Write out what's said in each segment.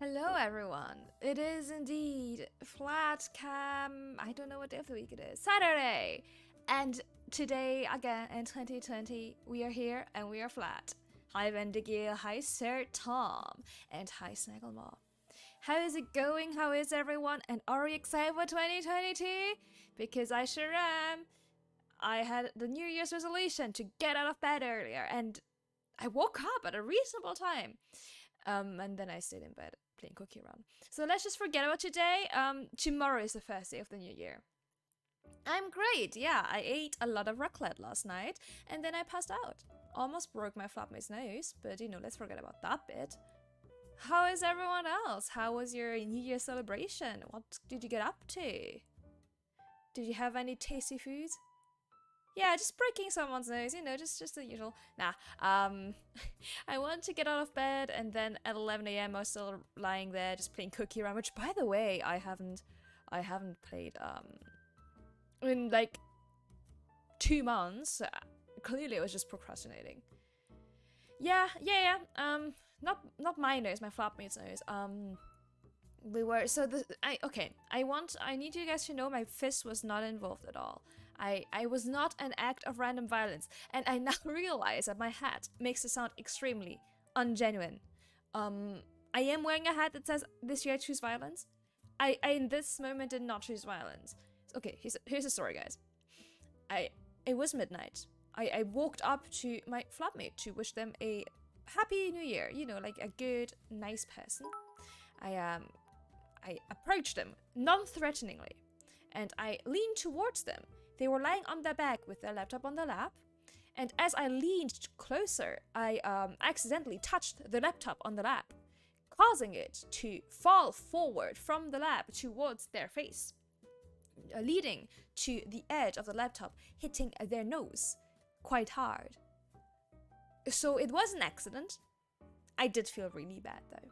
Hello everyone, it is indeed flat cam, I don't know what day of the week it is, Saturday! And today, again in 2020, we are here and we are flat. Hi Vendigil, hi Sir Tom, and hi Snagglemore. How is it going? How is everyone? And are you excited for 2022? Because I sure am. I had the New Year's resolution to get out of bed earlier, and I woke up at a reasonable time. And then I stayed in bed playing Cookie Run. So let's just forget about today. Tomorrow is the first day of the new year. I'm great. Yeah, I ate a lot of raclette last night, and then I passed out. Almost broke my flatmate's nose, but let's forget about that bit. How is everyone else? How was your New Year celebration? What did you get up to? Did you have any tasty food? Yeah, just breaking someone's nose, just the usual. Nah, I wanted to get out of bed, and then at 11 a.m. I was still lying there just playing Cookie Run, which, by the way, I haven't played, in like 2 months. Clearly I was just procrastinating. Yeah, not my nose, my flatmate's nose. We were, I need you guys to know my fist was not involved at all. I was not an act of random violence, and I now realize that my hat makes it sound extremely ungenuine. I am wearing a hat that says, "This year I choose violence." I in this moment did not choose violence. Okay, here's the story, guys. It was midnight. I walked up to my flatmate to wish them a happy new year, like a good, nice person. I approached them non-threateningly, and I leaned towards them. They were lying on their back with their laptop on their lap, and as I leaned closer, I accidentally touched the laptop on the lap, causing it to fall forward from the lap towards their face, leading to the edge of the laptop hitting their nose quite hard. So it was an accident. I did feel really bad though,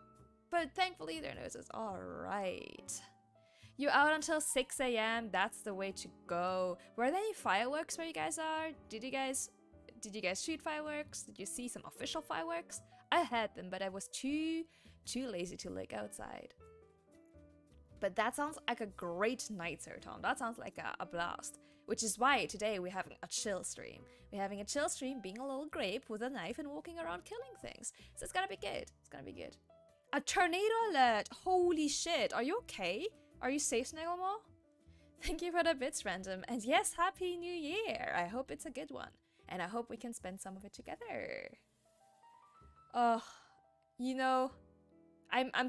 but thankfully their nose is alright. You're out until 6 a.m. That's the way to go. Were there any fireworks where you guys are? Did you guys shoot fireworks? Did you see some official fireworks? I had them, but I was too lazy to look outside. But that sounds like a great night, Sir Tom. That sounds like a blast. Which is why today we're having a chill stream. We're having a chill stream, being a little grape with a knife and walking around killing things. So it's gonna be good. It's gonna be good. A tornado alert! Holy shit! Are you okay? Are you safe, Snagglemore? Thank you for the bits, Random. And yes, Happy New Year! I hope it's a good one. And I hope we can spend some of it together. I'm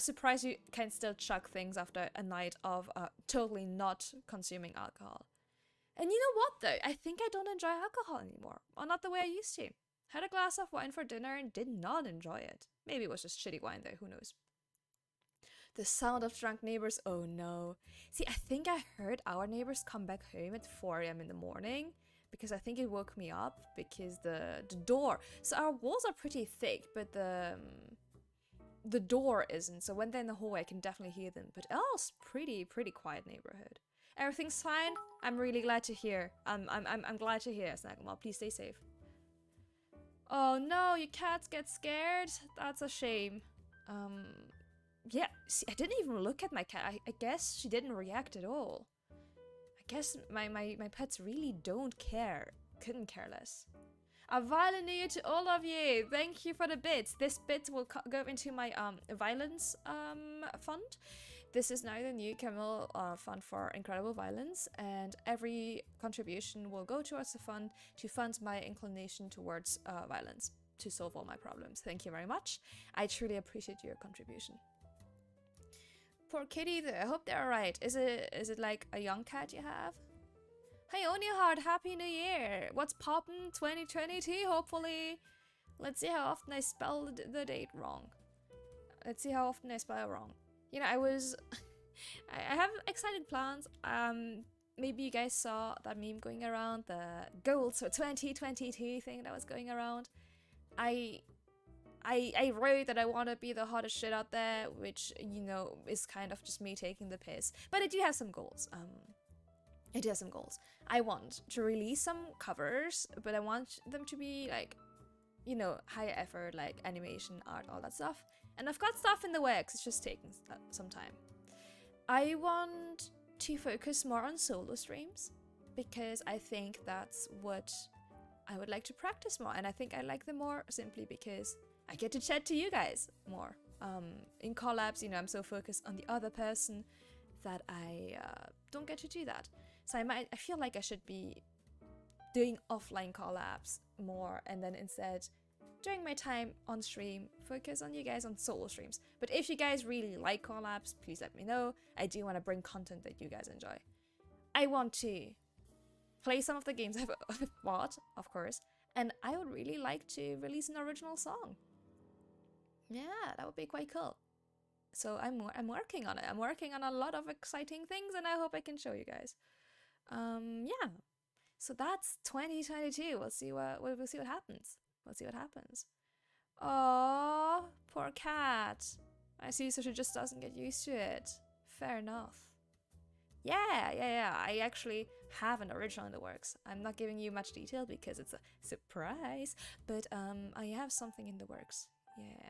surprised you can still chug things after a night of totally not consuming alcohol. And you know what, though? I think I don't enjoy alcohol anymore. Or not the way I used to. Had a glass of wine for dinner and did not enjoy it. Maybe it was just shitty wine, though. Who knows? The sound of drunk neighbors, oh no. See, I think I heard our neighbors come back home at 4 a.m. in the morning, because I think it woke me up, because the door, so our walls are pretty thick, but the door isn't, so when they're in the hallway I can definitely hear them, but else pretty quiet neighborhood. Everything's fine. I'm really glad to hear. I'm glad to hear, Snagglemore. Please stay safe. Oh no, your cats get scared? That's a shame. Yeah, see, I didn't even look at my cat. I guess she didn't react at all. I guess my pets really don't care. Couldn't care less. A violent new year to all of you. Thank you for the bits. This bit will go into my violence fund. This is now the new Camille fund for incredible violence, and every contribution will go towards the fund to fund my inclination towards violence to solve all my problems. Thank you very much. I truly appreciate your contribution. Poor kitty though, I hope they're alright. Is it like a young cat you have? Hey Onyahard, Happy New Year! What's poppin' 2022, hopefully? Let's see how often I spell the date wrong. Let's see how often I spell it wrong. I have exciting plans. Maybe you guys saw that meme going around, the goals for 2022 thing that was going around. I wrote that I want to be the hottest shit out there, which, is kind of just me taking the piss. But I do have some goals. I want to release some covers, but I want them to be like, higher effort, like animation, art, all that stuff. And I've got stuff in the works, it's just taking some time. I want to focus more on solo streams because I think that's what I would like to practice more, and I think I like them more simply because I get to chat to you guys more. In collabs, you know, I'm so focused on the other person that I don't get to do that. So I feel like I should be doing offline collabs more, and then instead during my time on stream focus on you guys on solo streams. But if you guys really like collabs, please let me know. I do want to bring content that you guys enjoy. I want to play some of the games I've bought, of course, and I would really like to release an original song. Yeah, that would be quite cool. So I'm working on it. I'm working on a lot of exciting things, and I hope I can show you guys. Yeah. So that's 2022. We'll see what happens. We'll see what happens. Oh, poor cat. I see, so she just doesn't get used to it. Fair enough. Yeah. I actually have an original in the works. I'm not giving you much detail because it's a surprise, but I have something in the works. Yeah.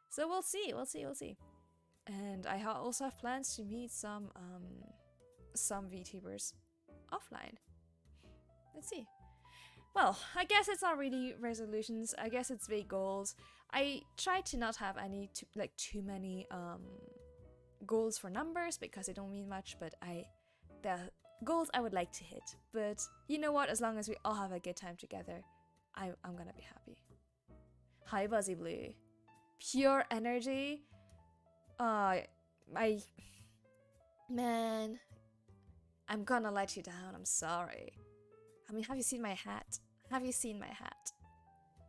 So we'll see. And I also have plans to meet some VTubers offline. Let's see. Well, I guess it's not really resolutions. I guess it's vague goals. I try to not have any too many goals for numbers because they don't mean much, but the goals I would like to hit. But you know what? As long as we all have a good time together, I'm gonna be happy. Hi, Buzzy Blue. Pure energy. Man, I'm gonna let you down. I'm sorry. I mean, have you seen my hat? Have you seen my hat?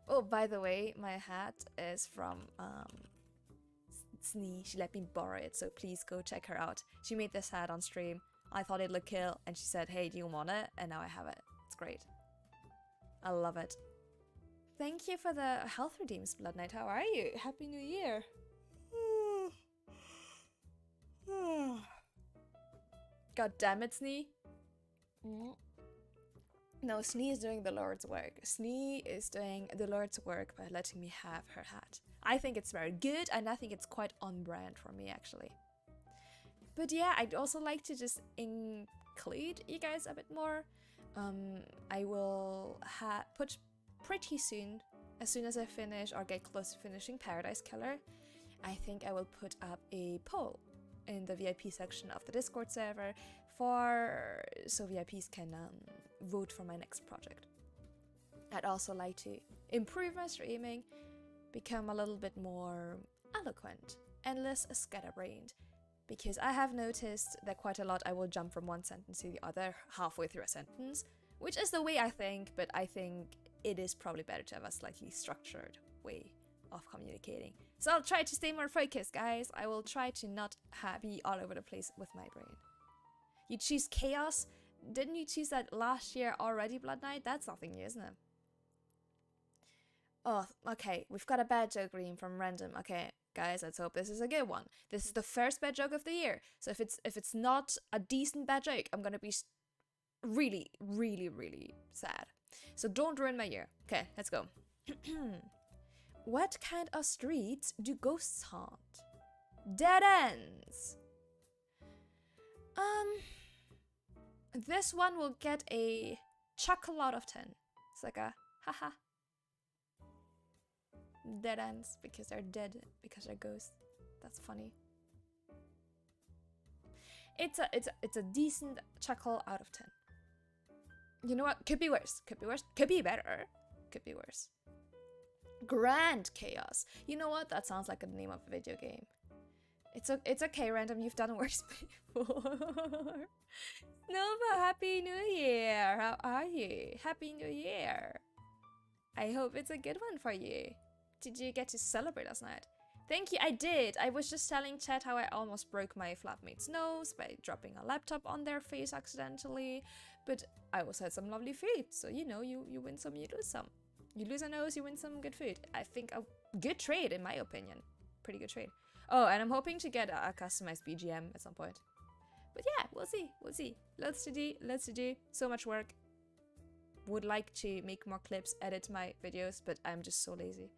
Oh, by the way, my hat is from Snee. She let me borrow it, so please go check her out. She made this hat on stream. I thought it looked cool, and she said, hey, do you want it? And now I have it. It's great. I love it. Thank you for the health redeems, Blood Knight. How are you? Happy New Year. God damn it, Snee. No, Snee is doing the Lord's work. Snee is doing the Lord's work by letting me have her hat. I think it's very good, and I think it's quite on brand for me, actually. But yeah, I'd also like to just include you guys a bit more. I will put pretty soon, as soon as I finish or get close to finishing Paradise Killer, I think I will put up a poll in the VIP section of the Discord server so VIPs can vote for my next project. I'd also like to improve my streaming, become a little bit more eloquent and less scatterbrained, because I have noticed that quite a lot I will jump from one sentence to the other halfway through a sentence, which is the way I think, but I think it is probably better to have a slightly structured way of communicating. So I'll try to stay more focused, guys. I will try to not be all over the place with my brain. You choose chaos? Didn't you choose that last year already, Blood Knight? That's nothing new, isn't it? Oh, okay. We've got a bad joke reading from random. Okay, guys, let's hope this is a good one. This is the first bad joke of the year. So if it's not a decent bad joke, I'm gonna be really, really, really sad. So don't ruin my year. Okay, let's go. What kind of streets do ghosts haunt? Dead ends. This one will get a chuckle out of 10. It's like a haha. Dead ends because they're dead, because they're ghosts. That's funny. It's a decent chuckle out of 10. You know what? Could be worse. Could be worse. Could be better. Could be worse. Grand chaos. You know what? That sounds like the name of a video game. It's okay, Random. You've done worse before. Nova, Happy New Year. How are you? Happy New Year. I hope it's a good one for you. Did you get to celebrate last night? Thank you, I did. I was just telling chat how I almost broke my flatmate's nose by dropping a laptop on their face accidentally. But I also had some lovely food. So, you know, you win some, you lose some. You lose a nose, you win some good food. I think a good trade, in my opinion. Pretty good trade. Oh, and I'm hoping to get a customized BGM at some point. But yeah, we'll see. We'll see. Lots to do. So much work. Would like to make more clips, edit my videos, but I'm just so lazy.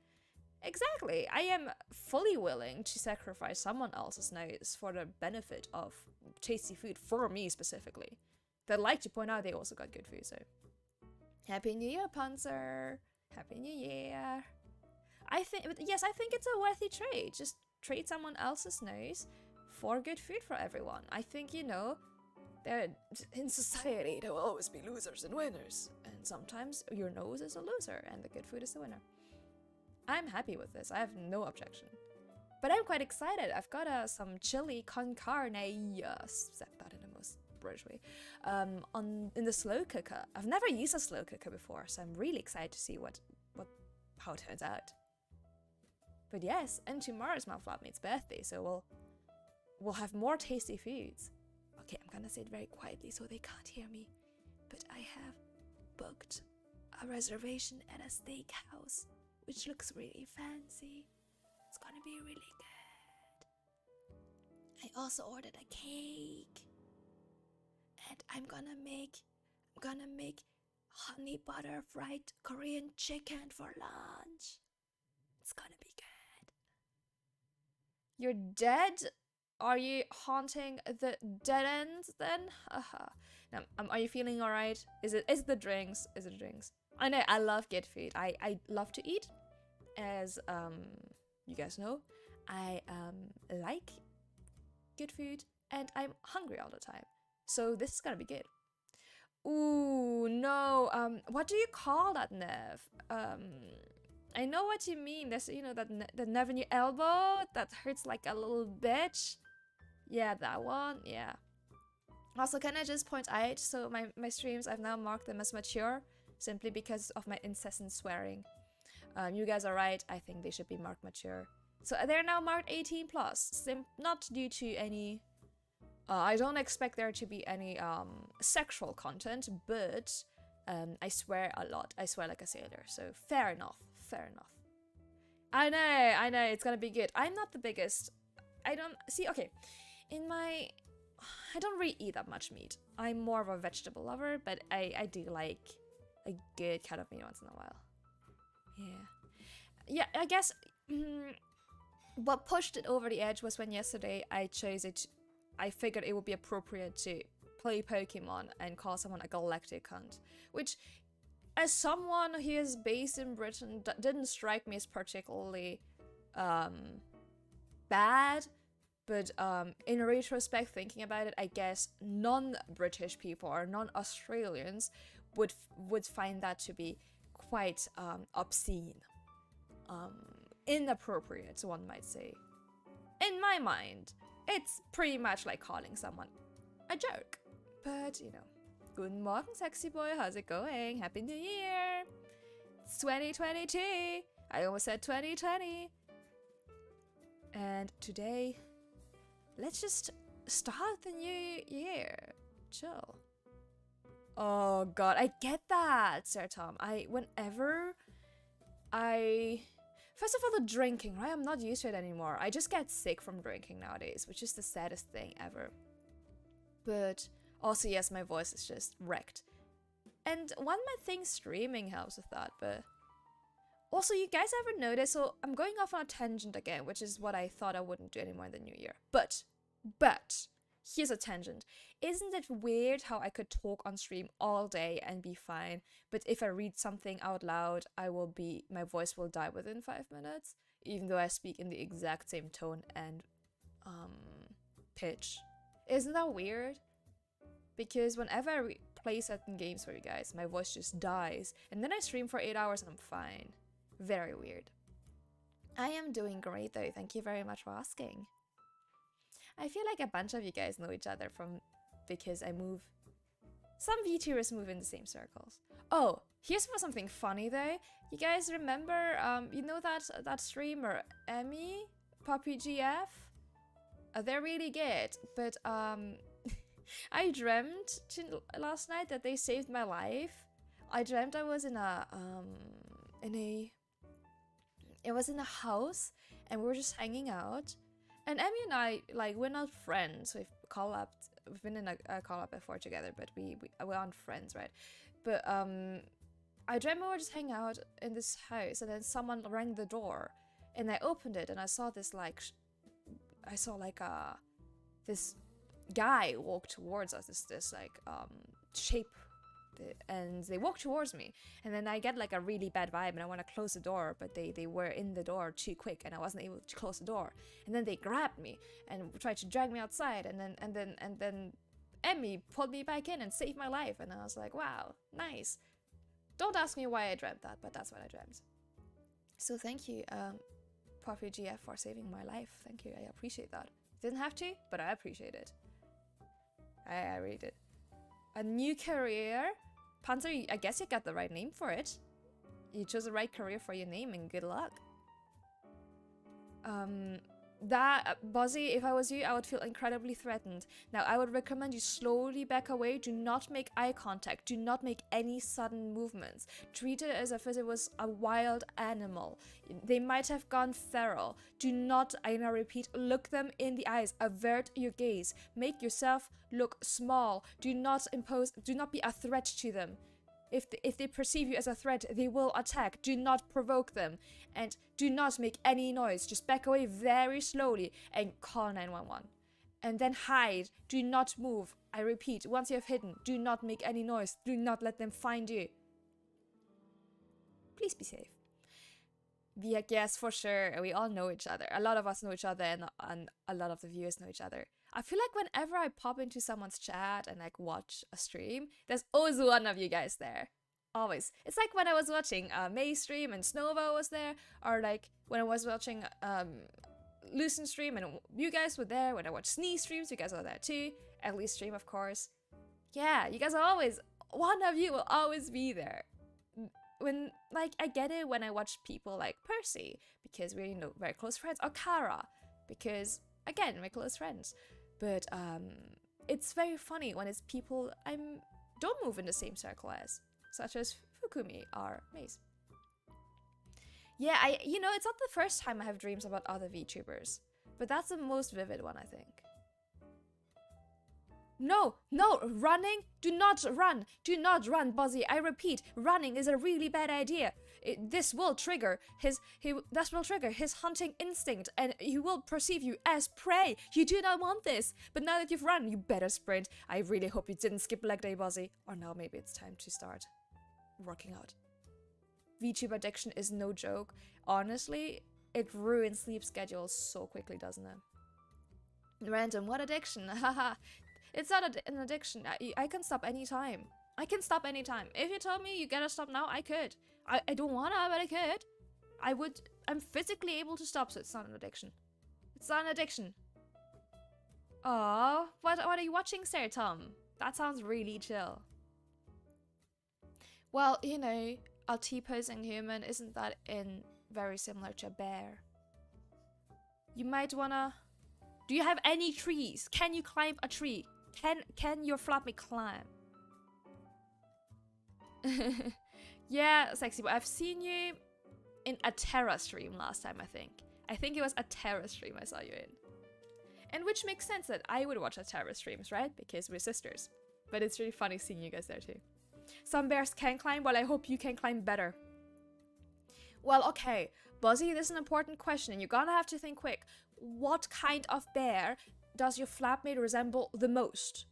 Exactly. I am fully willing to sacrifice someone else's nose for the benefit of tasty food for me specifically. But I'd like to point out they also got good food, so. Happy New Year, Panzer. Happy New Year. I think it's a worthy trade. Just trade someone else's nose for good food for everyone. I think, there in society there will always be losers and winners, and sometimes your nose is a loser and the good food is the winner. I'm happy with this. I have no objection. But I'm quite excited. I've got some chili con carne, said that in the most British way, in the slow cooker. I've never used a slow cooker before, so I'm really excited to see how it turns out. But yes, and tomorrow's my flatmate's birthday, so we'll have more tasty foods. Okay, I'm gonna say it very quietly so they can't hear me, but I have booked a reservation at a steakhouse, which looks really fancy. It's gonna be really good. I also ordered a cake, and I'm gonna make honey butter fried Korean chicken for lunch. It's gonna be good. You're dead? Are you haunting the dead ends then? Now, are you feeling alright? Is it the drinks? Is it the drinks? I know, I love good food. I love to eat. As you guys know, I like good food and I'm hungry all the time. So this is gonna be good. Ooh, no. What do you call that, Nev? I know what you mean. There's, that nerve in your elbow that hurts like a little bitch. Yeah, that one. Yeah. Also, can I just point out, so my streams, I've now marked them as mature simply because of my incessant swearing. You guys are right. I think they should be marked mature. So they're now marked 18 plus. Not due to any. I don't expect there to be any sexual content, but I swear a lot. I swear like a sailor. So fair enough. Fair enough. I know. It's gonna be good. I'm not the biggest. I don't see. Okay, I don't really eat that much meat. I'm more of a vegetable lover, but I do like a good cut of meat once in a while. Yeah, I guess what pushed it over the edge was when yesterday I figured it would be appropriate to play Pokemon and call someone a galactic cunt, which, as someone who is based in Britain, didn't strike me as particularly bad. But in retrospect, thinking about it, I guess non-British people or non-Australians would find that to be quite obscene, inappropriate, one might say. In my mind, it's pretty much like calling someone a jerk. But, Guten Morgen, sexy boy, how's it going? Happy New Year! It's 2022! I almost said 2020! And today, let's just start the new year. Chill. Oh god, I get that, Sir Tom. First of all, the drinking, right? I'm not used to it anymore. I just get sick from drinking nowadays, which is the saddest thing ever. But also, yes, my voice is just wrecked. And one might think streaming helps with that, but also, you guys ever notice, so I'm going off on a tangent again, which is what I thought I wouldn't do anymore in the new year. But, here's a tangent. Isn't it weird how I could talk on stream all day and be fine, but if I read something out loud, my voice will die within 5 minutes, even though I speak in the exact same tone and, pitch. Isn't that weird? Because whenever I play certain games for you guys, my voice just dies, and then I stream for 8 hours and I'm fine. Very weird. I am doing great though, thank you very much for asking. I feel like a bunch of you guys know each other because I move. Some VTubers move in the same circles. Oh, here's for something funny though. You guys remember, that streamer, Emmy? Poppy GF? They're really good, but I dreamt last night that they saved my life. I dreamt I was in a house and we were just hanging out. And Emmy and I, we're not friends. We've been in a collab before together, but we aren't friends, right? But I dreamt we were just hanging out in this house, and then someone rang the door, and I opened it and I saw this like I saw like this guy walk towards us, this like shape, and they walk towards me, and then I get like a really bad vibe and I want to close the door, but they were in the door too quick and I wasn't able to close the door, and then they grabbed me and tried to drag me outside, and then Emmy pulled me back in and saved my life, and I was like, wow, nice. Don't ask me why I dreamt that, but that's what I dreamt. So thank you, Poppy GF, for saving my life. Thank you, I appreciate that. Didn't have to, but I appreciate it. I really did. A new career? Panzer, I guess you got the right name for it. You chose the right career for your name, and good luck. Buzzy, if I was you, I would feel incredibly threatened. Now, I would recommend you slowly back away. Do not make eye contact. Do not make any sudden movements. Treat it as if it was a wild animal. They might have gone feral. Do not, I now repeat, look them in the eyes. Avert your gaze. Make yourself look small. Do not be a threat to them. If they perceive you as a threat, they will attack. Do not provoke them. And do not make any noise. Just back away very slowly and call 911. And then hide. Do not move. I repeat, once you have hidden, do not make any noise. Do not let them find you. Please be safe. Yes, for sure. We all know each other. A lot of us know each other, and a lot of the viewers know each other. I feel like whenever I pop into someone's chat and like watch a stream, there's always one of you guys there. Always. It's like when I was watching May's stream and Snova was there, or like when I was watching Lucen stream and you guys were there. When I watched Sneeze streams, you guys are there too. Ellie's stream, of course. Yeah, you guys are always, one of you will always be there. When, like, I get it when I watch people like Percy, because we're, you know, very close friends, or Kara, because, again, we're close friends. But it's very funny when it's people I don't move in the same circle as, such as Fukumi or Maze. Yeah, it's not the first time I have dreams about other VTubers, but that's the most vivid one, I think. No, running, do not run, Buzzy. I repeat, running is a really bad idea. This will trigger his hunting instinct, and he will perceive you as prey. You do not want this. But now that you've run, you better sprint. I really hope you didn't skip leg day, Buzzy. Or now maybe it's time to start working out. VTuber addiction is no joke. Honestly, it ruins sleep schedules so quickly, doesn't it? Random, what addiction? Haha. It's not an addiction. I can stop anytime. I can stop anytime. If you told me you gotta stop now, I could. I don't wanna, but I could. I'm physically able to stop, so it's not an addiction. It's not an addiction. Aww, what are you watching, Sir Tom? That sounds really chill. Well, you know, a T-posing human, isn't that very similar to a bear? You might wanna... Do you have any trees? Can you climb a tree? Can your flappy climb? Yeah, sexy, but I've seen you in a Terra stream last time, I think. I think it was a Terra stream I saw you in. And which makes sense that I would watch a Terra streams, right? Because we're sisters. But it's really funny seeing you guys there too. Some bears can climb, well, I hope you can climb better. Well, okay, Buzzy, this is an important question, and you're gonna have to think quick. What kind of bear does your flatmate resemble the most?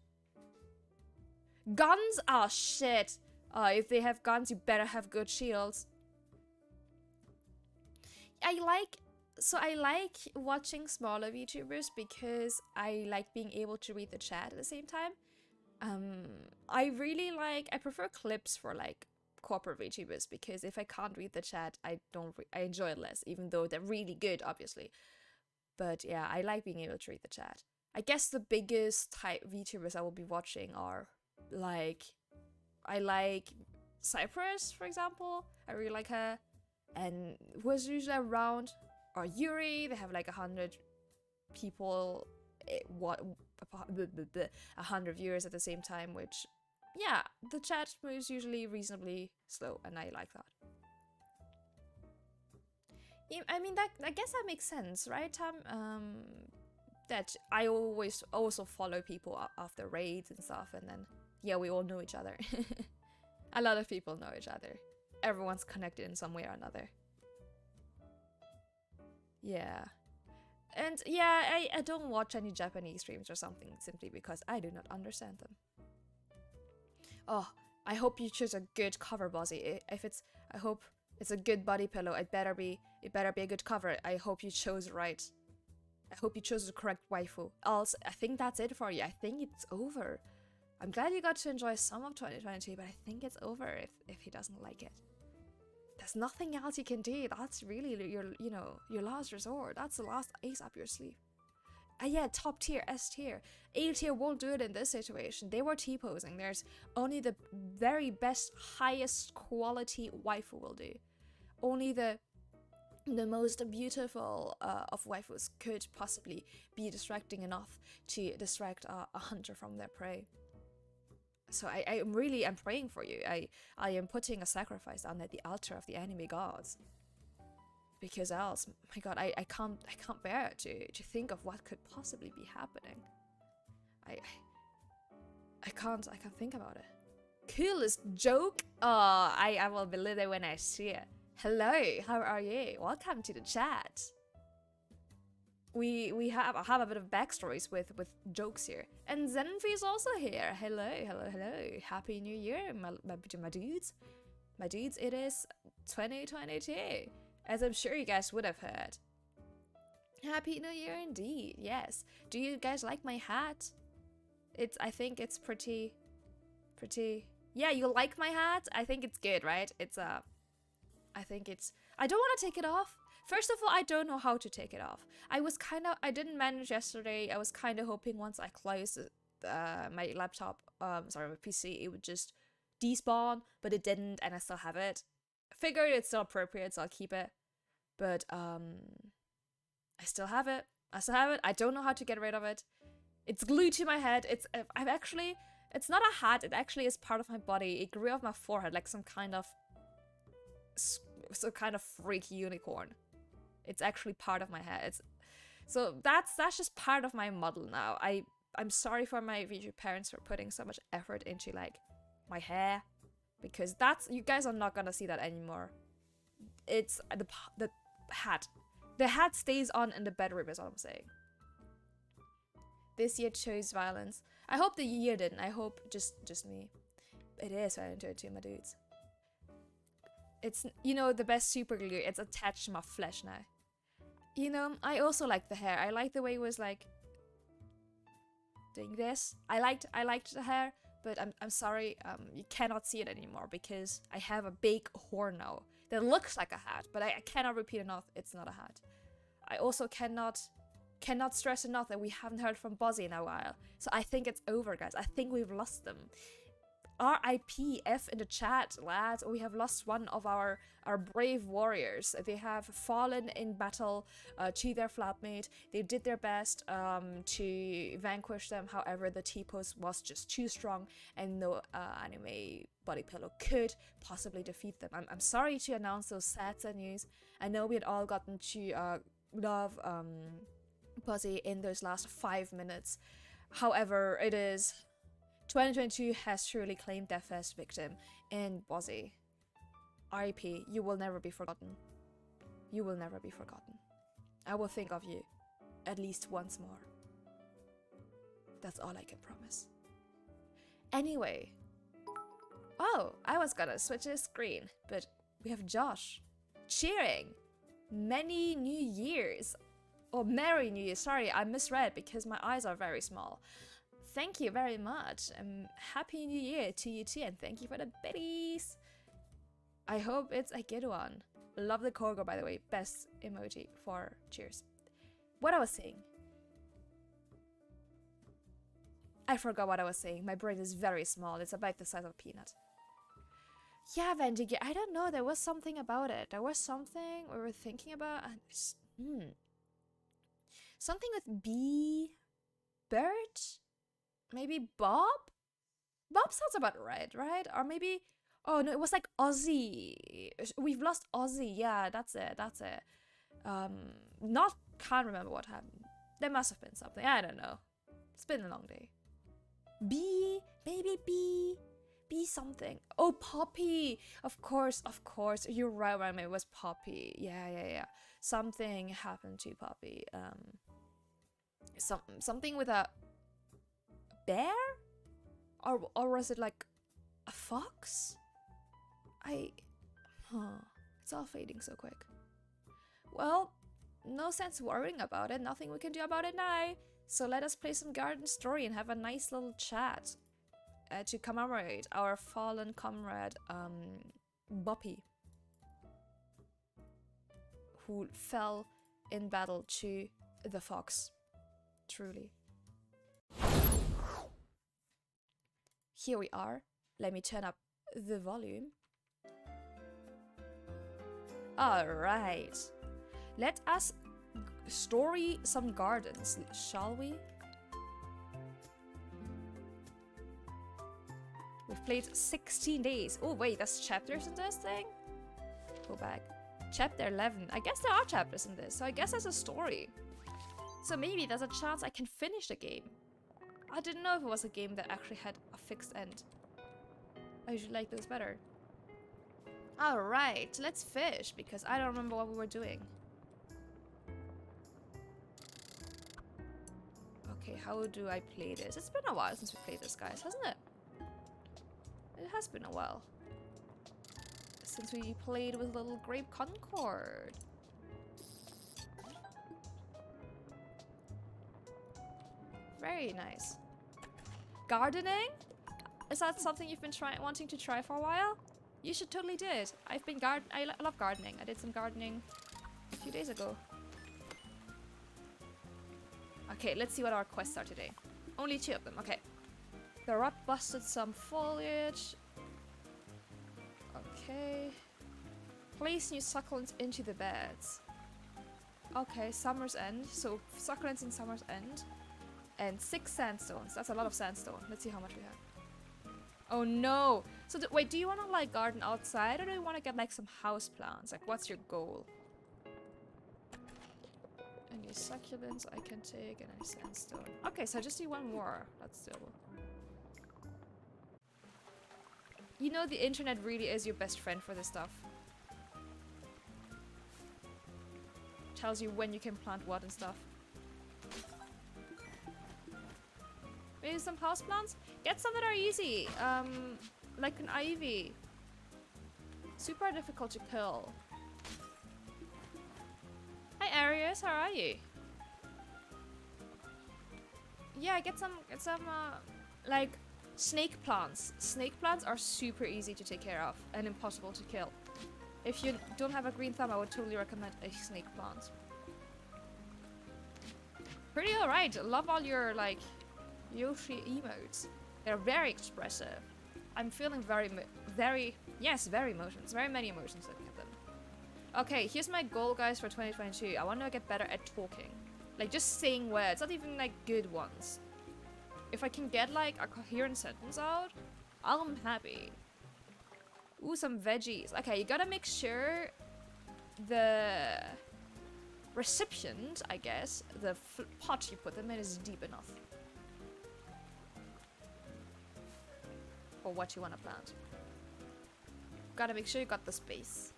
Guns? Oh, shit. If they have guns, you better have good shields. I like watching smaller VTubers because I like being able to read the chat at the same time. I prefer clips for like corporate VTubers because if I can't read the chat, I enjoy it less, even though they're really good, obviously. But yeah, I like being able to read the chat. I guess the biggest type VTubers I will be watching are like, I like Cypress, for example. I really like her. And who's usually around are Yuri. They have like 100 people, 100 viewers at the same time, which, yeah, the chat moves usually reasonably slow, and I like that. I mean, I guess that makes sense, right, Tom? That I always also follow people after raids and stuff, and then, yeah, we all know each other. A lot of people know each other. Everyone's connected in some way or another. Yeah. And yeah, I don't watch any Japanese streams or something simply because I do not understand them. Oh, I hope you choose a good cover, Bozzy. I hope it's a good body pillow. It better be a good cover. I hope you chose right. I hope you chose the correct waifu. Else, I think that's it for you. I think it's over. I'm glad you got to enjoy some of 2022, but I think it's over if he doesn't like it. There's nothing else you can do. That's really your last resort. That's the last ace up your sleeve. Yeah, top tier, S tier. A tier won't do it in this situation. They were T-posing. There's only the very best, highest quality waifu will do. Only the most beautiful of waifus could possibly be distracting enough to distract a hunter from their prey. So I am praying for you. I am putting a sacrifice down at the altar of the anime gods. Because else, my god, I can't bear to think of what could possibly be happening. I can't think about it. Coolest joke? Oh, I will believe it when I see it. Hello, how are you? Welcome to the chat. We have a bit of backstories with jokes here. And Zenfi is also here. Hello. Happy New Year, my dudes. My dudes, it is 2022. As I'm sure you guys would have heard. Happy New Year indeed, yes. Do you guys like my hat? I think it's pretty... Yeah, you like my hat? I think it's good, right? I don't want to take it off. First of all, I don't know how to take it off. I didn't manage yesterday. I was kind of hoping once I closed my laptop, my PC, it would just despawn, but it didn't, and I still have it. Figured it's still appropriate, so I'll keep it. But I still have it. I don't know how to get rid of it. It's glued to my head. It's not a hat. It actually is part of my body. It grew off my forehead like some kind of freak unicorn. It's actually part of my head. So that's just part of my model now. I'm sorry for my future parents for putting so much effort into like my hair, because you guys are not gonna see that anymore. It's the hat. The hat stays on in the bedroom is all I'm saying. This year chose violence. I hope the year didn't. I hope just me. It is violent too, my dudes. It's, the best super glue. It's attached to my flesh now. I also like the hair. I like the way it was like doing this. I liked the hair, but I'm sorry, you cannot see it anymore because I have a big horn now that looks like a hat, but I cannot repeat enough, it's not a hat. I also cannot stress enough that we haven't heard from Bozzy in a while. So I think it's over, guys. I think we've lost them. RIP F in the chat, lads. We have lost one of our brave warriors. They have fallen in battle to their flatmate. They did their best to vanquish them. However, the T-pose was just too strong and no anime body pillow could possibly defeat them. I'm sorry to announce those sad news. I know we had all gotten to love Bozzy in those last 5 minutes. However, 2022 has truly claimed their first victim in Bozzy. RIP, you will never be forgotten. You will never be forgotten. I will think of you at least once more. That's all I can promise. Anyway. Oh, I was gonna switch the screen, but we have Josh cheering. Many New Years. Or Merry New Year. Sorry, I misread because my eyes are very small. Thank you very much. Happy New Year to you too, and thank you for the biddies. I hope it's a good one. Love the Korgo, by the way. Best emoji for cheers. What I was saying. I forgot what I was saying. My brain is very small. It's about the size of a peanut. Yeah, Vendigo, I don't know. There was something about it. There was something we were thinking about. And something with B. Bert? Maybe Bob? Bob sounds about right? Or maybe... Oh, no, it was like Ozzy. We've lost Ozzy. Yeah, that's it. Can't remember what happened. There must have been something. I don't know. It's been a long day. B. Maybe B. be something. Oh, Poppy! Of course. You're right, Remy. It was Poppy. Yeah. Something happened to Poppy. Something with a bear? Or was it like a fox? It's all fading so quick. Well, no sense worrying about it. Nothing we can do about it now. So let us play some Garden Story and have a nice little chat to commemorate our fallen comrade, Boppy, who fell in battle to the fox. Truly. Here we are. Let me turn up the volume. Alright. Let us story some gardens, shall we? We've played 16 days. Oh wait, there's chapters in this thing? Go back. Chapter 11. I guess there are chapters in this, so I guess there's a story. So maybe there's a chance I can finish the game. I didn't know if it was a game that actually had a fixed end. I usually like those better. Alright, let's fish, because I don't remember what we were doing. Okay, how do I play this? It's been a while since we played this, guys, hasn't it? It has been a while. Since we played with little Grape Concord. Very nice. Gardening? Is that something you've been wanting to try for a while? You should totally do it. I love gardening. I did some gardening a few days ago. Okay, let's see what our quests are today. Only 2 of them, okay. The rot busted some foliage. Okay. Place new succulents into the beds. Okay, Summer's End. So succulents in Summer's End. And 6 sandstones. That's a lot of sandstone. Let's see how much we have. Oh no! So wait, do you want to like garden outside or do you want to get like some house plants? Like what's your goal? Any succulents I can take and any sandstone. Okay, so I just need 1 more. That's doable. You know the internet really is your best friend for this stuff. Tells you when you can plant what and stuff. Maybe some houseplants? Get some that are easy. Like an ivy. Super difficult to kill. Hi Arius, how are you? Yeah, get some like snake plants. Snake plants are super easy to take care of and impossible to kill. If you don't have a green thumb, I would totally recommend a snake plant. Pretty alright. Love all your like Yoshi emotes. They're very expressive. I'm feeling very emotions. Very many emotions looking at them. Okay, here's my goal, guys, for 2022. I want to get better at talking. Like, just saying words, not even like good ones. If I can get like a coherent sentence out, I'm happy. Ooh, some veggies. Okay, you gotta make sure the recipient, I guess, the pot you put them in is deep enough. For what you want to plant. Gotta make sure you got the space.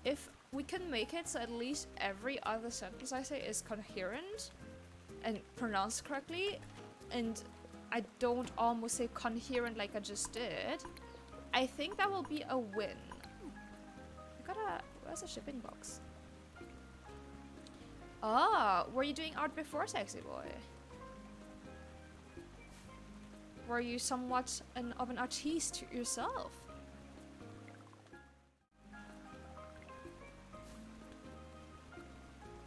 If we can make it so at least every other sentence I say is coherent and pronounced correctly, and I don't almost say coherent like I just did, I think that will be a win. Where's the shipping box? Ah, were you doing art before, Sexy Boy? Were you somewhat of an artiste yourself?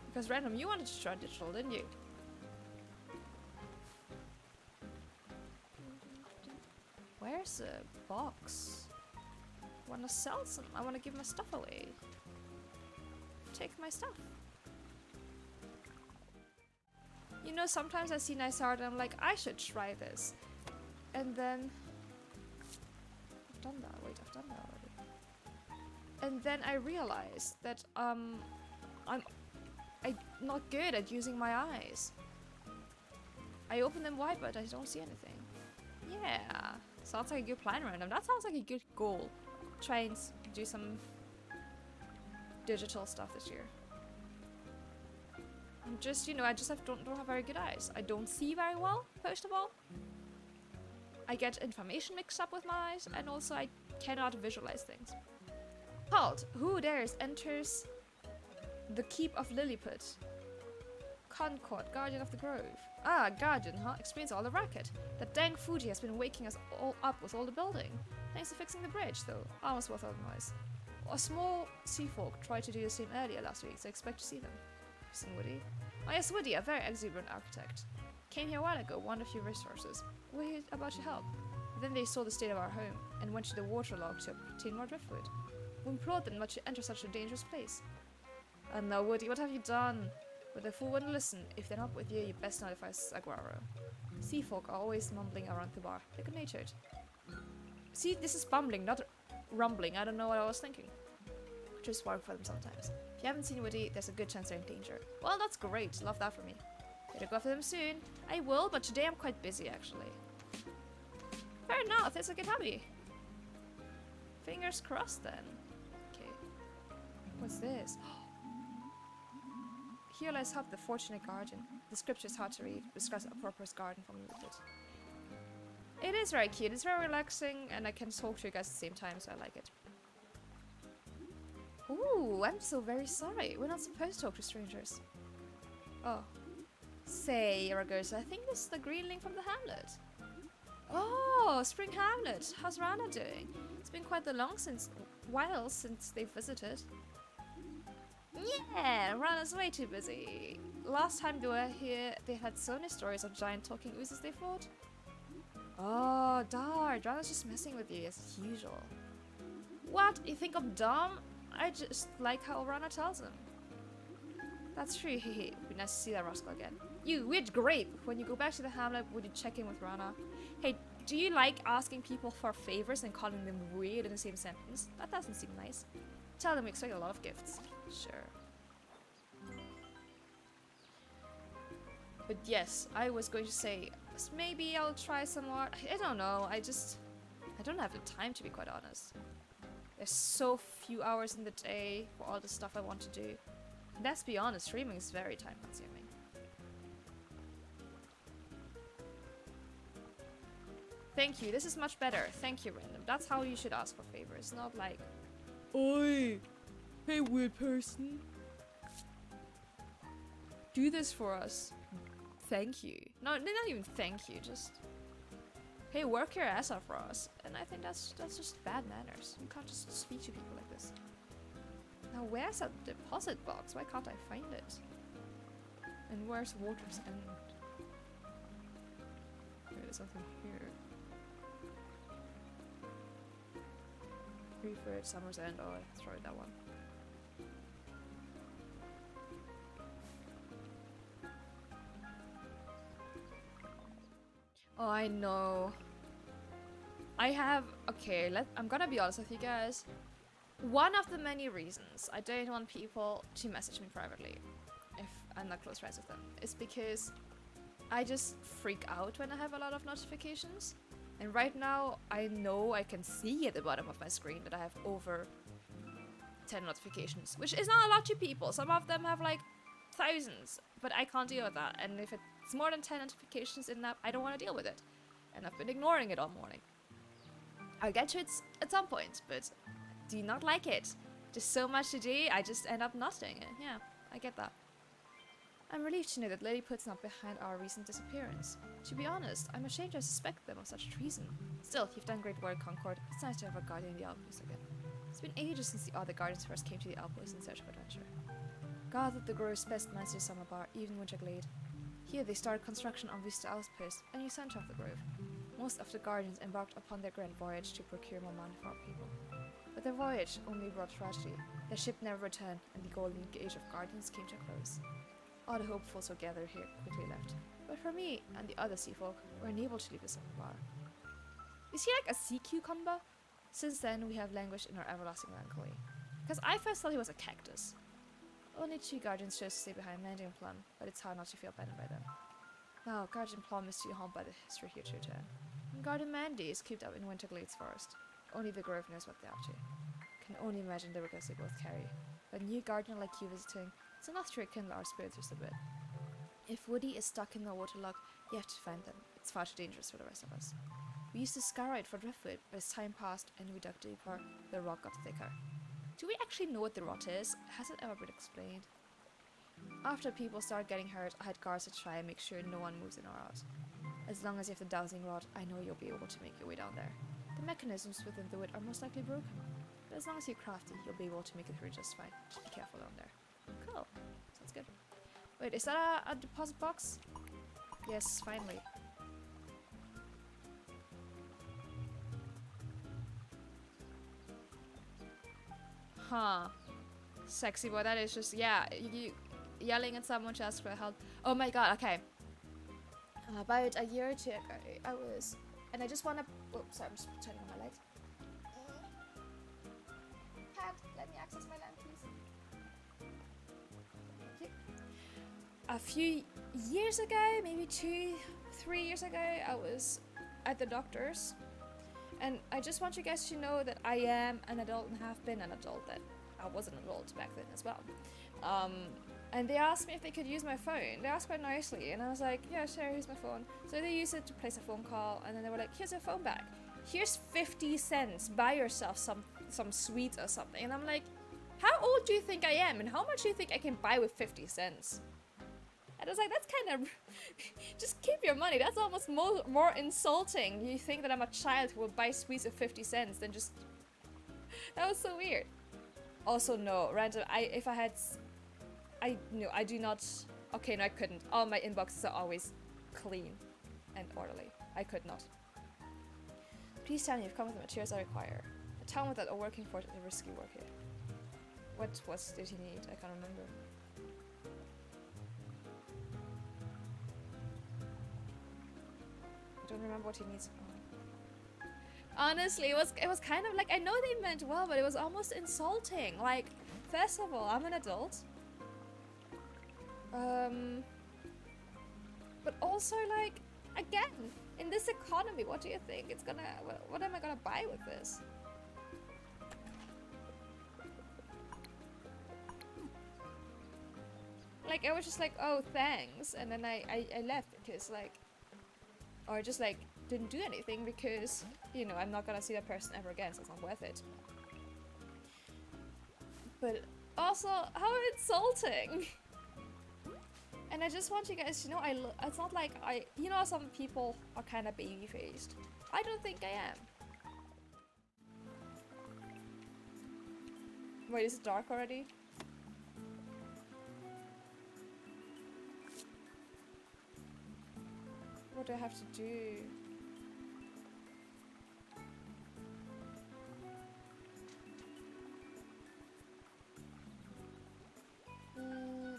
Because Random, you wanted to try digital, didn't you? Where's the box? I want to sell some. I want to give my stuff away. Take my stuff. You know, sometimes I see nice art and I'm like, I should try this. And then... I've done that. Wait, I've done that already. And then I realized that I'm not good at using my eyes. I open them wide, but I don't see anything. Yeah, sounds like a good plan, random. That sounds like a good goal. Try and do some digital stuff this year. I'm just, you know, I just don't have very good eyes. I don't see very well, first of all. I get information mixed up with my eyes, and also I cannot visualize things. Halt! Who dares enters the keep of Lilliput? Concord, guardian of the grove. Ah, guardian, huh? Explains all the racket. That dang Fuji has been waking us all up with all the building. Thanks to fixing the bridge, though. Almost worth all the noise. A small sea folk tried to do the same earlier last week, so I expect to see them. Listen, Woody. Oh yes, Woody, a very exuberant architect. Came here a while ago, wanted a few resources. Worried about your help. Then they saw the state of our home, and went to the waterlogged to obtain more driftwood. We implored them not to enter such a dangerous place. And now, Woody, what have you done? But the fool wouldn't listen. If they're not with you, you best notify Saguaro. Sea folk are always mumbling around the bar. They're good-natured. See, this is bumbling, not rumbling. I don't know what I was thinking. Just work for them sometimes. If you haven't seen Woody, there's a good chance they're in danger. Well, that's great. Love that for me. Better go after them soon. I will, but today I'm quite busy, actually. Fair enough. Let's get happy. Fingers crossed, then. Okay. What's this? Here lies Hub, the fortunate guardian. The scripture is hard to read. Describes a purpose garden from Lilliput. It is very cute. It's very relaxing, and I can talk to you guys at the same time, so I like it. Ooh, I'm so very sorry. We're not supposed to talk to strangers. Oh. Say, Ragosa, I think this is the green link from the hamlet. Oh, Spring Hamlet. How's Rana doing? It's been quite a while since they've visited. Yeah, Rana's way too busy. Last time they were here, they had so many stories of giant talking oozes they fought. Oh, darn. Rana's just messing with you as usual. What? You think I'm dumb? I just like how Rana tells him. That's true, hehe. It'd be nice to see that rascal again. You weird grape! When you go back to the hamlet, would you check in with Rana? Hey, do you like asking people for favors and calling them weird in the same sentence? That doesn't seem nice. Tell them we expect a lot of gifts. Sure. But yes, I was going to say, maybe I'll try some more. I don't know, I don't have the time, to be quite honest. There's so few hours in the day for all the stuff I want to do. Let's be honest, streaming is very time consuming. Thank you, this is much better. Thank you, random. That's how you should ask for favors, not like, oi, hey weird person. Do this for us. Thank you. No, not even thank you, just, hey, work your ass off for us. And I think that's just bad manners. You can't just speak to people like this. Now where's that deposit box? Why can't I find it? And where's Water's End? Okay, there's something here. Refurred Summer's End. Oh, I tried that one. Oh, I know. I have... Okay, I'm gonna be honest with you guys. One of the many reasons I don't want people to message me privately if I'm not close friends with them is because I just freak out when I have a lot of notifications. And right now, I know I can see at the bottom of my screen that I have over 10 notifications, which is not a lot to people. Some of them have like thousands, but I can't deal with that. And if it's more than 10 notifications in that, I don't want to deal with it. And I've been ignoring it all morning. I'll get to it at some point, but do not like it. Just so much to do, I just end up not doing it. Yeah, I get that. I'm relieved to know that Lilliput's not behind our recent disappearance. To be honest, I'm ashamed to suspect them of such treason. Still, you've done great work, Concord. It's nice to have a guardian in the outpost again. It's been ages since the other guardians first came to the outpost in search of adventure. Gathered the grove's best minds to the summer bar, even Winterglade. Here they started construction on Vista Outpost, a new center of the grove. Most of the guardians embarked upon their grand voyage to procure more money for our people. But their voyage only brought tragedy. Their ship never returned, and the golden age of guardians came to a close. All the hopefuls who gathered here quickly left. But for me and the other sea folk, were unable to leave the summer bar. Is he like a sea cucumber? Since then, we have languished in our everlasting melancholy. Because I first thought he was a cactus. Only 2 guardians chose to stay behind Mandy and Plum, but it's hard not to feel abandoned by them. Now, Guardian Plum is too haunted by the history here too. And Guardian Mandy is cooped up in Winterglades Forest. Only the Grove knows what they're up to. Can only imagine the regrets they both carry. But a new gardener like you visiting, it's enough to rekindle our spirits just a bit. If Woody is stuck in the waterlock, you have to find them. It's far too dangerous for the rest of us. We used to scour it for driftwood, but as time passed and we dug deeper, the rock got thicker. Do we actually know what the rot is? Has it ever been explained? After people started getting hurt, I had guards to try and make sure no one moves in or out. As long as you have the dowsing rod, I know you'll be able to make your way down there. The mechanisms within the wood are most likely broken, but as long as you're crafty, you'll be able to make it through just fine. Just be careful down there. Cool. Sounds good. Wait, is that a deposit box? Yes, finally. Huh. Sexy boy, that is just, yeah, you yelling at someone to ask for help. Oh my god, okay. About a year or two ago, I was, and I just want to, oh, sorry, I'm just turning on my light. Cat, let me access my lamp, please. Thank you. A few years ago, maybe 2-3 years ago, I was at the doctor's. And I just want you guys to know that I am an adult and have been an adult, that I was an adult back then as well. And they asked me if they could use my phone. They asked quite nicely, and I was like, yeah, sure, here's my phone. So they used it to place a phone call, and then they were like, here's your phone back. Here's 50 cents, buy yourself some sweets or something. And I'm like, how old do you think I am, and how much do you think I can buy with 50 cents? And I was like, that's kind of... just keep your money. That's almost more insulting. You think that I'm a child who will buy sweets at 50 cents than just... That was so weird. Also, no, random... No, I do not... Okay, no, I couldn't. All my inboxes are always clean and orderly. I could not. Please tell me you've come with the materials I require. A town without a working force is a risky work here. What did he need? I can't remember. I don't remember what he needs. Honestly, it was kind of like, I know they meant well, but it was almost insulting. Like, first of all, I'm an adult. But also, like, again, in this economy, what do you think it's gonna, what am I gonna buy with this? Like, I was just like, oh, thanks, and then I left because, like, or just, like, didn't do anything because, you know, I'm not gonna see that person ever again, so it's not worth it. But also, how insulting! And I just want you guys to know, it's not like you know, some people are kind of baby-faced. I don't think I am. Wait, is it dark already? What do I have to do?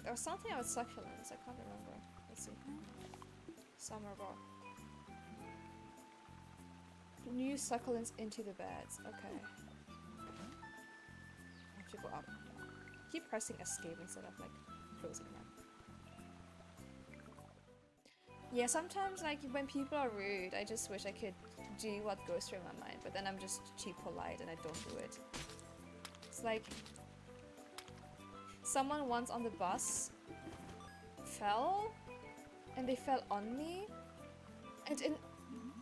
There was something about succulents, I can't remember. Let's see. Summer raw. New succulents into the beds, okay. I have to go up. Keep pressing escape instead of like closing them. Yeah, sometimes like when people are rude, I just wish I could do what goes through my mind, but then I'm just too polite and I don't do it. It's like someone once on the bus fell and they fell on me, and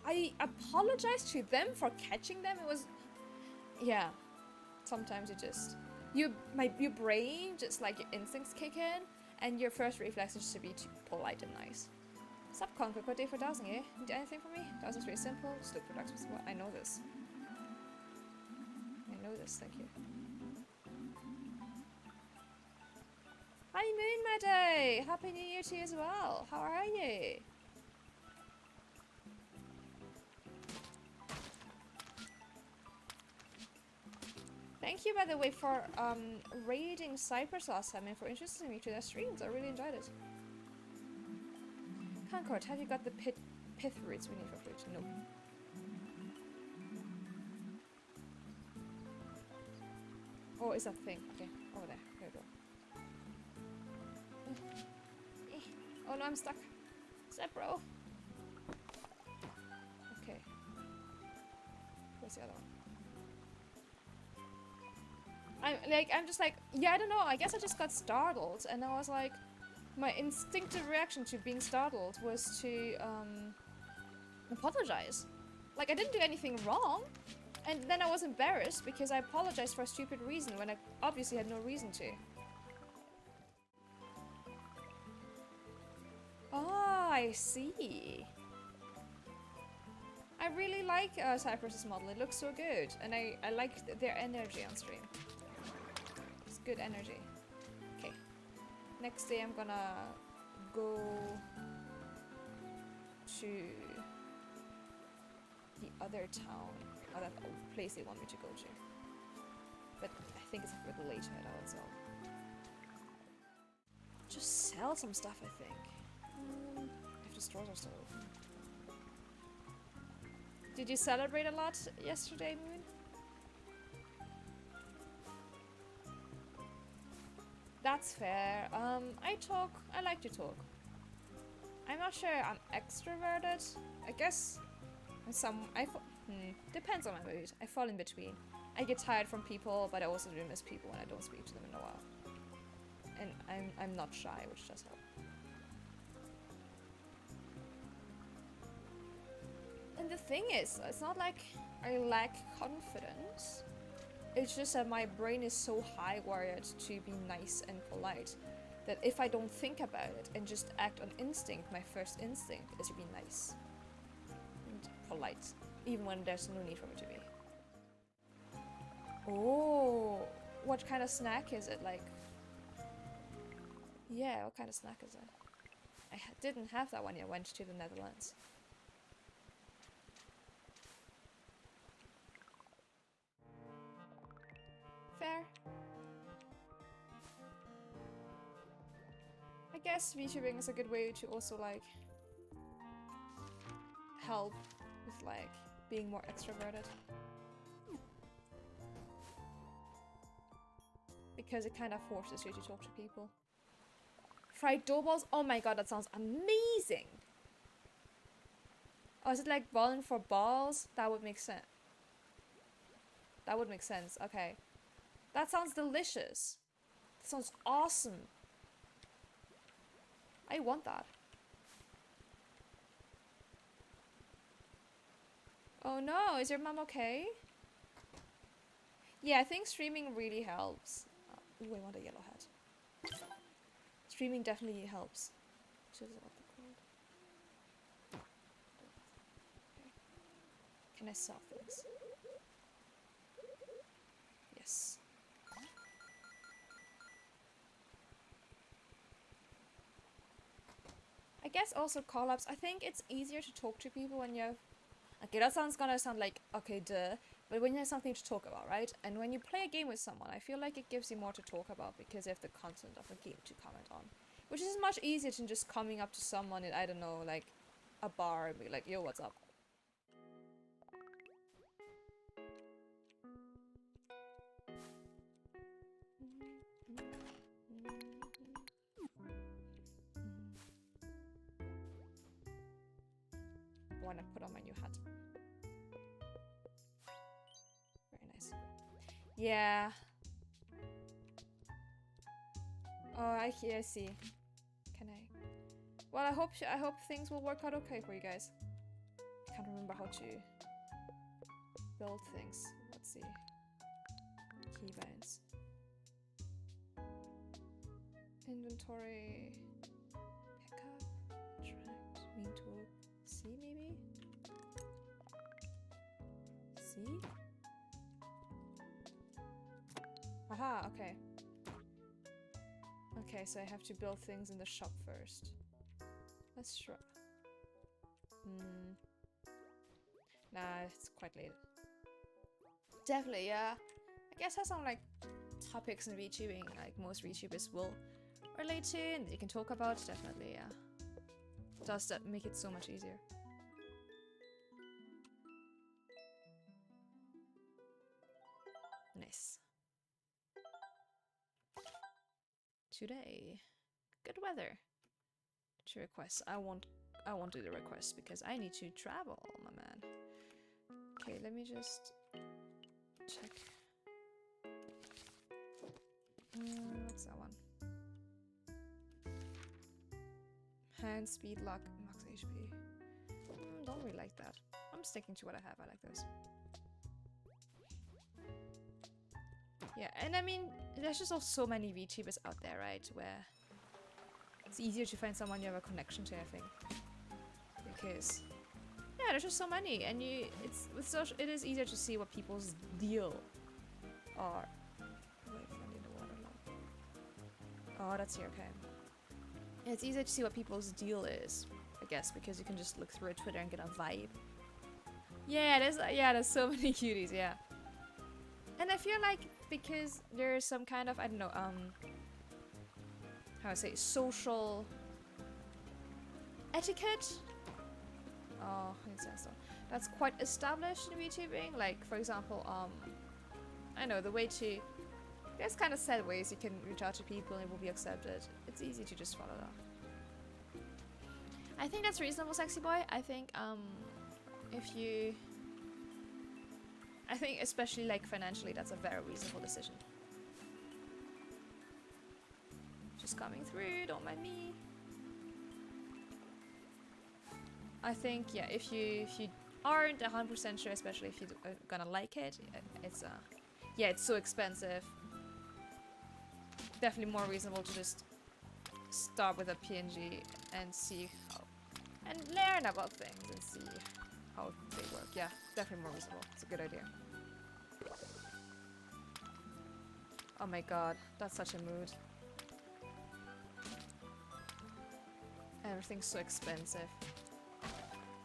I apologized to them for catching them. It was, yeah, sometimes it just, your brain, just like your instincts kick in and your first reflex is to be too polite and nice. Stop Conquer, what day for dowsing, eh? Need anything from me? Dowsing's very simple, just look for dark spots. I know this. I know this, thank you. Hi Moon Meadow! Happy New Year to you as well. How are you? Thank you, by the way, for raiding Cyprus last time and for introducing me to their streams. I really enjoyed it. Concord, have you got the pith roots we need for food? Nope. Oh, is that thing? Okay, over there. There we go. Oh no, I'm stuck. What's up, bro? Okay. Where's the other one? I'm just like, yeah, I don't know. I guess I just got startled, and I was like, my instinctive reaction to being startled was to apologize. Like, I didn't do anything wrong, and then I was embarrassed because I apologized for a stupid reason when I obviously had no reason to. Oh, I see. I really like Cypress's model. It looks so good, and I like their energy on stream. It's good energy. Okay. Next day I'm gonna go to the other town, or that old place they want me to go to. But I think it's a bit later now itself. Just sell some stuff, I think. If the stores are still open. Did you celebrate a lot yesterday, Moon? That's fair. I like to talk. I'm not sure I'm extroverted. I guess depends on my mood. I fall in between. I get tired from people, but I also do miss people when I don't speak to them in a while. And I'm not shy, which does help. And the thing is, it's not like I lack confidence. It's just that my brain is so high-wired to be nice and polite that if I don't think about it and just act on instinct, my first instinct is to be nice and polite, even when there's no need for me to be. Oh, what kind of snack is it? Like, yeah, what kind of snack is it? I didn't have that when I went to the Netherlands. Fair. I guess VTubing is a good way to also like help with like being more extroverted. Because it kind of forces you to talk to people. Fried dough balls? Oh my god, that sounds amazing! Oh, is it like balling for balls? That would make sense. That would make sense, okay. That sounds delicious. That sounds awesome. I want that. Oh no, is your mom okay? Yeah, I think streaming really helps. Ooh, I want a yellow hat. Streaming definitely helps. Which is what they're called. Okay. Can I sell things? Yes. I guess also call-ups. I think it's easier to talk to people when you have... Okay, that gonna sound like, okay, duh. But when you have something to talk about, right? And when you play a game with someone, I feel like it gives you more to talk about because you have the content of the game to comment on. Which is much easier than just coming up to someone in, I don't know, like a bar and be like, yo, what's up? Wanna put on my new hat. Very nice. Yeah. Oh, I see. Can I? Well, I hope things will work out okay for you guys. I can't remember how to build things. Let's see. Keybinds. Inventory. Pickup. Tract. Mean tool. C maybe? C? Aha, okay. Okay, so I have to build things in the shop first. Let's try. Nah, it's quite late. Definitely, yeah. I guess has some like topics in VTubing like most VTubers will relate to and that you can talk about. Definitely, yeah. Does that make it so much easier? Nice. Today, good weather. To request, I want I won't do the request because I need to travel, my man. Okay, let me just check. What's that one? Hand, speed, luck, max HP. Don't really like that. I'm sticking to what I have. I like this. Yeah, and I mean, there's just also so many VTubers out there, right? Where it's easier to find someone you have a connection to, I think. Because yeah, there's just so many, and it's with social, it is easier to see what people's deal are. Wait, finding the water log. Oh, that's here. Okay. It's easier to see what people's deal is, I guess, because you can just look through Twitter and get a vibe. Yeah, there's so many cuties, yeah. And I feel like because there's some kind of, I don't know, how I say, social etiquette. Oh, that's quite established in VTubing. Like, for example, I know the way to. There's kind of set ways you can reach out to people and it will be accepted. It's easy to just follow that. I think that's reasonable, sexy boy. I think I think especially like financially, that's a very reasonable decision. Just coming through, don't mind me. I think, yeah, if you aren't 100% sure, especially if you're gonna like it, it's yeah, it's so expensive. Definitely more reasonable to just start with a PNG and see how, and learn about things and see how they work. Yeah, definitely more reasonable. It's a good idea. Oh my god, that's such a mood. Everything's so expensive.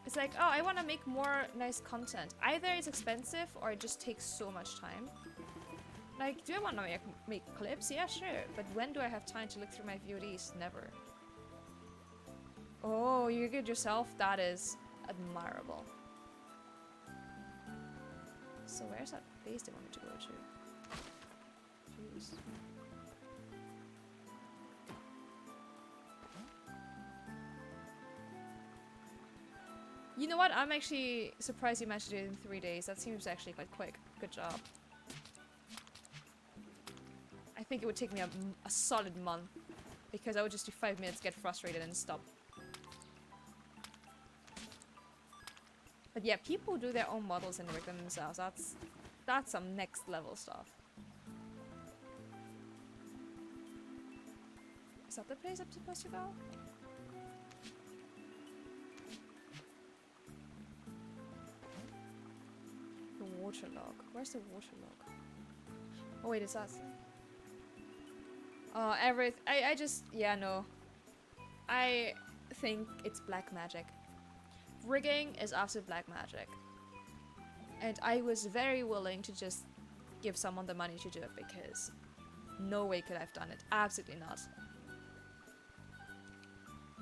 It's like, oh, I want to make more nice content. Either it's expensive or it just takes so much time. Like, do I want to make clips? Yeah, sure. But when do I have time to look through my VODs? Never. Oh, you're good yourself? That is admirable. So where's that place they want me to go to? Jeez. You know what? I'm actually surprised you managed to do it in 3 days. That seems actually quite quick. Good job. I think it would take me a solid month because I would just do 5 minutes, get frustrated, and stop. But yeah, people do their own models and rig them themselves. That's some next level stuff. Is that the place I'm supposed to go? The water log. Where's the water log? Oh wait, it's us. Oh, I just, yeah, no. I think it's black magic. Rigging is absolute black magic. And I was very willing to just give someone the money to do it because no way could I have done it. Absolutely not.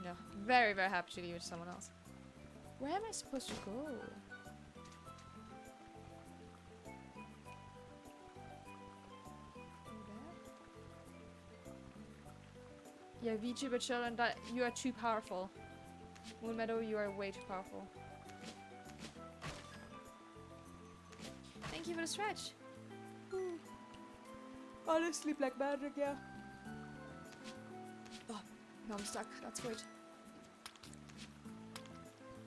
No, very, very happy to leave it to someone else. Where am I supposed to go? Yeah, VTuber children, that you are too powerful. Moon Meadow, you are way too powerful. Thank you for the stretch. Ooh. Honestly, black magic, yeah. Oh, no, I'm stuck. That's great.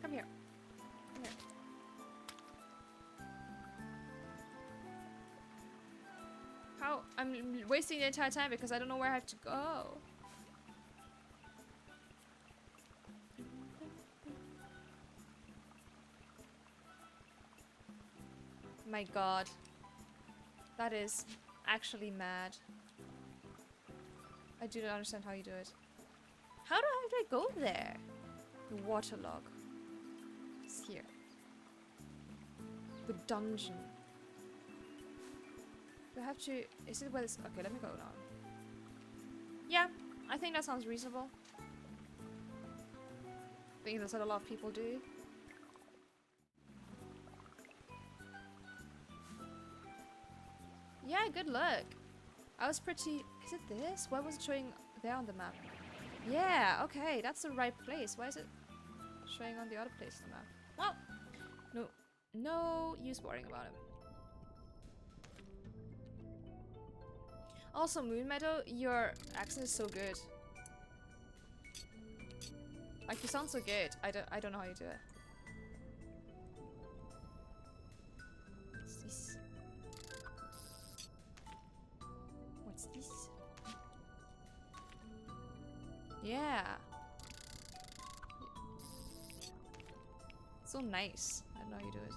Come here. Come here. How? I'm wasting the entire time because I don't know where I have to go. My god. That is actually mad. I do not understand how you do it. How do I go there? The waterlog. It's here. The dungeon. Do I have to... Is it where this... Okay, let me go down. Yeah, I think that sounds reasonable. I think that's what a lot of people do. Yeah, good luck. I was pretty... Is it this? Why was it showing there on the map? Yeah, okay, that's the right place. Why is it... showing on the other place on the map. Well, no, no use worrying about it. Also, Moon Meadow, your accent is so good. Like, you sound so good. I don't know how you do it. What's this? What's this? Yeah. So nice. I don't know how you do it.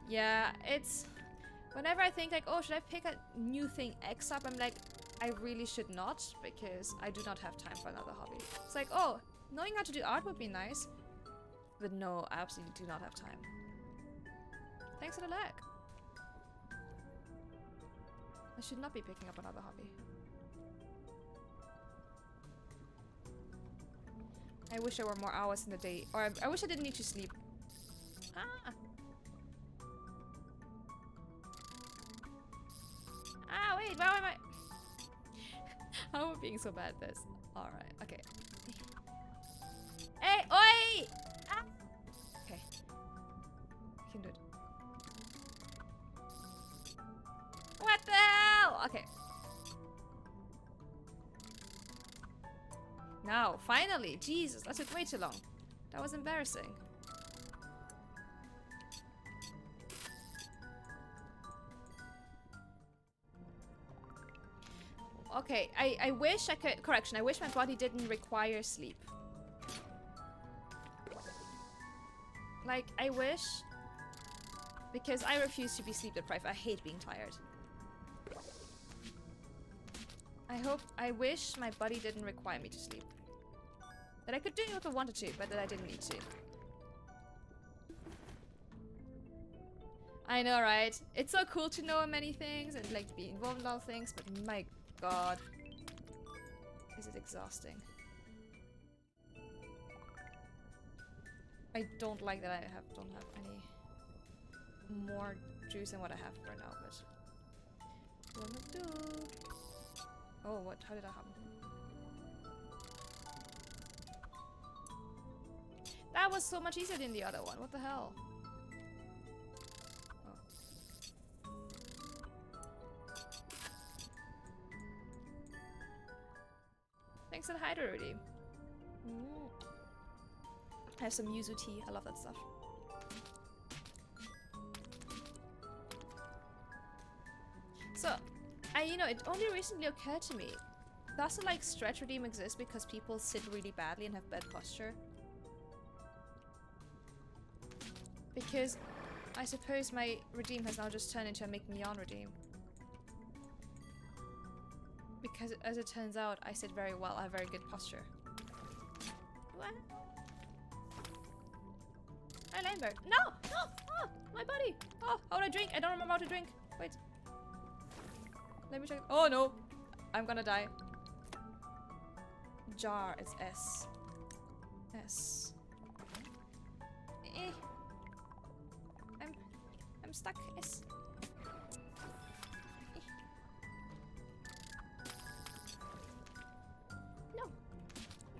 Yeah, it's... Whenever I think like, oh, should I pick a new thing X up? I'm like, I really should not, because I do not have time for another hobby. It's like, oh, knowing how to do art would be nice. But no, I absolutely do not have time. Thanks for the lag. I should not be picking up another hobby. I wish there were more hours in the day. Or I wish I didn't need to sleep. Ah! Ah, wait, why am I... How am I being so bad at this? Alright, okay. Hey, oi! Ah! Okay. I can do it. What the hell? Okay. Now, finally! Jesus, that took way too long. That was embarrassing. Okay, I wish I could... Correction, I wish my body didn't require sleep. Like, I wish... Because I refuse to be sleep deprived. I hate being tired. I wish my body didn't require me to sleep. That I could do it if I wanted to, but that I didn't need to. I know, right? It's so cool to know many things and like be involved in all things, but my god. Is it exhausting? I don't like that I don't have any more juice than what I have right now, but what to do? Oh, what? How did that happen? That was so much easier than the other one. What the hell? Oh. Thanks for the hydro redeem. I have some yuzu tea. I love that stuff. So, you know, it only recently occurred to me. Doesn't like stretch redeem exist because people sit really badly and have bad posture? Because I suppose my redeem has now just turned into a make me yawn redeem. Because as it turns out, I sit very well. I have very good posture. What? I Lamebird. No! No! Oh! My body! Oh! How do I drink? I don't remember how to drink. Wait. Let me check. Oh no! I'm gonna die. Jar is S. S. Eh. I'm stuck. S. Eh. No.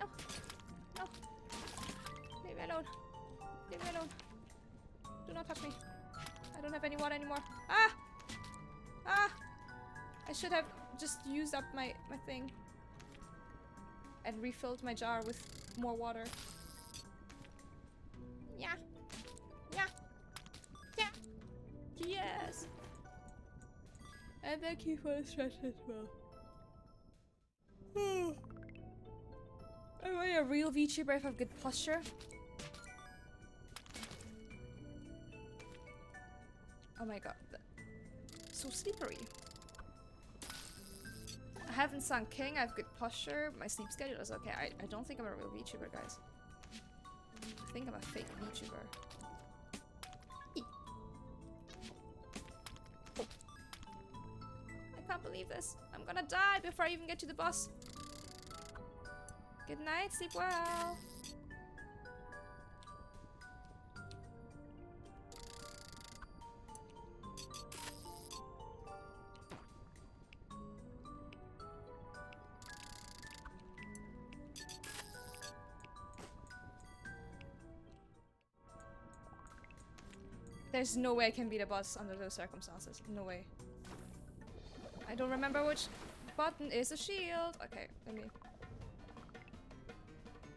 No. No. Leave me alone. Leave me alone. Do not touch me. I don't have any water anymore. Ah! Ah! I should have just used up my thing. And refilled my jar with more water. Yeah. Yeah. Yeah. Yes. And thank you for the stretch as well. Am I a real VTuber if I have good posture? Oh my god. So slippery. I haven't sung King, I have good posture, my sleep schedule is okay. I don't think I'm a real VTuber, guys. I think I'm a fake VTuber. Oh. I can't believe this. I'm gonna die before I even get to the bus. Good night, sleep well. There's no way I can beat a boss under those circumstances. No way. I don't remember which button is a shield. Okay, let me...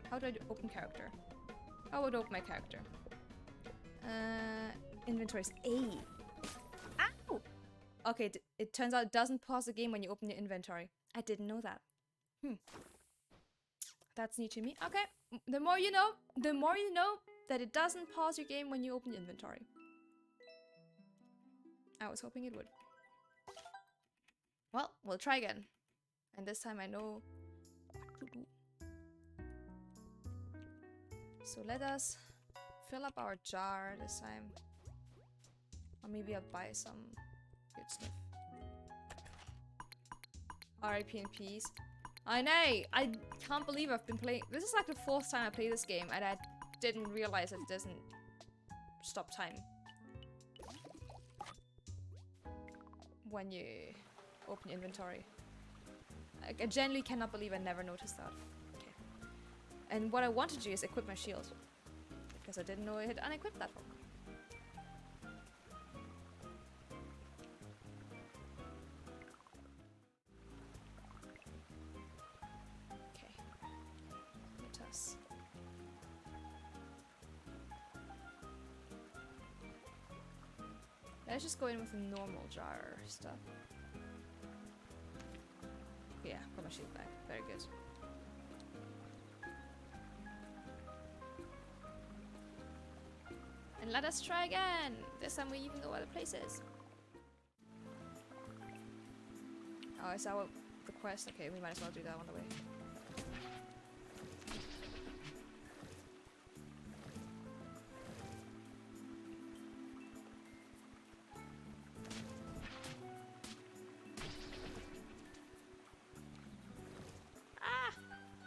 How do I open character? How would I open my character? Inventory is A. Ow! Okay, it turns out it doesn't pause the game when you open your inventory. I didn't know that. That's new to me. Okay, the more you know that it doesn't pause your game when you open your inventory. I was hoping it would. Well, we'll try again. And this time I know what to do. So let us fill up our jar this time. Or maybe I'll buy some good stuff. RIP in peace. I know! I can't believe I've been playing... This is like the 4th time I play this game and I didn't realize it doesn't stop time when you open your inventory. I genuinely cannot believe I never noticed that. Okay. And what I want to do is equip my shield. Because I didn't know I had unequipped that one. Okay. Let us... Let's just go in with the normal jar stuff. Yeah, put my shield back. Very good. And let us try again! This time we even know where the place is. Oh, is that what the quest? Okay, we might as well do that on the way.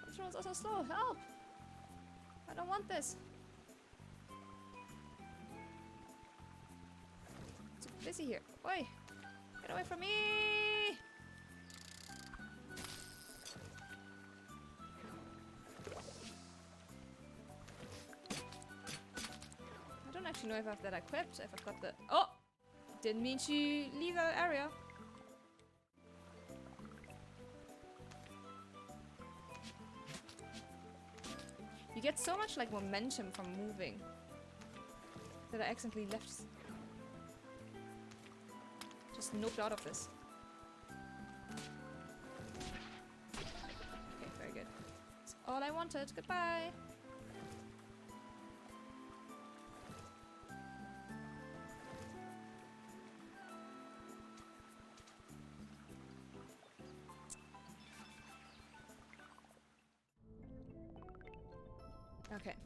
Controls are so slow. Help! I don't want this. It's too busy here. Oi! Get away from me! I don't actually know if I have that equipped. If I've got the... Oh! Didn't mean to leave that area. You get so much like momentum from moving that I accidentally left. Just noped out of this. Okay, very good. That's all I wanted. Goodbye. Okay,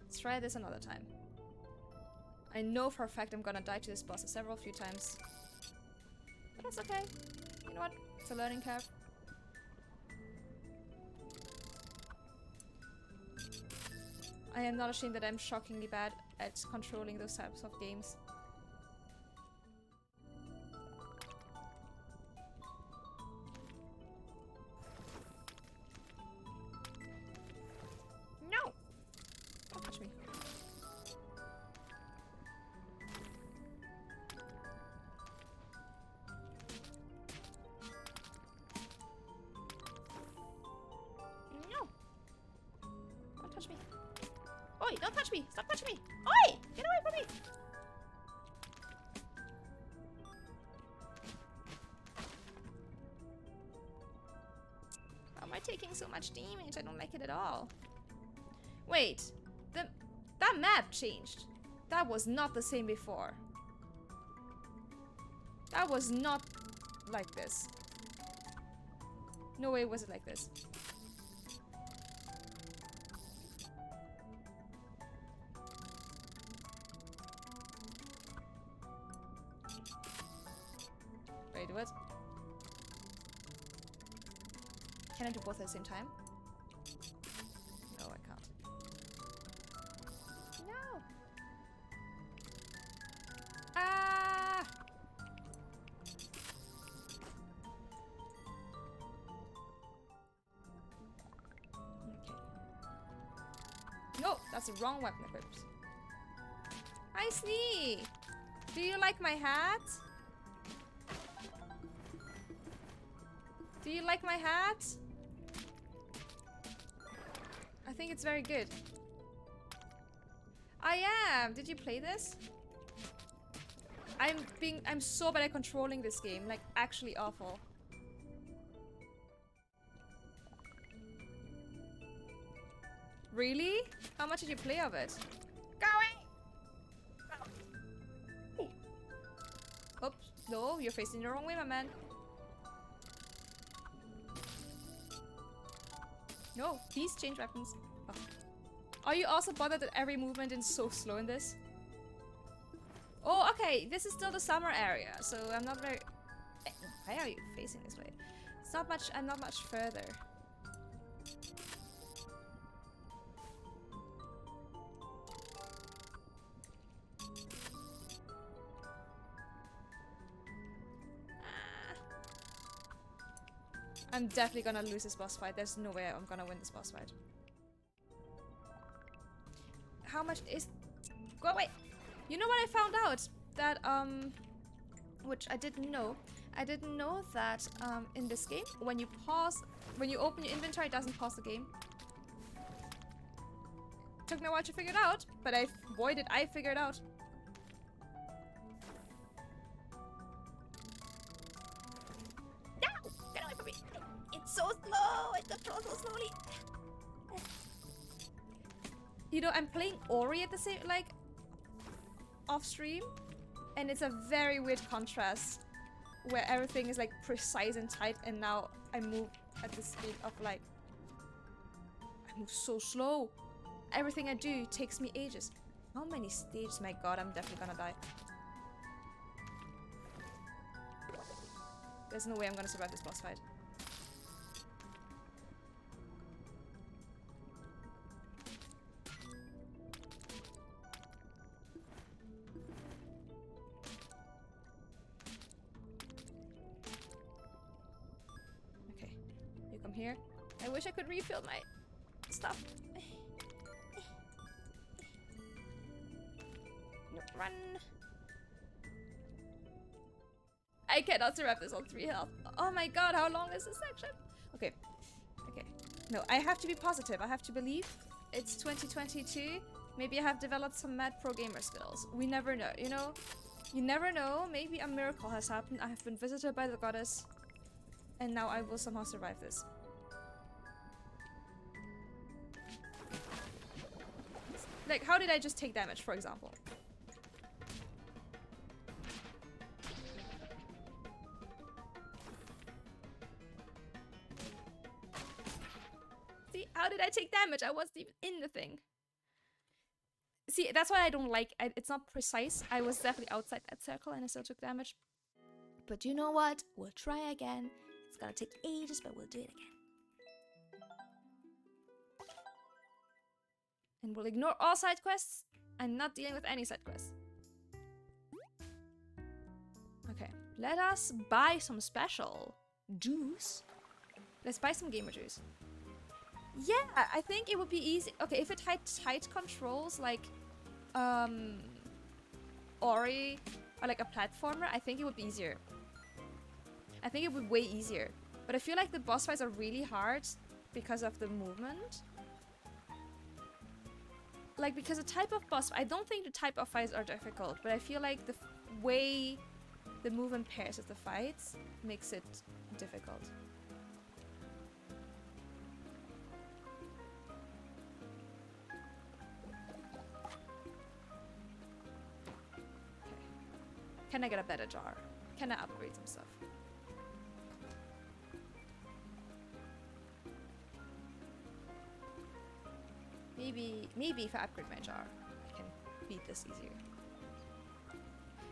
let's try this another time. I know for a fact I'm gonna die to this boss several few times. But that's okay. You know what? It's a learning curve. I am not ashamed that I'm shockingly bad at controlling those types of games. No! Don't touch me. No! Don't touch me. Oi, don't touch me! Stop touching me! Oi! Get away from me! Why am I taking so much damage? I don't like it at all. Wait, that map changed. That was not the same before. That was not like this. No way was it like this. Wait, what? Can I do both at the same time? No, I can't. No! Ah! Okay. No! That's the wrong weapon equipped. I see! Do you like my hat? Do you like my hat? I think it's very good. I am. Did you play this? I'm so bad at controlling this game, like actually awful. Really? How much did you play of it? Go away! Oops, no, you're facing the wrong way, my man. No, please change weapons. Oh. Are you also bothered that every movement is so slow in this? Oh, okay, this is still the summer area, so I'm not very... Why are you facing this way? It's not much, I'm not much further. I'm definitely gonna lose this boss fight. There's no way I'm gonna win this boss fight. How much is... Go away! You know what I found out? That, which I didn't know. I didn't know that, in this game, when you pause... When you open your inventory, it doesn't pause the game. Took me a while to figure it out, but boy did I figure it out. No! Get away from me! It's so slow! It controls so slowly! You know, I'm playing Ori at the same, like, off stream, and it's a very weird contrast where everything is like precise and tight, and now I move at the speed of like, I move so slow. Everything I do takes me ages. How many stages? My god, I'm definitely gonna die. There's no way I'm gonna survive this boss fight. Here. I wish I could refill my stuff. No, run. I cannot survive this on 3 health. Oh my god, how long is this section? Okay. Okay. No, I have to be positive. I have to believe. It's 2022. Maybe I have developed some mad pro gamer skills. We never know, you know? You never know. Maybe a miracle has happened. I have been visited by the goddess. And now I will somehow survive this. Like, how did I just take damage, for example? See, how did I take damage? I wasn't even in the thing. See, that's why I don't like it. It's not precise. I was definitely outside that circle and I still took damage. But you know what? We'll try again. It's gonna take ages, but we'll do it again. And we'll ignore all side quests. I'm not dealing with any side quests. Okay, let us buy some special juice. Let's buy some gamer juice. Yeah, I think it would be easy. Okay, if it had tight controls like Ori or like a platformer, I think it would be easier. I think it would be way easier. But I feel like the boss fights are really hard because of the movement. Like, because the type of boss... I don't think the type of fights are difficult, but I feel like the way the movement pairs with the fights makes it difficult. Okay. Can I get a better jar? Can I upgrade some stuff? Maybe if I upgrade my jar, I can beat this easier.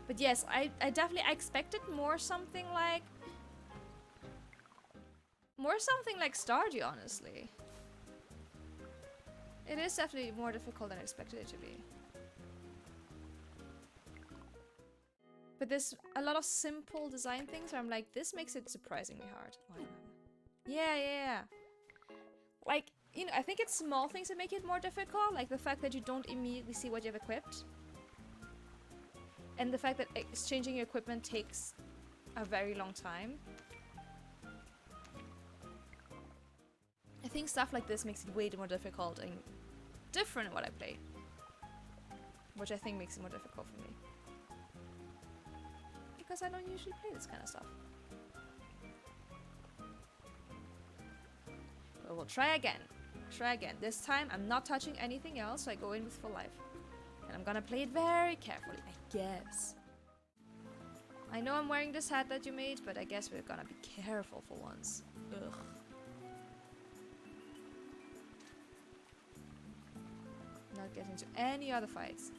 But yes, I definitely expected more something like Stardew, honestly. It is definitely more difficult than I expected it to be. But there's a lot of simple design things where I'm like, this makes it surprisingly hard. Oh, I don't know. Yeah. Like, you know, I think it's small things that make it more difficult, like the fact that you don't immediately see what you have equipped. And the fact that exchanging your equipment takes a very long time. I think stuff like this makes it way more difficult and different in what I play. Which I think makes it more difficult for me. Because I don't usually play this kind of stuff. But we'll try again. Try again. This time I'm not touching anything else, so I go in with full life. And I'm gonna play it very carefully, I guess. I know I'm wearing this hat that you made, but I guess we're gonna be careful for once. Ugh. Not get into any other fights.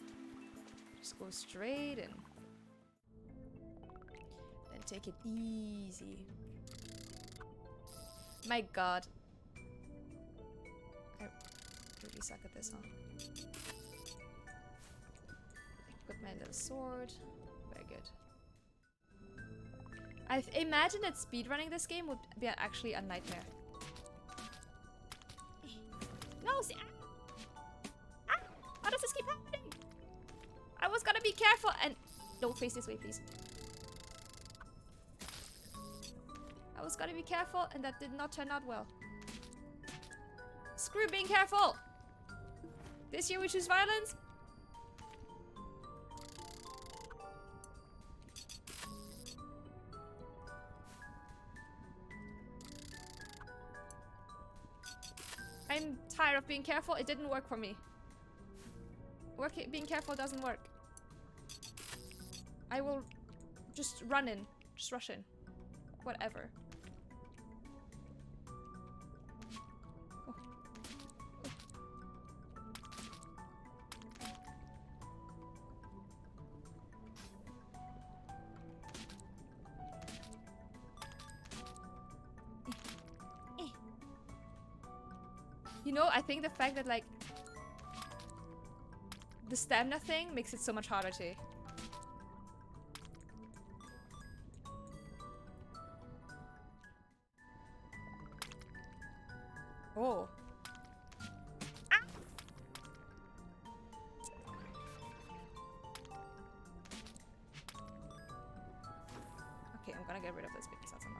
Just go straight in. Then take it easy. My god. I really suck at this, huh? Equip my little sword. Very good. I imagine that speedrunning this game would be actually a nightmare. No, see, how does this keep happening? I was gonna be careful and don't face this way, please. I was gonna be careful and that did not turn out well. Screw being careful! This year we choose violence? I'm tired of being careful. It didn't work for me. Being careful doesn't work. I will just run in. Just rush in. Whatever. Oh. You know, I think the fact that, like, the stamina thing makes it so much harder too. Oh. Ah! Okay, I'm gonna get rid of this because that's annoying.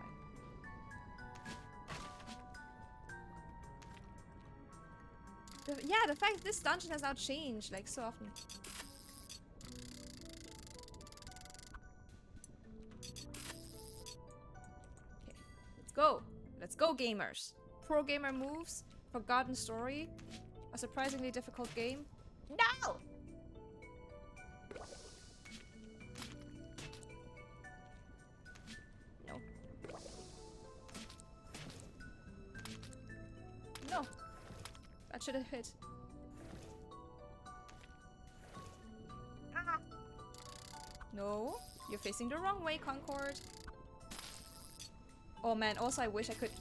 Yeah, the fact that this dungeon has now changed, like, so often. Okay, let's go. Let's go, gamers. Pro gamer moves, forgotten story, a surprisingly difficult game. No! No. No. That should have hit. Ah. No, you're facing the wrong way, Concord. Oh man, also I wish I could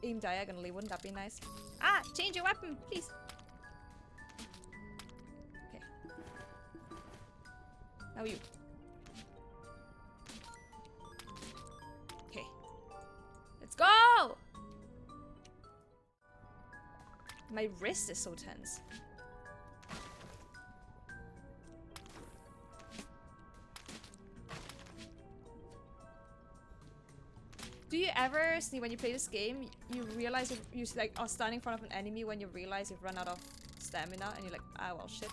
aim diagonally, wouldn't that be nice? Ah, change your weapon, please. Okay. Now you. Okay. Let's go! My wrist is so tense. Do you ever see when you play this game, you realize you like are standing in front of an enemy when you realize you've run out of stamina and you're like, ah well shit.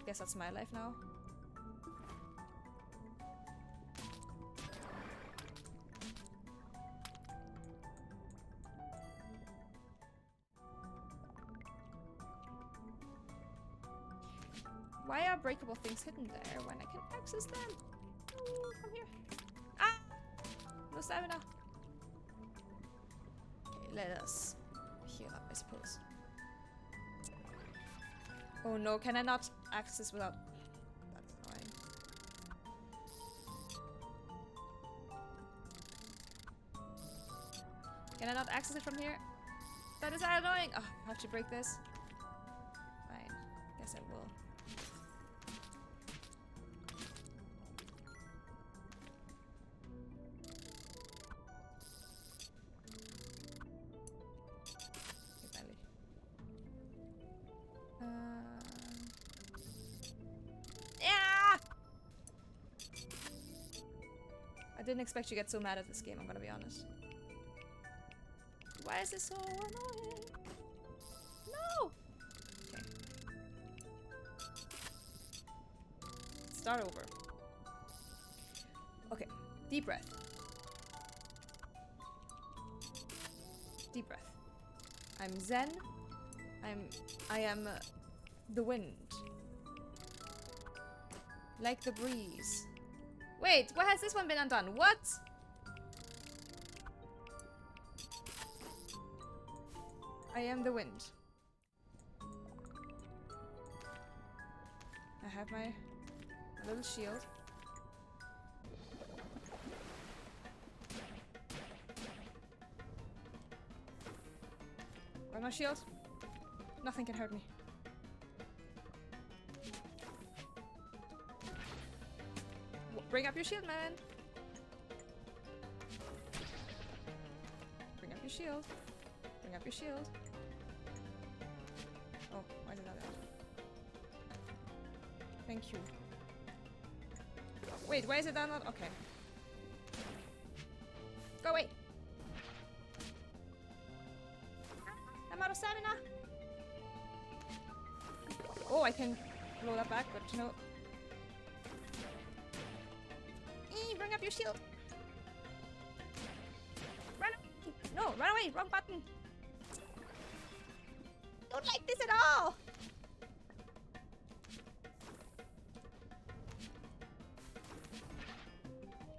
Guess that's my life now. Why are breakable things hidden there when I can access them? Ooh, come here. Ah! No stamina. Okay, let us heal up, I suppose. Oh no, can I not access without... That's annoying. Can I not access it from here? That is annoying! Oh, I have to break this. Fine. Guess I will. Yeah! didn't expect you to get so mad at this game, I'm gonna be honest. Why is it so annoying? No! Okay. Start over. Okay, deep breath. Deep breath. I'm zen. I am the wind. Like the breeze. Wait, why has this one been undone? What? I am the wind. I have my little shield. Where's my shield? Nothing can hurt me. Bring up your shield, man. Bring up your shield. Bring up your shield. Oh, why did that out? Thank you. Wait, why is it that not? Okay. Go away. I'm out of stamina. Oh, I can blow that back, but you know. Bring up your shield. Run away. No, run away. Wrong button. Don't like this at all.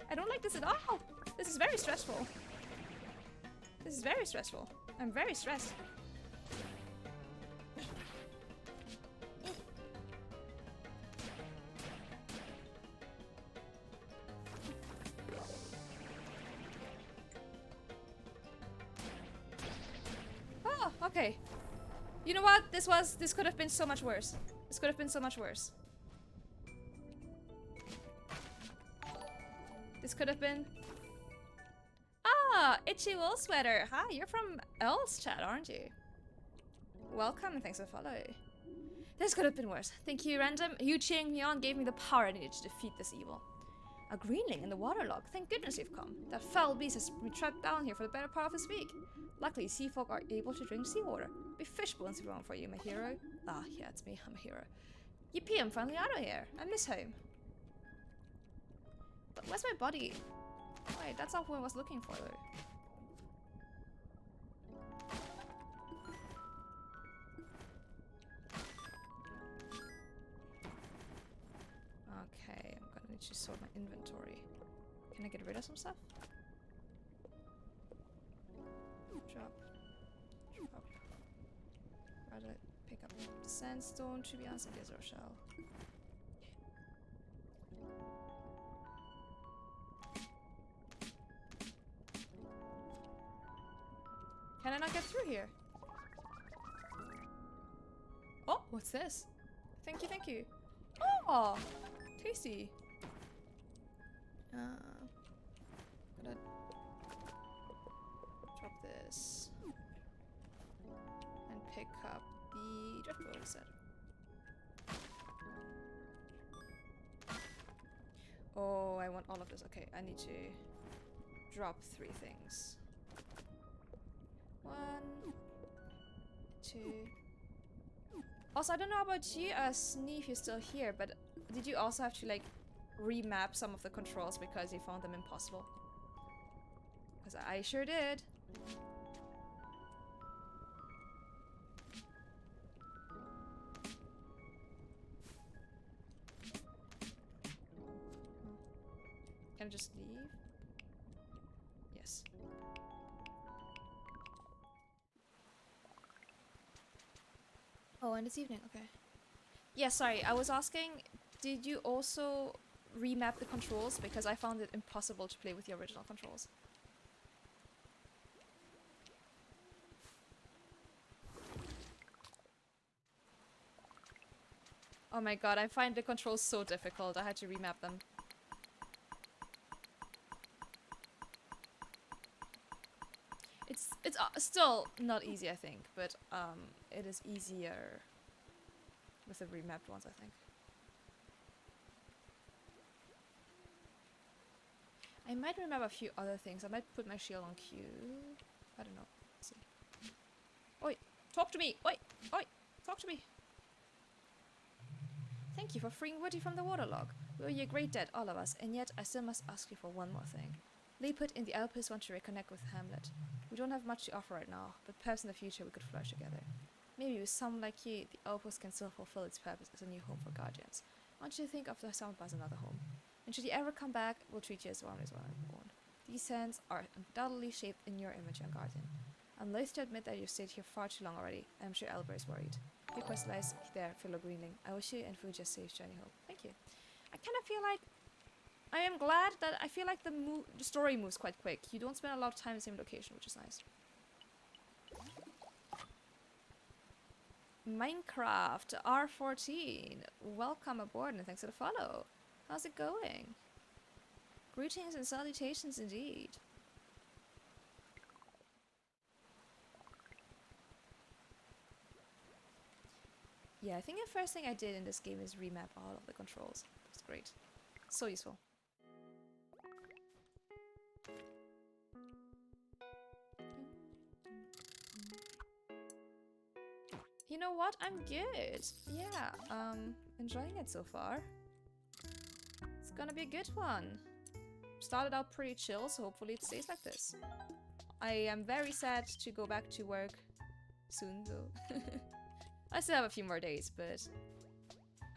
I don't like this at all. This is very stressful. This is very stressful. I'm very stressed. Okay. You know what? This could have been so much worse. This could have been so much worse. This could have been... Ah! Itchy wool sweater! Hi, you're from Elle's chat, aren't you? Welcome and thanks for following. This could have been worse. Thank you, Random. You cheering me on gave me the power I needed to defeat this evil. A greenling in the waterlock. Thank goodness you've come. That foul beast has been trapped down here for the better part of this week. Luckily, sea folk are able to drink seawater. Be fish bones around for you, my hero. Ah, yeah, it's me. I'm a hero. Yippee, I'm finally out of here. I miss home. But where's my body? Wait, that's not what I was looking for, though. Okay, I'm gonna need to sort my inventory. Can I get rid of some stuff? Drop. Drop. Rather pick up the sandstone, to be honest, I guess, or shell. Can I not get through here? Oh, what's this? Thank you, thank you. Oh, tasty. Gonna drop this and pick up the driftwood instead. Oh, I want all of this. Okay, I need to drop 3 things. 1, 2. Also, I don't know about you, Snee, if you're still here, but did you also have to, like, remap some of the controls because you found them impossible? Because I sure did. Can I just leave? Yes. Oh, and it's evening, okay. Yeah, sorry, I was asking, did you also remap the controls? Because I found it impossible to play with the original controls. Oh my god, I find the controls so difficult, I had to remap them. It's still not easy, I think, but it is easier with the remapped ones, I think. I might remember a few other things. I might put my shield on Q. I don't know. Let's see. Oi! Talk to me! Oi! Oi! Talk to me! Thank you for freeing Woody from the waterlog. We owe you a great debt, all of us, and yet I still must ask you for one more thing. Leopard and the Alpes want to reconnect with Hamlet. We don't have much to offer right now, but perhaps in the future we could flourish together. Maybe with someone like you, the Alpes can still fulfill its purpose as a new home for guardians. Why don't you think of the Sound as another home? And should you ever come back, we'll treat you as warmly as well born. These hands are undoubtedly shaped in your image, young guardian. I'm loath to admit that you've stayed here far too long already. I'm sure Albert is worried. Your quest lies there, fellow Greenling. I wish you and Fuji a safe journey home. Thank you. I kind of feel like I am glad that I feel like the story moves quite quick. You don't spend a lot of time in the same location, which is nice. Minecraft R14. Welcome aboard and thanks for the follow. How's it going? Greetings and salutations indeed. Yeah, I think the first thing I did in this game is remap all of the controls. It's great. So useful. You know what? I'm good. Yeah, enjoying it so far. It's gonna be a good one. Started out pretty chill, so hopefully it stays like this. I am very sad to go back to work soon, though. I still have a few more days, but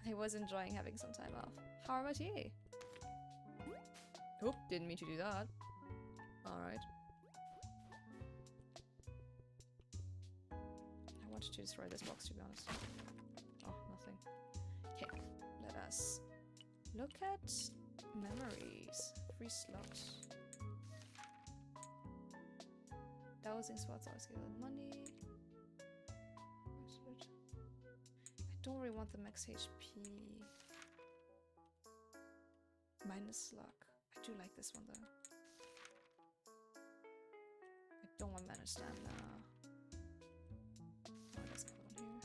I was enjoying having some time off. How about you? Oop, didn't mean to do that. Alright. I wanted to destroy this box, to be honest. Oh, nothing. Okay, let us look at memories. Free slot. Dowsing spots are scale money. I don't really want the max HP. Minus luck. I do like this one though. I don't want mana stamina. Oh, let's go on here.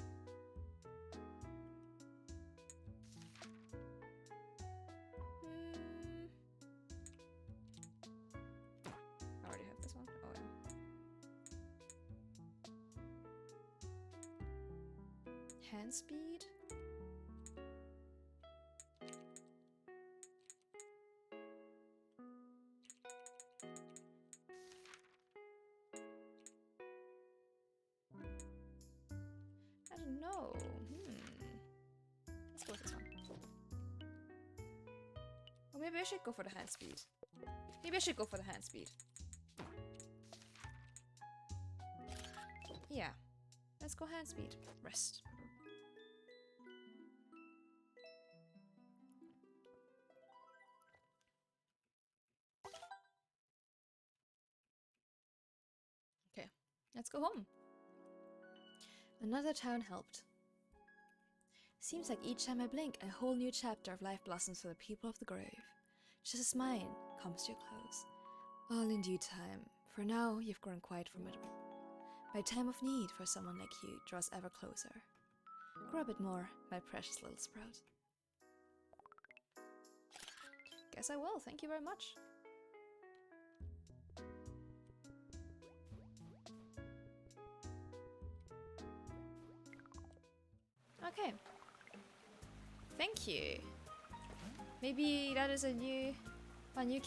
I already have this one. Oh yeah. Hand speed. I don't know. Let's go with this one. Or maybe I should go for the hand speed. Maybe I should go for the hand speed. Yeah. Let's go hand speed. Rest. Okay. Let's go home. Another town helped. Seems like each time I blink, a whole new chapter of life blossoms for the people of the grove. Just as mine comes to a close. All in due time. For now, you've grown quite formidable. My time of need for someone like you draws ever closer. Grow a bit more, my precious little sprout. Guess I will, thank you very much. Okay. Thank you. Maybe that is a new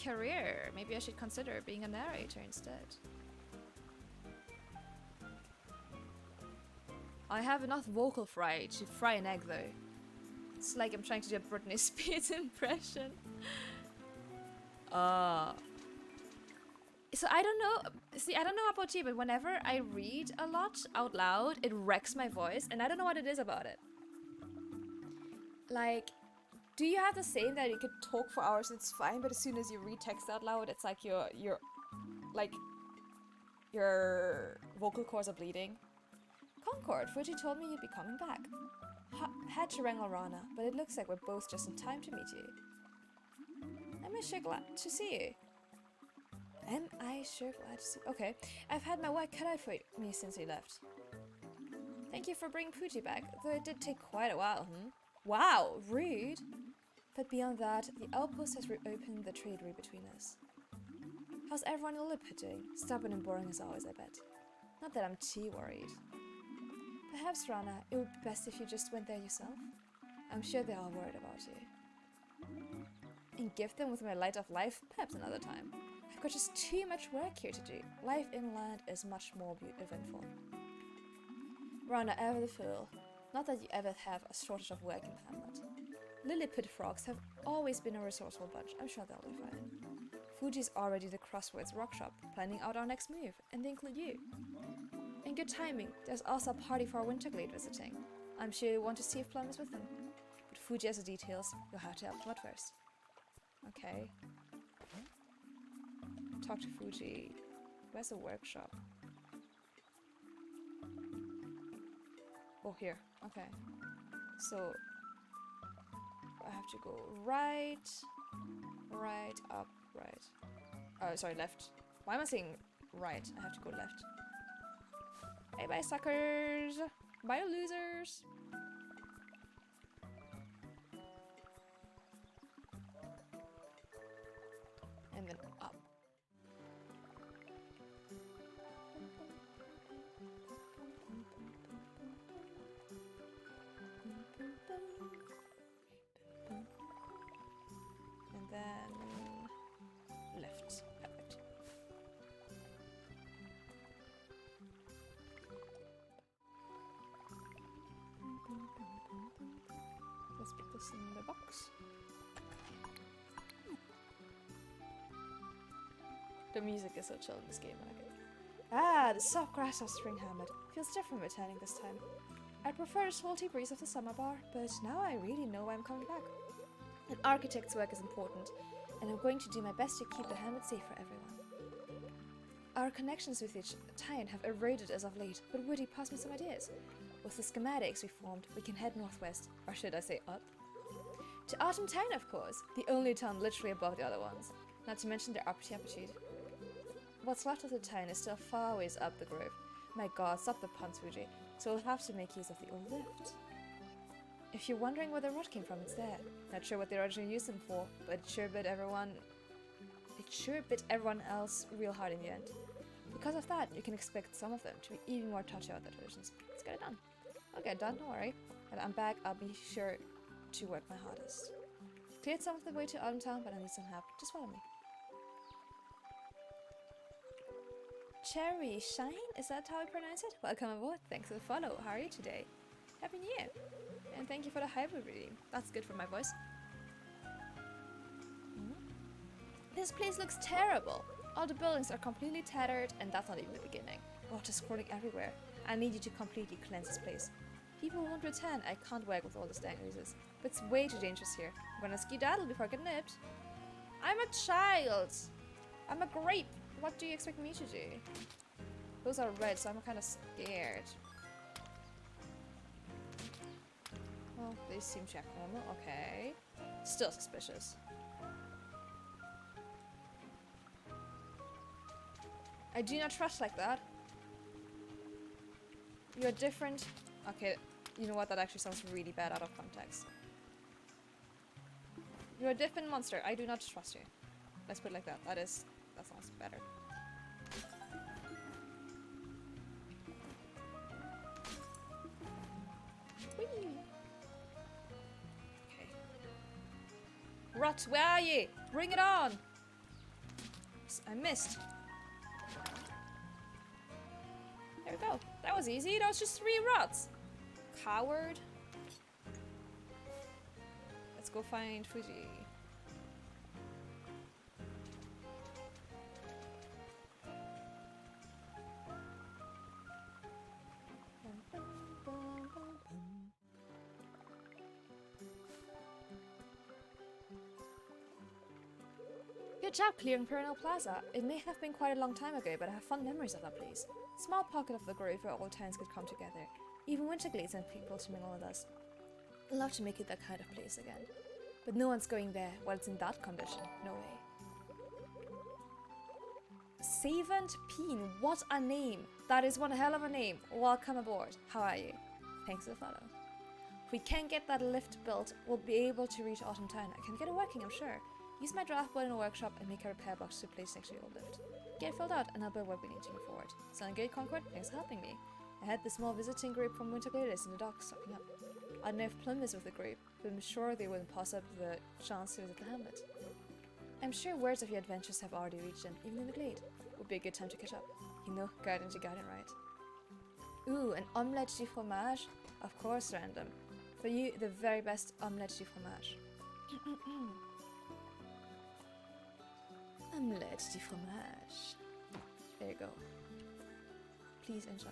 career. Maybe I should consider being a narrator instead. I have enough vocal fry to fry an egg though. It's like I'm trying to do a Britney Spears impression. So I don't know. See, I don't know about you, but whenever I read a lot out loud, it wrecks my voice, and I don't know what it is about it. Like, do you have the same that you could talk for hours and it's fine, but as soon as you read text out loud, it's like your vocal cords are bleeding? Concord, Fuji told me you'd be coming back. Had to wrangle Rana, but it looks like we're both just in time to meet you. Am I sure glad to see you? Am I sure glad to see you? Okay, I've had my work cut out for me since you left. Thank you for bringing Fuji back, though it did take quite a while, Wow, rude! But beyond that, the outpost has reopened the trade route between us. How's everyone in Lilliput doing? Stubborn and boring as always, I bet. Not that I'm too worried. Perhaps, Rana, it would be best if you just went there yourself? I'm sure they're all worried about you. And gift them with my light of life, perhaps another time. I've got just too much work here to do. Life inland is much more eventful. Rana, ever the fool. Not that you ever have a shortage of work in the hamlet. Lilliput frogs have always been a resourceful bunch. I'm sure they'll be fine. Fuji's already the Crossroads rock shop, planning out our next move, and they include you. And good timing, there's also a party for our Winterglade visiting. I'm sure you want to see if Plum is with them. But Fuji has the details, you'll have to help him out first. Okay. Talk to Fuji. Where's the workshop? Oh, here. Okay. So I have to go right, up, right. Oh, sorry, left. Why am I saying right? I have to go left. Bye bye, suckers! Bye, losers! And then up. And then left. Perfect. Let's put this in the box. The music is so chill in this game, I like it. Ah, the soft grass of Spring Hamlet. Feels different returning this time. I prefer the salty breeze of the summer bar, but now I really know why I'm coming back. An architect's work is important, and I'm going to do my best to keep the hamlet safe for everyone. Our connections with each town have eroded as of late, but Woody passed me some ideas. With the schematics we formed, we can head northwest, or should I say up? To Autumn Town, of course, the only town literally above the other ones, not to mention their aptitude. What's left of the town is still far ways up the grove. My god, stop the puns, Fuji, so we'll have to make use of the old lift. If you're wondering where the rod came from, it's there. Not sure what they originally used them for, but it sure bit everyone else real hard in the end. Because of that, you can expect some of them to be even more touchy about their traditions. Let's get it done. I'll get it done, don't worry. When I'm back, I'll be sure to work my hardest. Cleared some of the way to Autumn Town, but I need some help. Just follow me. Cherry Shine? Is that how I pronounce it? Welcome aboard. Thanks for the follow. How are you today? Happy New Year. And thank you for the hybrid reading. That's good for my voice. This place looks terrible. All the buildings are completely tattered, and that's not even the beginning. Water scrolling everywhere. I need you to completely cleanse this place. People won't return. I can't work with all the stank oozes. But it's way too dangerous here. I'm gonna skedaddle before I get nipped. I'm a child. I'm a grape. What do you expect me to do? Those are red, so I'm kind of scared. Well, they seem to act normal. Okay. Still suspicious. I do not trust like that. You're different. Okay, you know what? That actually sounds really bad out of context. You're a different monster. I do not trust you. Let's put it like that. That sounds better. Whee! Okay. Rot, where are you? Bring it on! I missed. There we go. That was easy. That was just 3 rots. Coward. Let's go find Fuji. Good job clearing Perennial Plaza. It may have been quite a long time ago, but I have fond memories of that place. Small pocket of the grove where all towns could come together. Even Winterglades and people to mingle with us. I'd love to make it that kind of place again. But no one's going there while it's in that condition. No way. Savant Peen, what a name! That is one hell of a name. Welcome aboard. How are you? Thanks for the follow. If we can get that lift built, we'll be able to reach Autumn Town. I can get it working, I'm sure. Use my draft board in a workshop and make a repair box to place next to your lift. Get it filled out and I'll build what we need to move forward. Sound good, Concord? Thanks for helping me. I had the small visiting group from Winterglade in the docks stocking up. I don't know if Plum is with the group, but I'm sure they wouldn't pass up the chance to visit the hamlet. I'm sure words of your adventures have already reached them, even in the glade. Would be a good time to catch up. You know, garden to garden, right? Ooh, an omelette du fromage? Of course, random. For you, the very best omelette du fromage. Omelette du fromage. There you go. Please enjoy.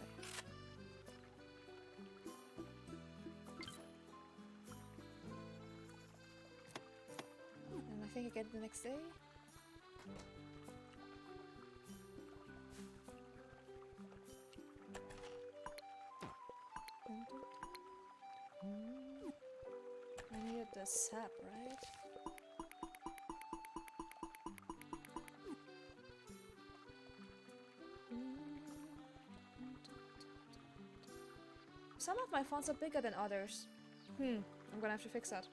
And I think I get it the next day. I need the sap, right? Some of my fonts are bigger than others. I'm gonna have to fix that.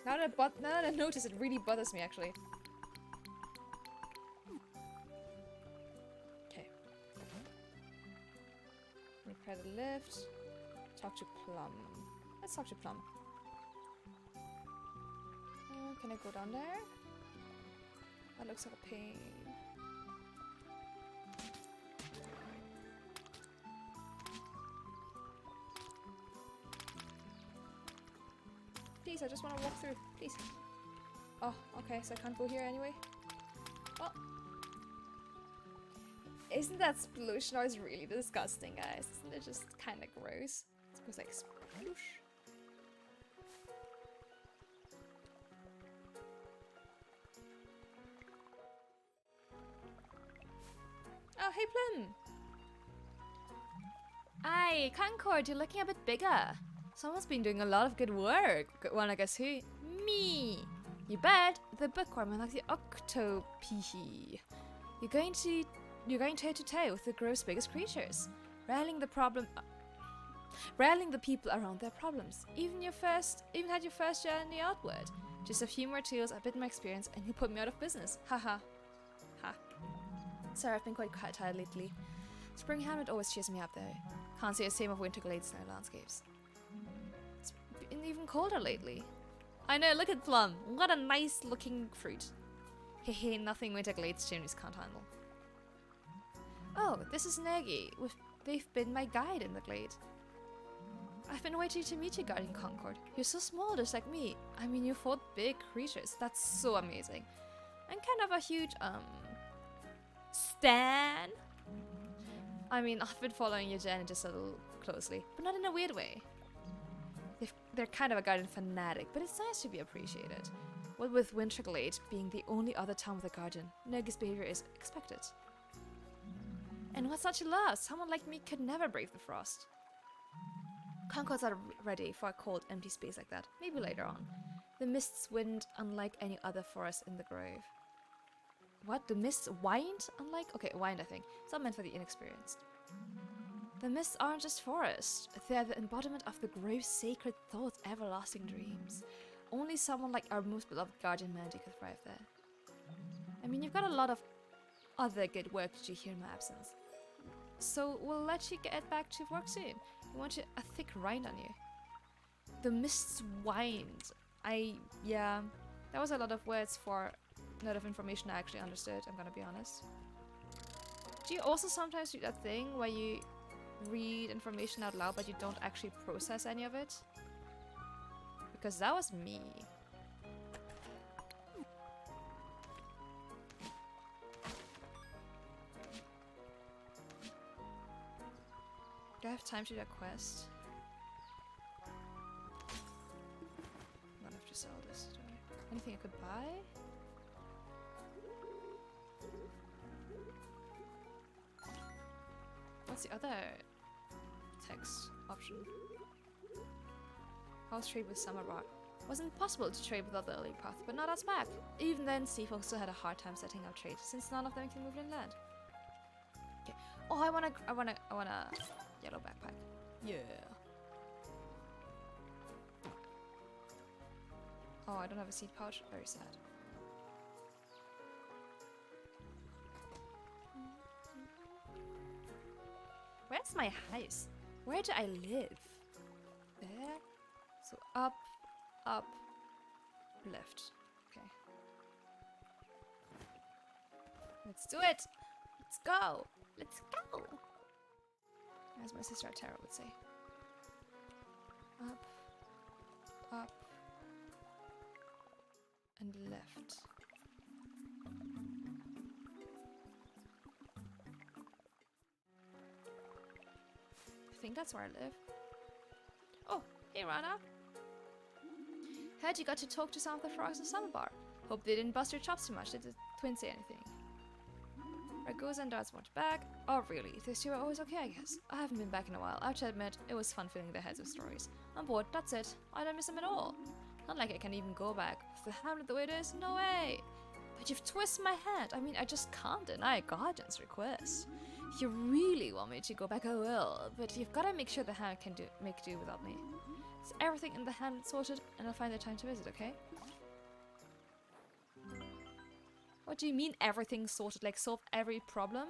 Now that I notice, it really bothers me actually. Okay. Repair the lift. Talk to Plum. Let's talk to Plum. Can I go down there? That looks like a pain. Please, I just want to walk through. Please. Oh, okay, so I can't go here anyway. Oh. Isn't that sploosh noise really disgusting, guys? Isn't it just kind of gross? It goes like sploosh. Oh, hey Plum! Aye, Concord, you're looking a bit bigger. Someone's been doing a lot of good work. Good one, I guess who? Me! You bet! The bookworm and like the octopihi. You're going toe to toe with the grove's biggest creatures. Rallying the people around their problems. Even had your first journey outward. Just a few more tools, a bit more experience, and you put me out of business. Haha. Ha. Sorry, I've been quite tired lately. Spring Hamlet always cheers me up though. Can't say the same of Winterglade snow landscapes. It's been even colder lately. I know, look at Plum. What a nice looking fruit. Hehe, nothing Winterglade's chimneys can't handle. Oh, this is Nagy. They've been my guide in the glade. I've been waiting to meet you, Guardian Concord. You're so small, just like me. I mean, you fought big creatures. That's so amazing. And kind of a huge, stan? I mean, I've been following your journey just a little closely, but not in a weird way. They're kind of a guardian fanatic, but it's nice to be appreciated. What with Winterglade being the only other town with a guardian, Nagy's behavior is expected. And what's not to love? Someone like me could never brave the frost. Concord's are ready for a cold, empty space like that. Maybe later on. The mists wind unlike any other forest in the grove. What? The mists wind? Unlike? Okay, wind I think. It's not meant for the inexperienced. The mists aren't just forest. They're the embodiment of the grove's sacred thoughts, everlasting dreams. Only someone like our most beloved guardian Mandy could thrive there. I mean, you've got a lot of other good work to do here in my absence. So we'll let you get back to work soon. We want a thick rind on you. The mists wind. Yeah, that was a lot of words for not of information I actually understood, I'm gonna be honest. Do you also sometimes do that thing where you read information out loud but you don't actually process any of it? Because that was me. Do I have time to do that quest? I'm gonna have to sell this. Anything I could buy? What's the other text option? I'll trade with Summerrock. Wasn't possible to trade without the early path, but not us back. Even then, Seafolk still had a hard time setting up trade, since none of them can move inland. Okay. Oh, I wanna yellow backpack. Yeah. Oh, I don't have a seed pouch. Very sad. Where's my house? Where do I live? There? So up, up, left. Okay. Let's do it! Let's go! Let's go! As my sister Tara would say. Up, up, and left. I think that's where I live. Oh, hey Rana. Heard you got to talk to some of the frogs in Summer Bar. Hope they didn't bust your chops too much. Did the twins say anything? Ragoos and Darts want back. Oh really? These two are always okay, I guess. I haven't been back in a while. I have to admit, it was fun filling their heads with stories. On board, that's it. I don't miss them at all. Not like I can even go back. With the hamlet the way it is, no way. But you've twisted my hand. I mean, I just can't deny a guardian's request. If you really want me to go back, I will. But you've got to make sure the hamlet can make do without me. Is everything in the hamlet sorted, and I'll find the time to visit, okay? What do you mean everything's sorted? Like solve every problem?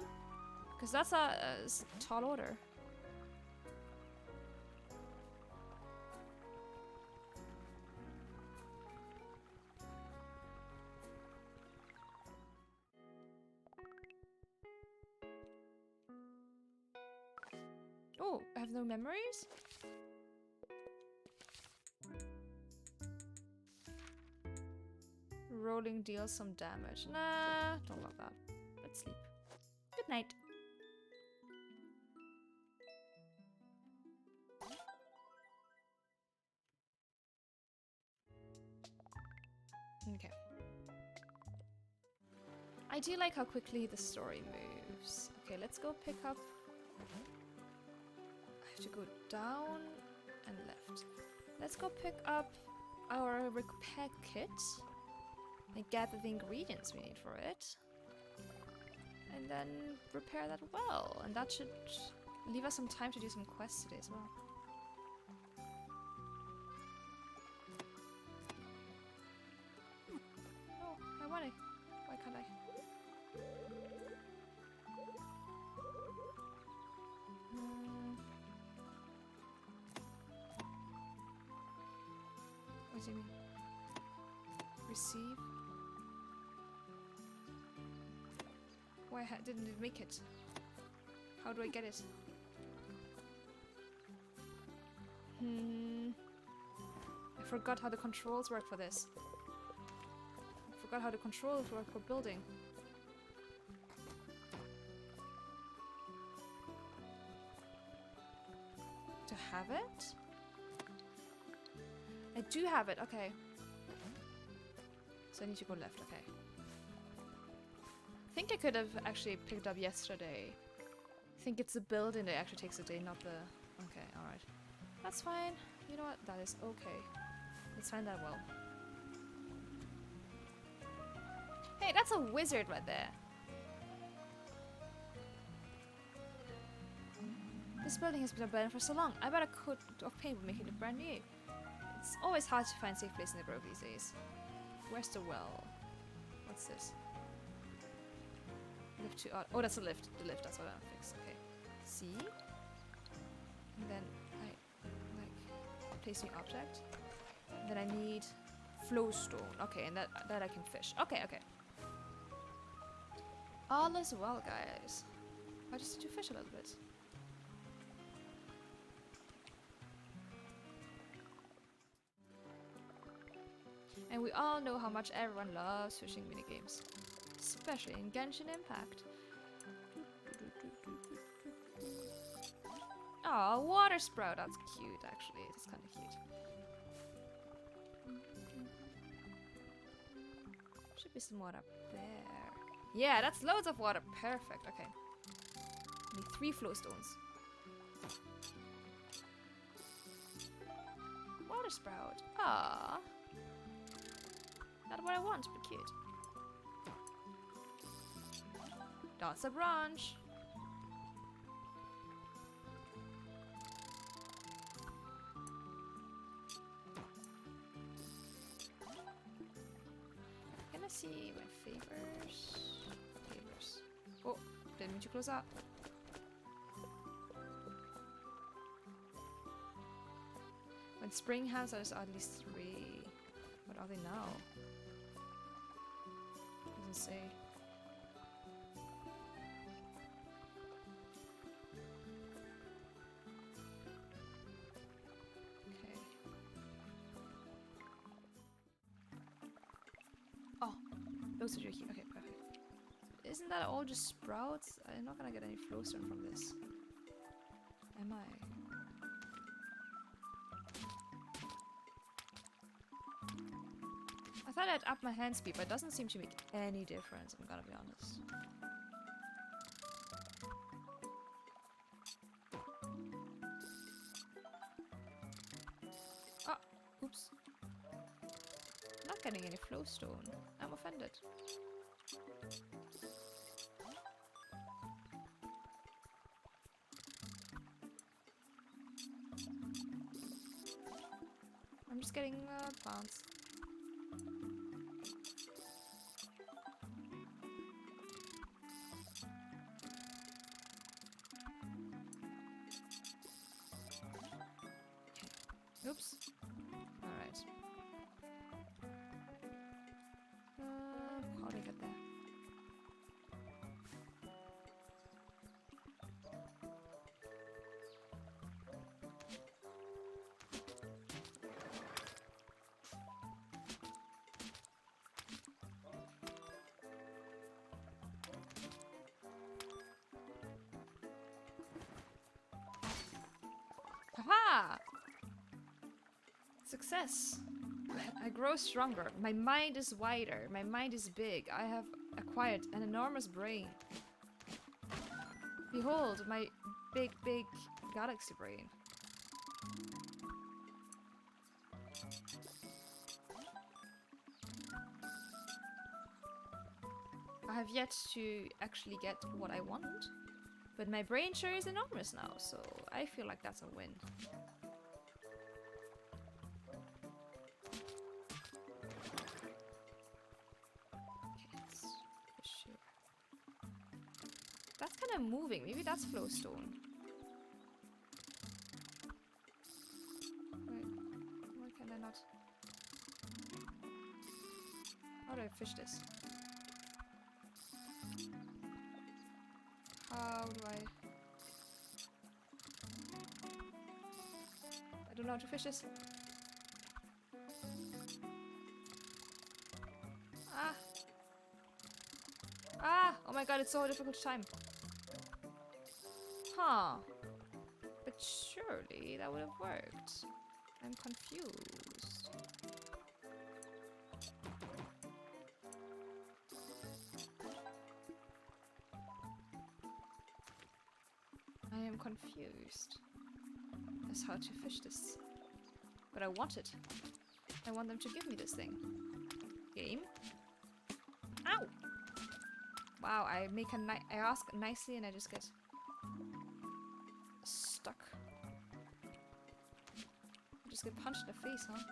Because that's a tall order. Oh, I have no memories? Rolling deals some damage. Nah, don't love that. Let's sleep. Good night. Okay. I do like how quickly the story moves. Okay, let's go pick up... I have to go down and left. Let's go pick up our repair kit and gather the ingredients we need for it. And then repair that well. And that should leave us some time to do some quests today as well. Oh, I want it. Why can't I? What do you mean? Receive? Why didn't it make it? How do I get it? I forgot how the controls work for this. I forgot how the controls work for building. To have it? I do have it, okay. So I need to go left, okay. I think I could have actually picked up yesterday. I think it's the building that actually takes a day, not the... Okay, alright. That's fine. You know what? That is okay. Let's find that well. Hey, that's a wizard right there. This building has been abandoned for so long. I bet a coat of paint would make it look brand new. It's always hard to find safe places in the grove these days. Where's the well? What's this? Lift to odd. Oh, that's a lift. The lift, that's what I'm fixing. Okay. See? And then I like place new object. And then I need flowstone. Okay, and that I can fish. Okay, okay. All is well, guys. I just need to fish a little bit. And we all know how much everyone loves fishing minigames. Especially in Genshin Impact. Oh, water sprout. That's cute, actually. It's kind of cute. Should be some water up there. Yeah, that's loads of water. Perfect. Okay. Need 3 flowstones. Water sprout. Ah. Not what I want, but cute. That's a branch. Let's see my favors. Favors. Oh, didn't mean to close up. When spring has, there's at least 3. What are they now? Doesn't say. Okay. Oh, those are here. Okay, perfect. Isn't that all just sprouts? I'm not gonna get any flowstone from this. Am I? I thought I'd up my hand speed, but it doesn't seem to make any difference, I'm gonna be honest. Ah, oops. I'm not getting any flowstone. I'm offended. I'm just getting plants. Oops. Alright. How do I get there? Haha! Success! I grow stronger. My mind is wider. My mind is big. I have acquired an enormous brain. Behold, my big galaxy brain. I have yet to actually get what I want, but my brain sure is enormous now, so I feel like that's a win. That's kind of moving. Maybe that's flowstone. Wait, why can I not? How do I fish this? How do I don't know how to fish this. Ah! Ah! Oh my god, it's so difficult to time. Huh. But surely that would have worked. I'm confused. I am confused as how to fish this. But I want it. I want them to give me this thing. Game? Ow! Wow, I ask nicely and I just get stuck. I just get punched in the face, huh?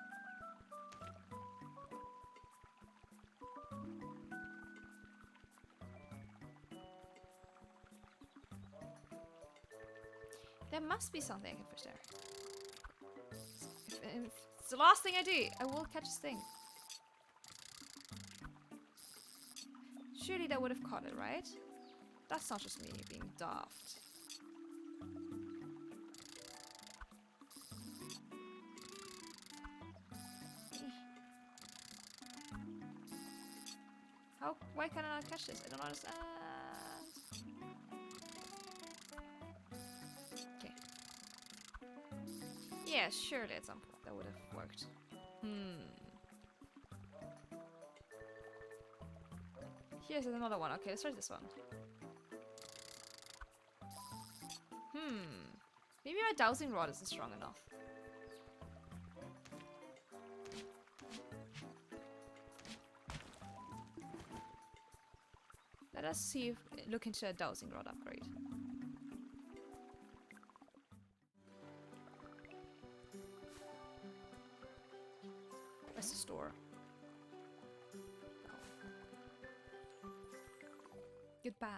There must be something I can fish there. If it's the last thing I do, I will catch this thing. Surely that would have caught it, right? That's not just me being daft. How? Why can't I not catch this? I don't understand. Okay. Yeah, surely at some point that would have worked. Here's another one. Okay, let's try this one. Maybe my dowsing rod isn't strong enough. Let us see if look into a dowsing rod upgrade. Where's the store? Goodbye.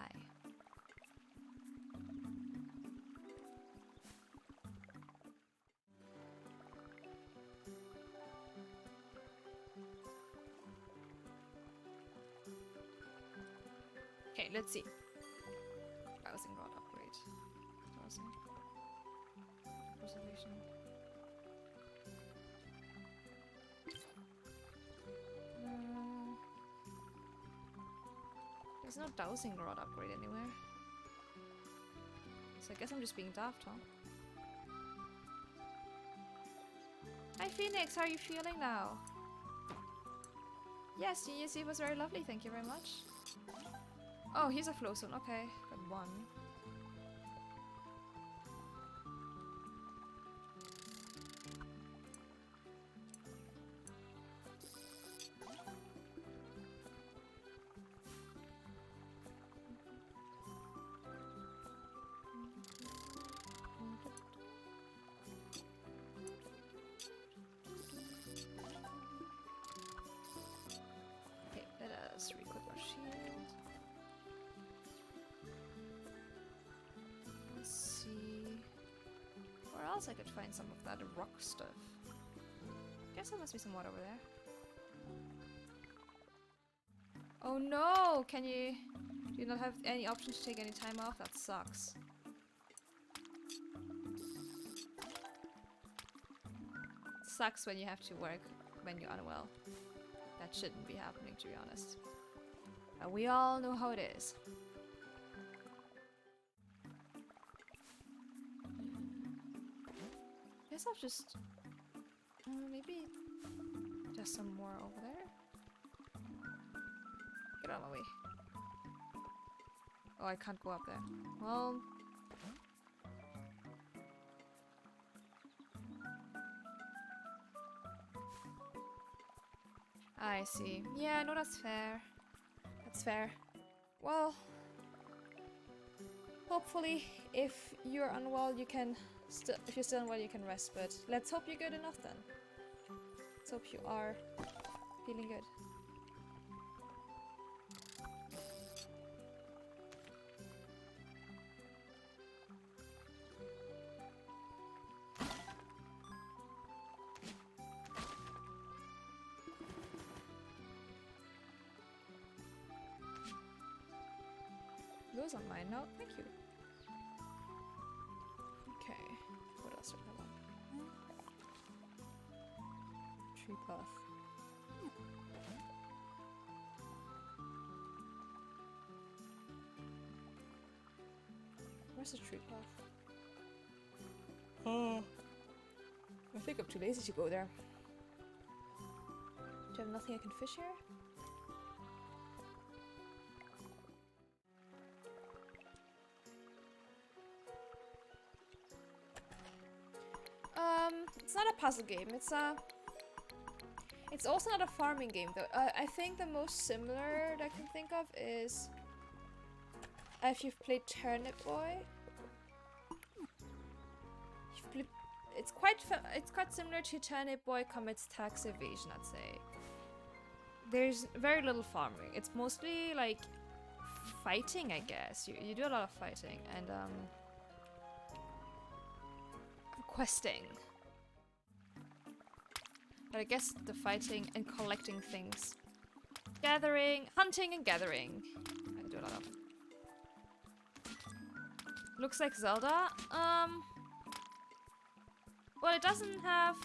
Okay, let's see. Housing rod upgrade. Housing. Preservation. There's no dowsing rod upgrade anywhere. So I guess I'm just being daft, huh? Hi Phoenix, how are you feeling now? Yes, New Year's Eve was very lovely, thank you very much. Oh, here's a flow zone, okay. Got one. Okay, let us re-equip our shield. Let's see where else I could find some of that rock stuff. Guess there must be some water over there. Oh no! Can you... Do you not have any option to take any time off? That sucks. Sucks when you have to work when you're unwell. That shouldn't be happening, to be honest. But we all know how it is. Guess I'll just... maybe just some more over there. Get out of my way. Oh, I can't go up there. Well... I see. Yeah, no, that's fair. That's fair. Well... Hopefully, if you're unwell, you can... if you're still unwell, you can rest, but let's hope you're good enough then. Let's hope you are feeling good. Those are mine now, thank you. Okay, what else do I want? Tree path. Where's the tree path? Oh, I think I'm too lazy to go there. Do you have nothing I can fish here? It's not a puzzle game. It's also not a farming game though. I think the most similar that I can think of is if you've played Turnip Boy. It's quite similar to Turnip Boy commits tax evasion, I'd say. There's very little farming. It's mostly like fighting, I guess. You do a lot of fighting and questing. But I guess the fighting and collecting things. Hunting and gathering. I do a lot of. Looks like Zelda. Well, it doesn't have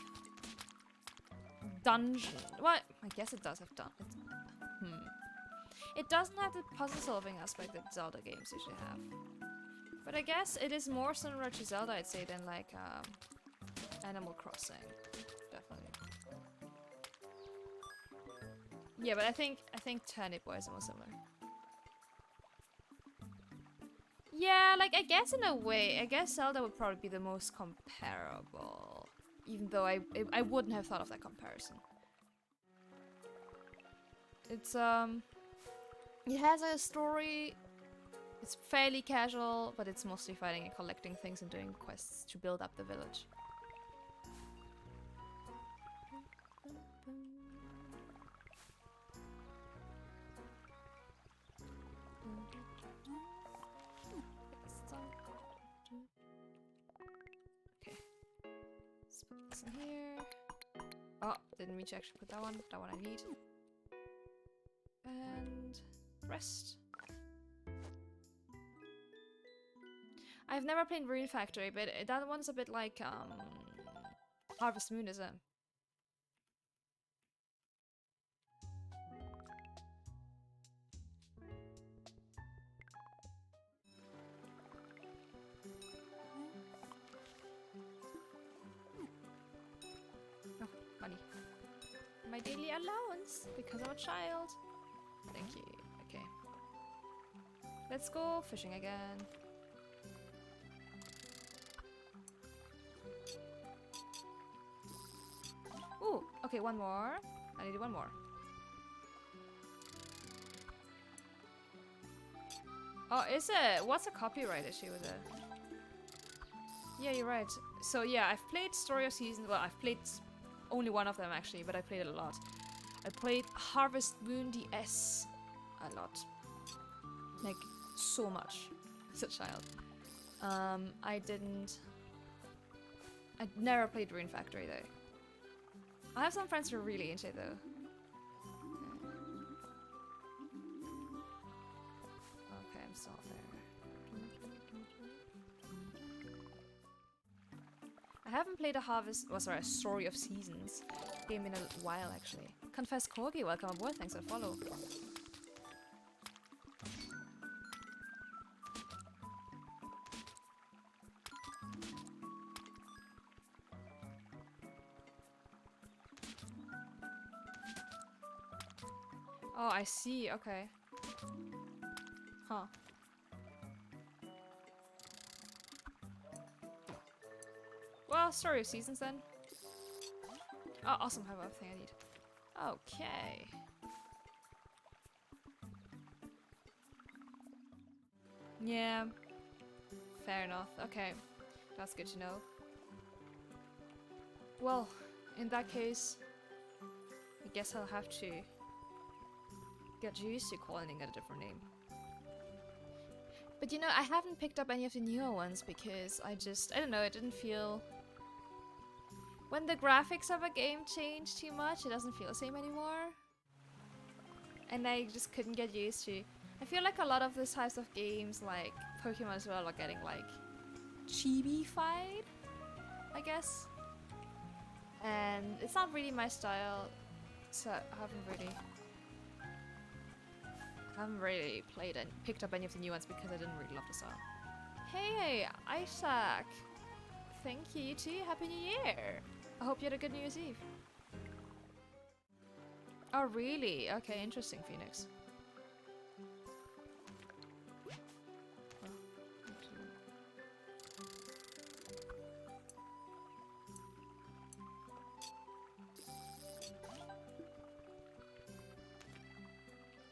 dungeon. Well, I guess it does have It doesn't have the puzzle solving aspect that Zelda games usually have. But I guess it is more similar to Zelda, I'd say, than like Animal Crossing. Definitely. Yeah, but I think Turnip Boy is more similar. Yeah, like I guess in a way, I guess Zelda would probably be the most comparable. Even though I wouldn't have thought of that comparison. It's it has a story. It's fairly casual, but it's mostly fighting and collecting things and doing quests to build up the village. Box in here. Oh, didn't mean to actually put that one. That one I need. And rest. I've never played Rune Factory, but that one's a bit like Harvest Moon, isn't it? Oh, money. My daily allowance because I'm a child. Thank you. Okay. Let's go fishing again. Ooh, okay, one more. I need one more. Oh, is it? What's a copyright issue with it? Yeah, you're right. So yeah, I've played Story of Seasons. Well, I've played only one of them actually, but I played it a lot. I played Harvest Moon DS a lot. Like, so much as a child. I never played Rune Factory though. I have some friends who are really into it though. Okay, I'm still there. I haven't played a Story of Seasons game in a while actually. Confess Corgi, welcome aboard, thanks for the follow. Oh, I see, okay. Huh. Well, Story of Seasons then. Oh, awesome, I have everything I need. Okay. Yeah. Fair enough, okay. That's good to know. Well, in that case, I guess I'll have to get used to calling it a different name. But you know, I haven't picked up any of the newer ones because I don't know, it didn't feel... When the graphics of a game change too much, it doesn't feel the same anymore. And I just couldn't get used to... I feel like a lot of these types of games, like Pokemon as well, are getting like chibi-fied, I guess. And it's not really my style, so I haven't really played and picked up any of the new ones because I didn't really love the style. Hey, Isaac! Thank you, you too. Happy New Year! I hope you had a good New Year's Eve. Oh, really? Okay, interesting, Phoenix.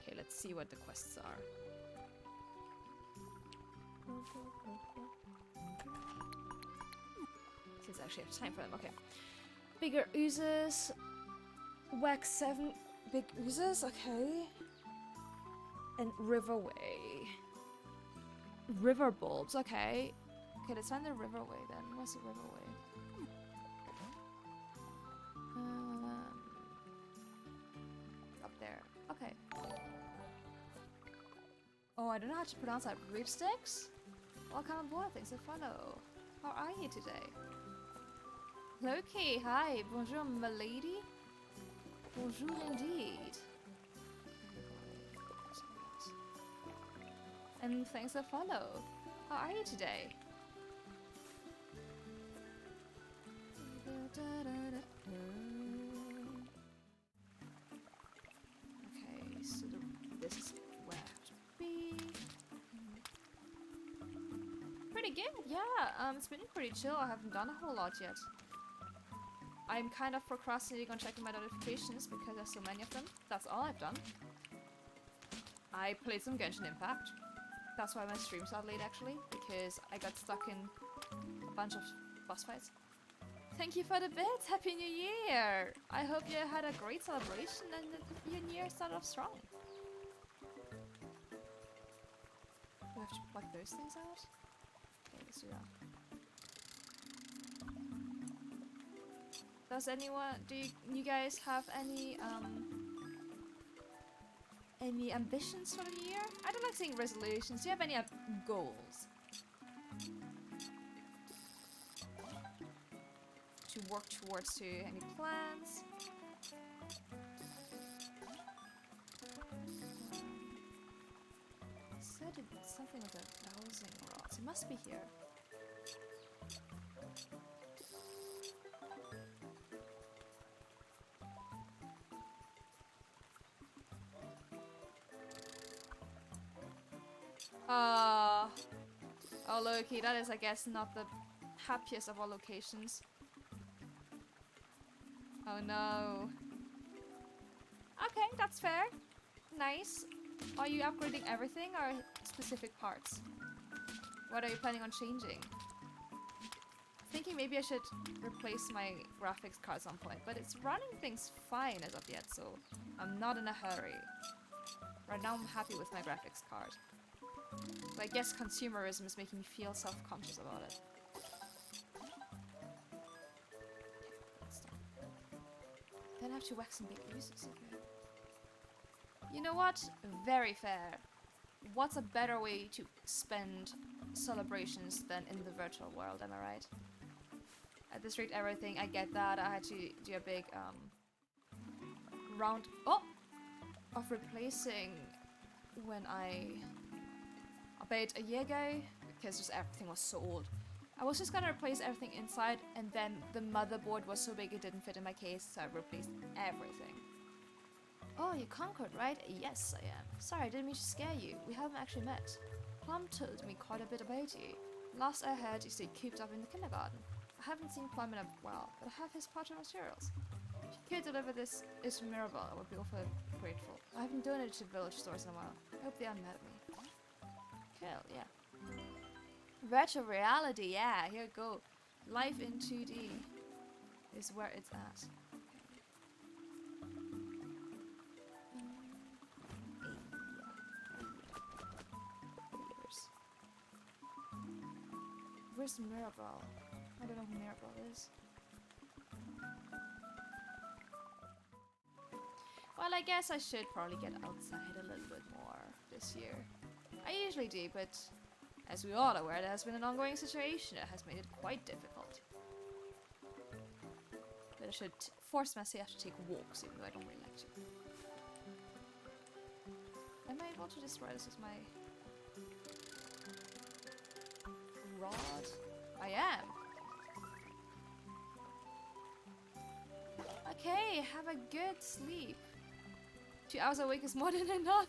Okay, let's see what the quests are. Since I actually have time for them, okay. Bigger oozes. Wax 7 big oozes, okay. And Riverway. River bulbs, okay. Okay, let's find the Riverway then. What's the Riverway? Up there. Okay. Oh, I don't know how to pronounce that. Ripsticks? Welcome aboard, thanks for follow. How are you today? Loki, hi. Bonjour, m'lady. Bonjour indeed. And thanks for follow. How are you today? Okay, so this is where I have to be. Pretty good, yeah. It's been pretty chill. I haven't done a whole lot yet. I'm kind of procrastinating on checking my notifications because there's so many of them. That's all I've done. I played some Genshin Impact. That's why my streams are late actually, because I got stuck in a bunch of boss fights. Thank you for the bits! Happy New Year! I hope you had a great celebration and that your New Year started off strong. We have to plug those things out? Okay, let's do that. Does anyone, you guys have any ambitions for the new year? I don't like saying resolutions. Do you have any goals to work towards? To any plans? I said it's something with a dowsing rods. It must be here. Oh Loki, that is I guess not the happiest of all locations. Oh no. Okay, that's fair. Nice. Are you upgrading everything or specific parts? What are you planning on changing? Thinking maybe I should replace my graphics card at some point, but it's running things fine as of yet, so I'm not in a hurry. Right now I'm happy with my graphics card. But I guess consumerism is making me feel self-conscious about it. Then I have to wax some big uses again. You know what? Very fair. What's a better way to spend celebrations than in the virtual world, am I right? At this rate, everything, I get that. I had to do a big round of replacing when I bought a year ago, because just everything was so old. I was just gonna replace everything inside, and then the motherboard was so big it didn't fit in my case, so I replaced everything. Oh, you conquered, right? Yes, I am. Sorry, I didn't mean to scare you. We haven't actually met. Plum told me quite a bit about you. Last I heard, you stayed cooped up in the kindergarten. I haven't seen Plum in a while, but I have his part of materials. If you could deliver this to Mirabelle, I would be awfully grateful. I haven't donated to village stores in a while. I hope they aren't mad at me. Cool, yeah. Virtual reality, yeah, here we go. Life in 2D is where it's at. Where's Mirabelle? I don't know who Mirabelle is. Well, I guess I should probably get outside a little bit more this year. I usually do, but as we all are aware, there has been an ongoing situation that has made it quite difficult. But I should force myself to take walks, even though I don't really like to. Am I able to destroy this with my rod? I am. Okay, have a good sleep. 2 hours awake is more than enough.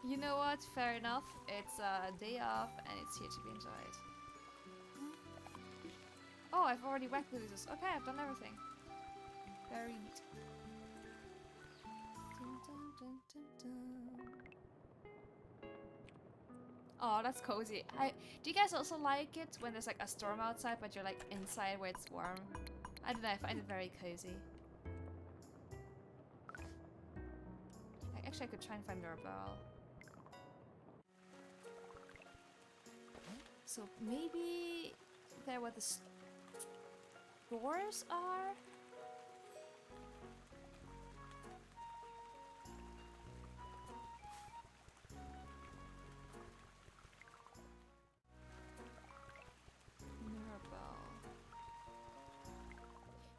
You know what? Fair enough. It's a day off and it's here to be enjoyed. Oh, I've already whacked the losers. Okay, I've done everything. Very neat. Oh, that's cozy. Do you guys also like it when there's like a storm outside but you're like inside where it's warm? I don't know, I find it very cozy. Actually, I could try and find Mirabelle. So maybe there where the stores are? Mirabelle.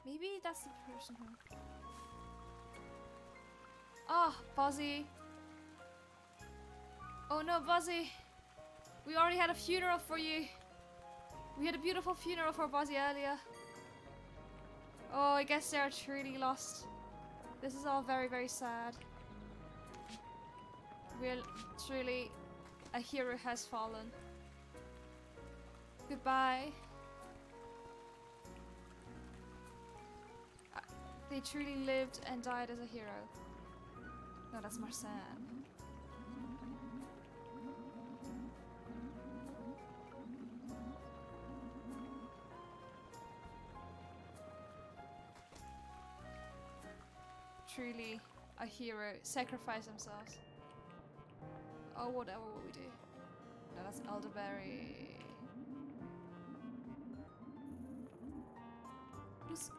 Maybe that's the person who... Oh, Buzzy. Oh no, Buzzy. We already had a funeral for you. We had a beautiful funeral for Buzzy earlier. Oh, I guess they're truly lost. This is all very, very sad. We're truly... A hero has fallen. Goodbye. They truly lived and died as a hero. No, that's Marsan. Truly a hero. Sacrifice themselves. Oh, whatever will we do? No, that's elderberry. Who's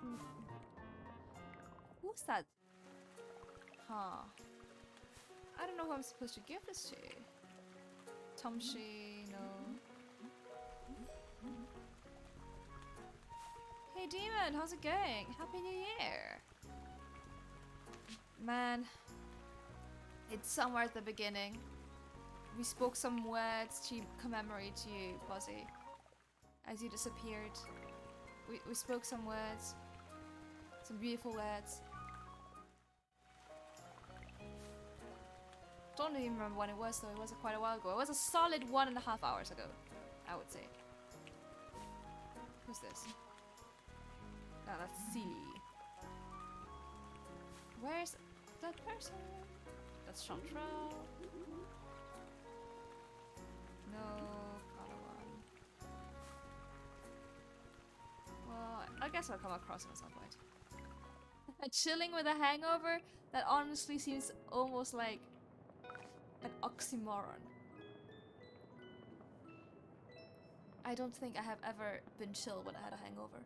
that? Huh. I don't know who I'm supposed to give this to. Tomshi, no. Hey Demon, how's it going? Happy New Year! Man, it's somewhere at the beginning. We spoke some words to commemorate you, Buzzy. As you disappeared. We spoke some words. Some beautiful words. Don't even remember when it was though, it was quite a while ago. It was a solid 1.5 hours ago, I would say. Who's this? Oh, that's Silly. Where's that person? That's Chantrell. No, Padawan. Well, I guess I'll come across him at some point. Chilling with a hangover? That honestly seems almost like an oxymoron. I don't think I have ever been chill when I had a hangover.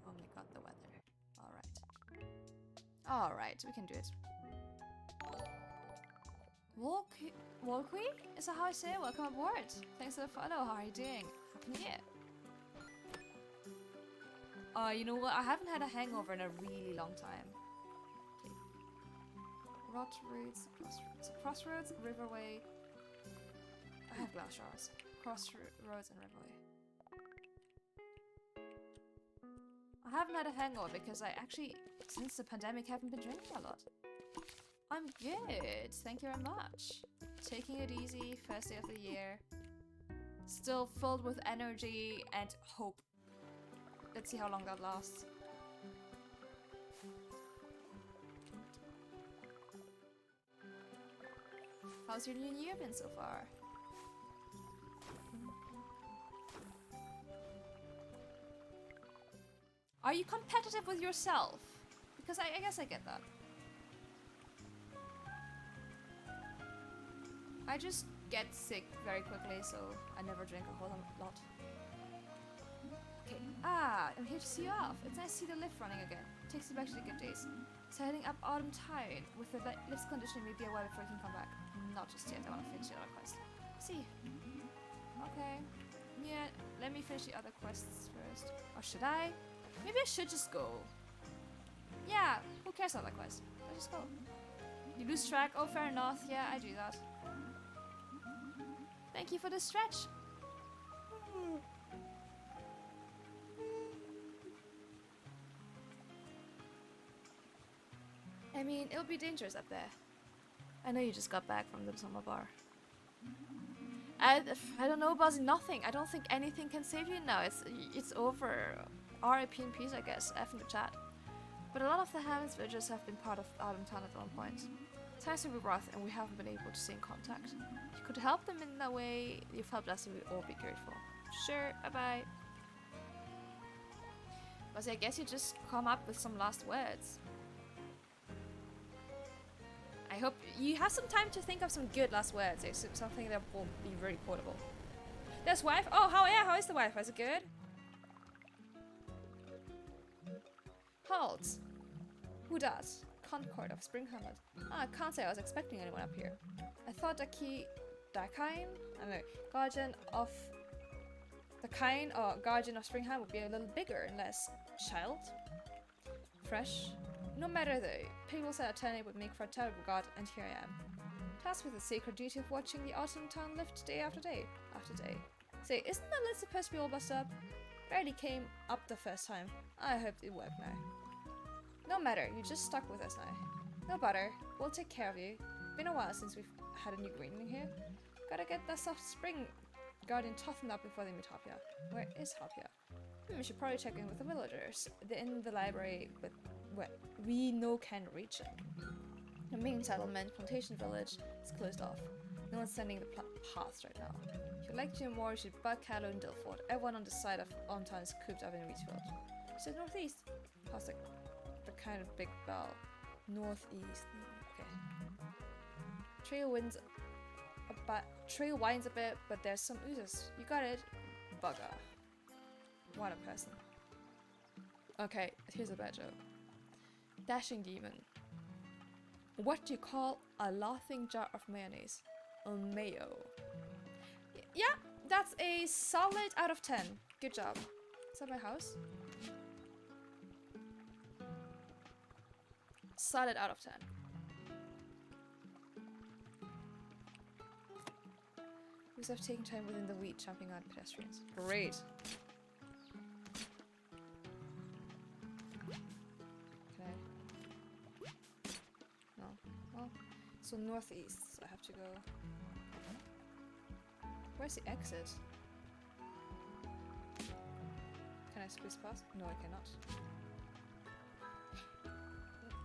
Oh my god, the weather. Alright. Alright, we can do it. Volqui? Is that how I say it? Welcome aboard. Thanks for the follow. How are you doing? Happy New Year. You know what? I haven't had a hangover in a really long time. Okay. Rot Roots, Crossroads, Riverway. I have glass jars. Crossroads and Riverway. I haven't had a hangover because I actually, since the pandemic, haven't been drinking a lot. I'm good, thank you very much. Taking it easy, first day of the year. Still filled with energy and hope. Let's see how long that lasts. How's your new year been so far? Are you competitive with yourself? Because I guess I get that. I just get sick very quickly, so I never drink a whole lot. Okay, I'm here to see you off. It's nice to see the lift running again. Takes you back to the good days. So heading up Autumn Town with the lift's condition maybe a while before you can come back. Not just yet, I want to finish the other quest. See. Okay. Yeah, let me finish the other quests first. Or should I? Maybe I should just go. Yeah, who cares about that quest? Let's just go. You lose track? Oh, fair enough. Yeah, I do that. Thank you for the stretch. I mean, it'll be dangerous up there. I know you just got back from the summer bar. I don't know, Buzzy, nothing. I don't think anything can save you now. It's over. RIP in peace, I guess. F in the chat. But a lot of the Heavens villagers have been part of Autumn Town at one point. Times will be rough and we haven't been able to stay in contact. If you could help them in that way, you've helped us and we'd all be grateful. Sure, bye-bye. Buzzy, I guess you just come up with some last words. I hope you have some time to think of some good last words, something that will be very quotable. There's wife. Oh, how is the wife? Is it good? Halt! Who does? Concord of Spring Hamlet. I can't say I was expecting anyone up here. I thought Dakine, I don't know, Guardian of the Kine or Guardian of Springham would be a little bigger and less child. Fresh. No matter though, people said a turnip would make for a terrible god, and here I am. Tasked with the sacred duty of watching the Autumn Town lift day after day after day. Say, isn't that list supposed to be all busted up? Barely came up the first time. I hope it worked now. No matter, you just stuck with us now. No bother, we'll take care of you. Been a while since we've had a new greening here. Gotta get that soft spring guardian toughened up before they meet Hopia. Where is Hopia? We should probably check in with the villagers. They're in the library, but we know can't reach them. The main settlement, Plantation Village, is closed off. No one's sending the paths right now. If you'd like to know more, you should bug Callow and Dilford. Everyone on this side of Ontown is cooped up in Reachfield. She said northeast. Past the kind of big bell. Northeast. Okay. Trail winds trail winds a bit, but there's some oozes. You got it. Bugger. What a person. Okay, here's a bad joke. Dashing demon. What do you call a laughing jar of mayonnaise? A mayo. Yeah, that's a solid out of 10. Good job. Is that my house? Solid out of 10. Who's have taken time within the weed, jumping on pedestrians. Great. Can I? No. Well, so northeast. So I have to go. Where's the exit? Can I squeeze past? No, I cannot.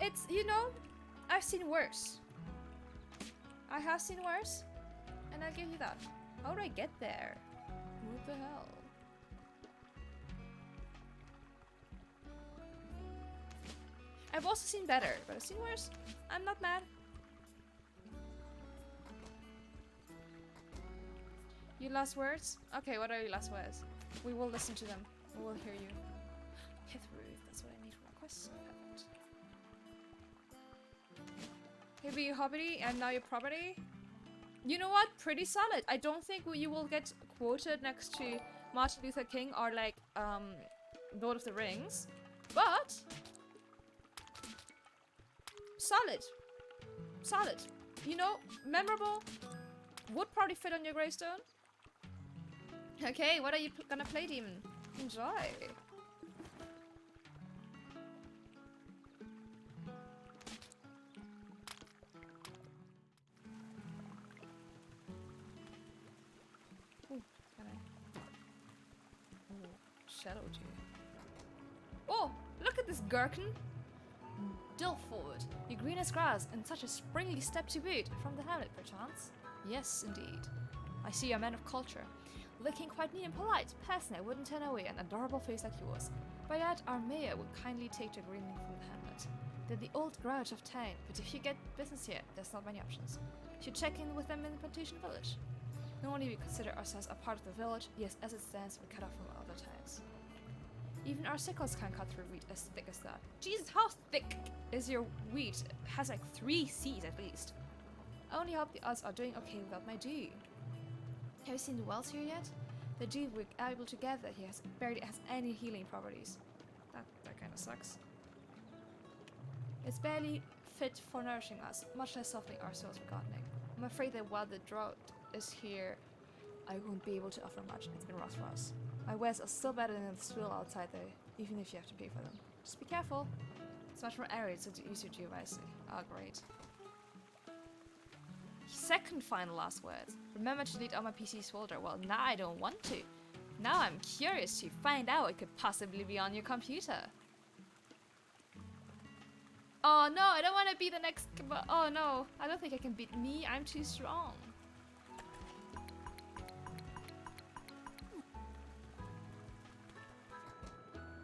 It's, you know, I've seen worse. I have seen worse, and I'll give you that. How do I get there? What the hell? I've also seen better, but I've seen worse. I'm not mad. Your last words? Okay, what are your last words? We will listen to them. We will hear you. Pithroot, that's what I need for my quest. Perfect. He'll be your hobby and now your property. You know what? Pretty solid. I don't think you will get quoted next to Martin Luther King or like Lord of the Rings, but solid. Solid. You know, memorable. Would probably fit on your gravestone. Okay, what are you gonna play, Demon? Enjoy. Ooh, can I? Ooh, shadow too. Oh, look at this gherkin. Dilford, you green as grass, and such a springly step to boot. From the hamlet, perchance? Yes, indeed. I see you're a man of culture. Looking quite neat and polite, person I wouldn't turn away an adorable face like yours. By that, our mayor would kindly take to greening from the hamlet. They're the old grouch of town, but if you get business here, there's not many options. You should check in with them in the plantation village. Not only we consider ourselves a part of the village, yes, as it stands, we're cut off from other towns. Even our sickles can't cut through wheat as thick as that. Jesus, how thick is your wheat? It has like 3 seeds at least. I only hope the odds are doing okay without my dew. Have you seen the wells here yet? The dew we're able to gather here barely has any healing properties. That kind of sucks. It's barely fit for nourishing us, much less softening our souls for gardening. I'm afraid that while the drought is here, I won't be able to offer much. It's been rough for us. My wares are still better than the swill outside though, even if you have to pay for them. Just be careful. It's much more arid, so it's easier to wisely. Oh, great. Second final last words. Remember to delete all my PC's folder. Well, now I don't want to. Now I'm curious to find out what could possibly be on your computer. Oh no, I don't want to be the next... Oh no, I don't think I can beat me. I'm too strong.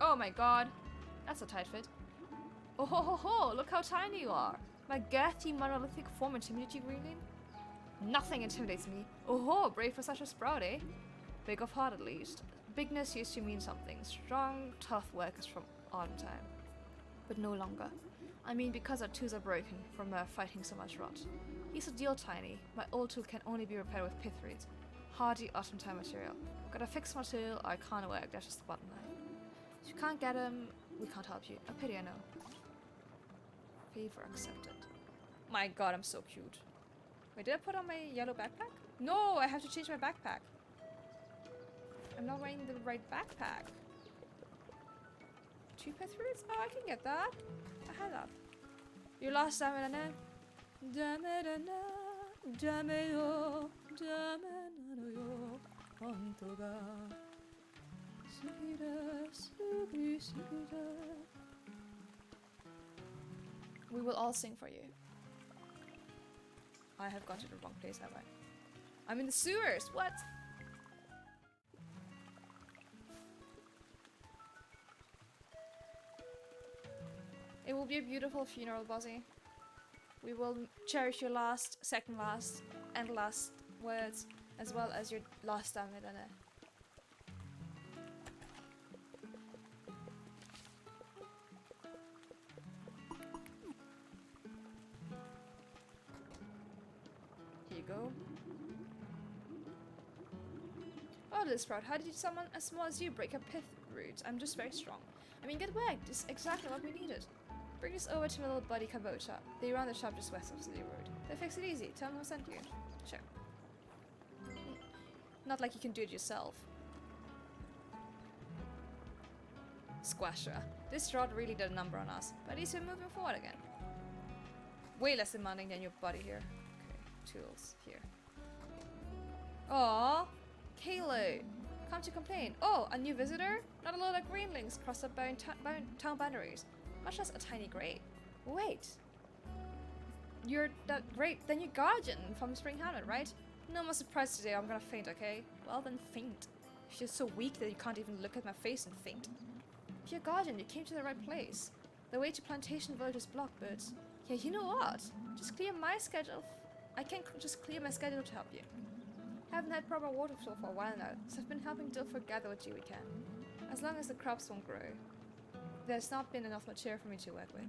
Oh my god. That's a tight fit. Oh ho ho ho, look how tiny you are. My girthy monolithic form intimidates you, Greenling? Nothing intimidates me. Oh ho, brave for such a sprout, eh? Big of heart at least. Bigness used to mean something. Strong, tough workers from autumn time. But no longer. I mean because our tools are broken from fighting so much rot. He's a deal tiny. My old tool can only be repaired with pith reeds. Hardy autumn time material. Gotta fix my tool or I can't work, that's just the bottom line. If you can't get him, we can't help you. A pity, I know. Favor accepted. My god, I'm so cute. Wait, did I put on my yellow backpack? No, I have to change my backpack. I'm not wearing the right backpack. 2 pith roots? Oh, I can get that. I had that. Your last stamina. We will all sing for you. I have gone to the wrong place, have I? I'm in the sewers! What? It will be a beautiful funeral, Bozzy. We will cherish your last, second last, and last words, as well as your lost stamina. Here you go. Oh, little sprout, how did someone as small as you break a pith root? I'm just very strong. I mean, get whacked. This is exactly what we needed. Bring this over to my little buddy Cabot shop. They run the shop just west of the road. They fix it easy. Tell them who sent you. Sure. Not like you can do it yourself. Squasher. This rod really did a number on us, but at least we're moving forward again. Way less demanding than your buddy here. Okay, tools here. Aww, Kaylo. Come to complain. Oh, a new visitor? Not a lot of greenlings cross the town boundaries. Much less a tiny gray. Wait. You're that great, the new guardian from Spring Hamlet, right? No more surprise today, I'm gonna faint, okay? Well then faint. You're so weak that you can't even look at my face and faint. If you're guardian, you came to the right place. The way to Plantation Village is blocked, but... Yeah, you know what? Just clear my schedule. I can just clear my schedule to help you. Haven't had proper water flow for a while now, so I've been helping Dilfer gather what dew we can. As long as the crops won't grow. There's not been enough material for me to work with.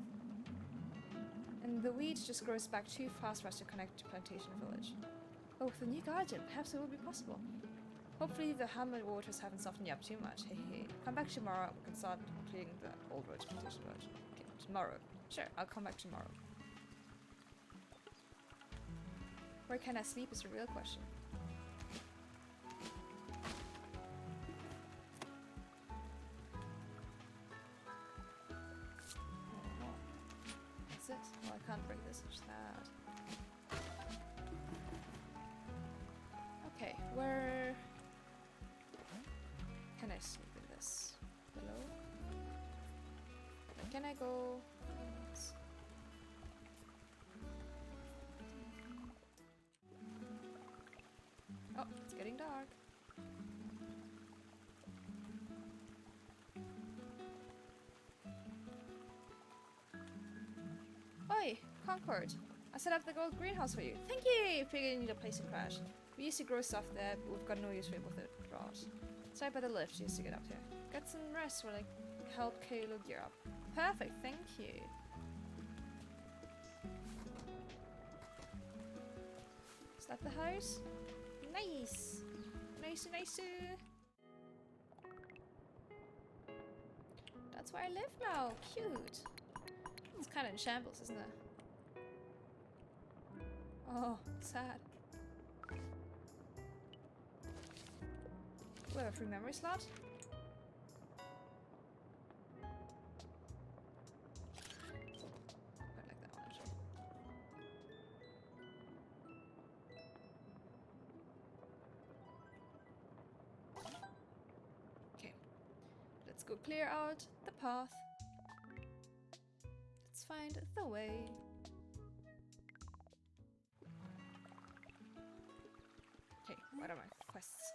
And the weeds just grows back too fast for us to connect to Plantation Village. But with the new guardian, perhaps it will be possible. Hopefully the Hamlet waters haven't softened you up too much, hey. Come back tomorrow, we can start clearing the old road to Plantation Village. Okay, tomorrow. Sure, I'll come back tomorrow. Where can I sleep is a real question. What's this? Oh, I can't break this, it's sad. Okay, where can I sleep in this? Below? Where can I go? Oh, it's getting dark. Oi, Concord. I set up the gold greenhouse for you. Thank you! Figured you need a place to crash. We used to grow stuff there, but we've got no use for it with it rot. It's right by the lift just to get up here. Get some rest while I help Kaylo gear up. Perfect, thank you. Is that the house? Nice! Nice, nice. That's where I live now. Cute. It's kind of in shambles, isn't it? Oh, sad. We have a free memory slot. I like that one actually. Okay, let's go clear out the path. Let's find the way. Okay, what are my quests?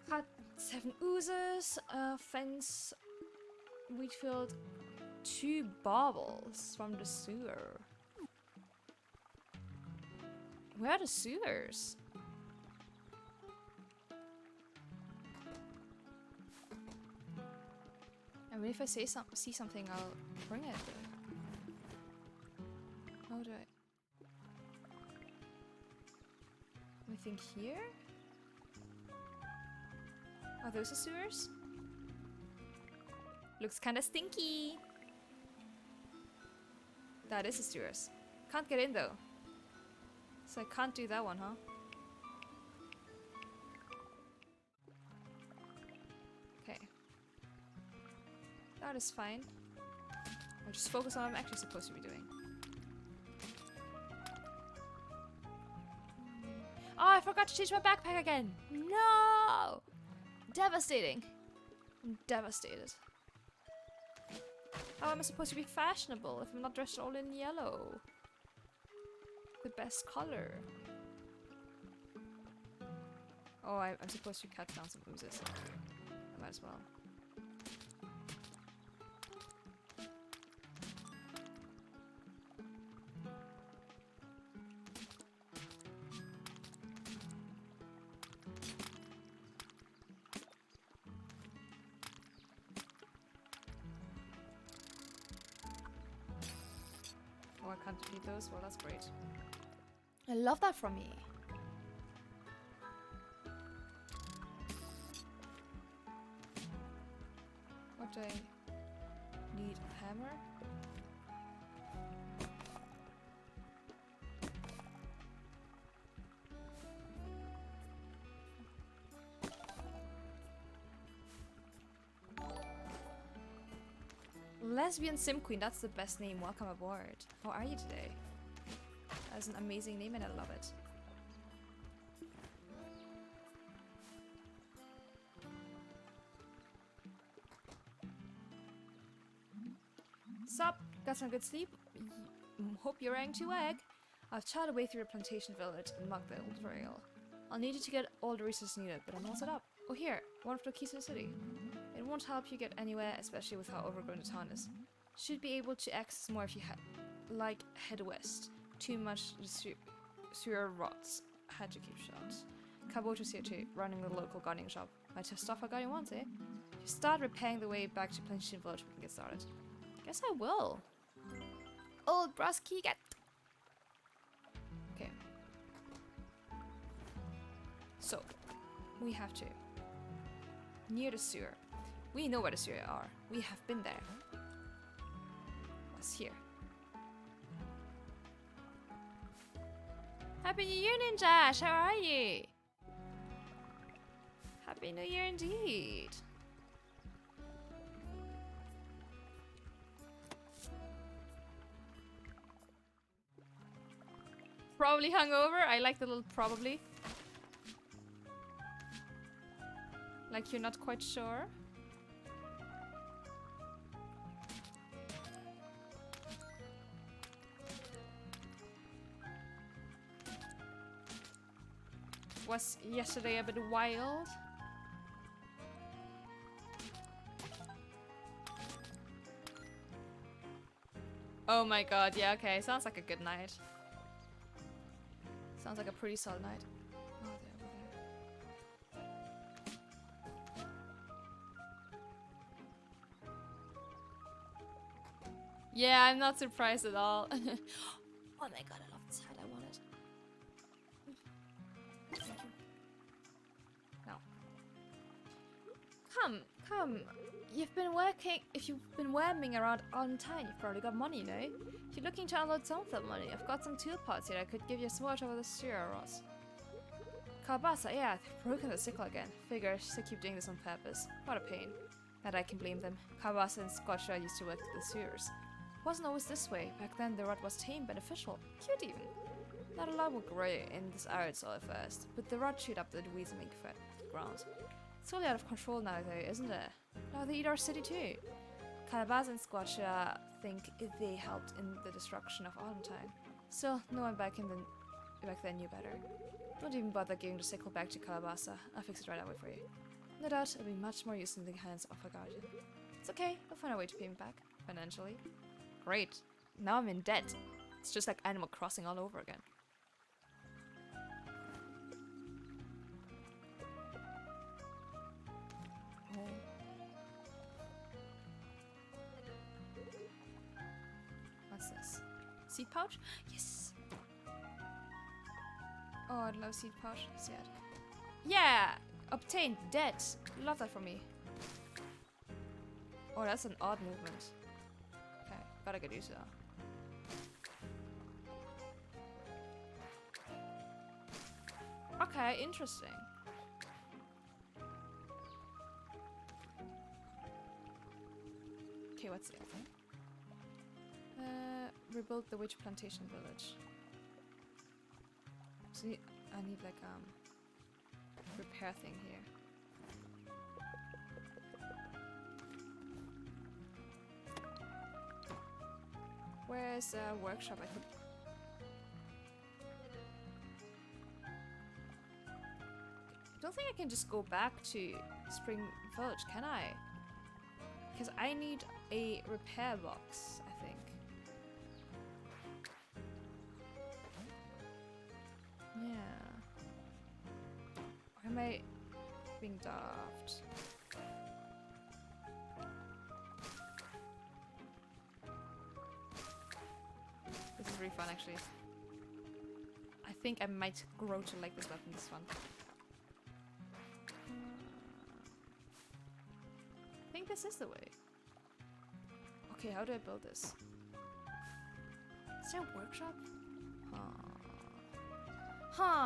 Cut 7 oozes, fence, Wheatfield, 2 baubles from the sewer. Where are the sewers? I mean, if I see something, I'll bring it. How do I? Anything here? Are those the sewers? Looks kinda stinky. That is the sewers. Can't get in though. So I can't do that one, huh? Okay. That is fine. I'll just focus on what I'm actually supposed to be doing. Oh, I forgot to change my backpack again! No! Devastating. I'm devastated. How am I supposed to be fashionable if I'm not dressed all in yellow? The best color. Oh, I'm supposed to cut down some oozes. I might as well. Oh, I can't defeat those? Well, that's great. I love that from me. What do I need? A hammer? Lesbian Sim Queen, that's the best name. Welcome aboard. How are you today? That's an amazing name and I love it. Sup? Got some good sleep? Hope you're ready to egg. I've charted away through a plantation village and marked the old trail. I'll need you to get all the resources needed, but I'm all set up. Oh here, one of the keys to the city. It won't help you get anywhere, especially with how overgrown the town is. Should be able to access more if you head west. Too much sewer rots. Had to keep shut. Kaboto's here too, running the local gardening shop. Might have stuff our guardian wants, eh? If you start repairing the way back to Plantation Village, we can get started. Guess I will. Old brusky, get. Okay. So, we have to. Near the sewer. We know where the sewer are. We have been there. What's here? Happy New Year, Ninja! How are you? Happy New Year indeed. Probably hungover. I like the little probably. Like you're not quite sure. Was yesterday a bit wild? Oh my god, yeah, okay. Sounds like a good night. Sounds like a pretty solid night. Oh, there, over there. Yeah, I'm not surprised at all. Oh my god, I love this hat. I want it. Thank you. No. Come. You've been working. If you've been worming around on town, you've probably got money, no? If you're looking to unload some of that money, I've got some tool parts here I could give you a swatch over the sewer rods. Kalabasa, yeah, they've broken the sickle again. Figures they keep doing this on purpose. What a pain. Not I can blame them. Kalabasa and Scotcha used to work the sewers. Wasn't always this way. Back then the rod was tame, beneficial, cute even. Not a lot would grow in this arid soil at first, but the rod chewed up the weeds and made fat ground. It's totally out of control now though, isn't it? Now they eat our city too. Calabaza and Squatcha think they helped in the destruction of Autumntime. Still, no one back then knew better. Don't even bother giving the sickle back to Calabaza. I'll fix it right away for you. No doubt it'll be much more use in the hands of a guardian. It's okay, I'll find a way to pay me back, financially. Great. Now I'm in debt. It's just like Animal Crossing all over again. Oh. What's this? Seed pouch? Yes! Oh, I love seed pouch. Sad. Yeah! Obtained debt. Love that for me. Oh, that's an odd movement. Okay, gotta get used to that. Okay, interesting. Okay, what's the other thing? Rebuild the witch plantation village. So I need like repair thing here. Where's a workshop I could... I don't think I can just go back to Spring Village, can I? Because I need a repair box, I think. Yeah. Why am I being daft? The pretty fun actually. I think I might grow to like this weapon. This is fun. I think this is the way. Okay, how do I build this? Is there a workshop? Huh.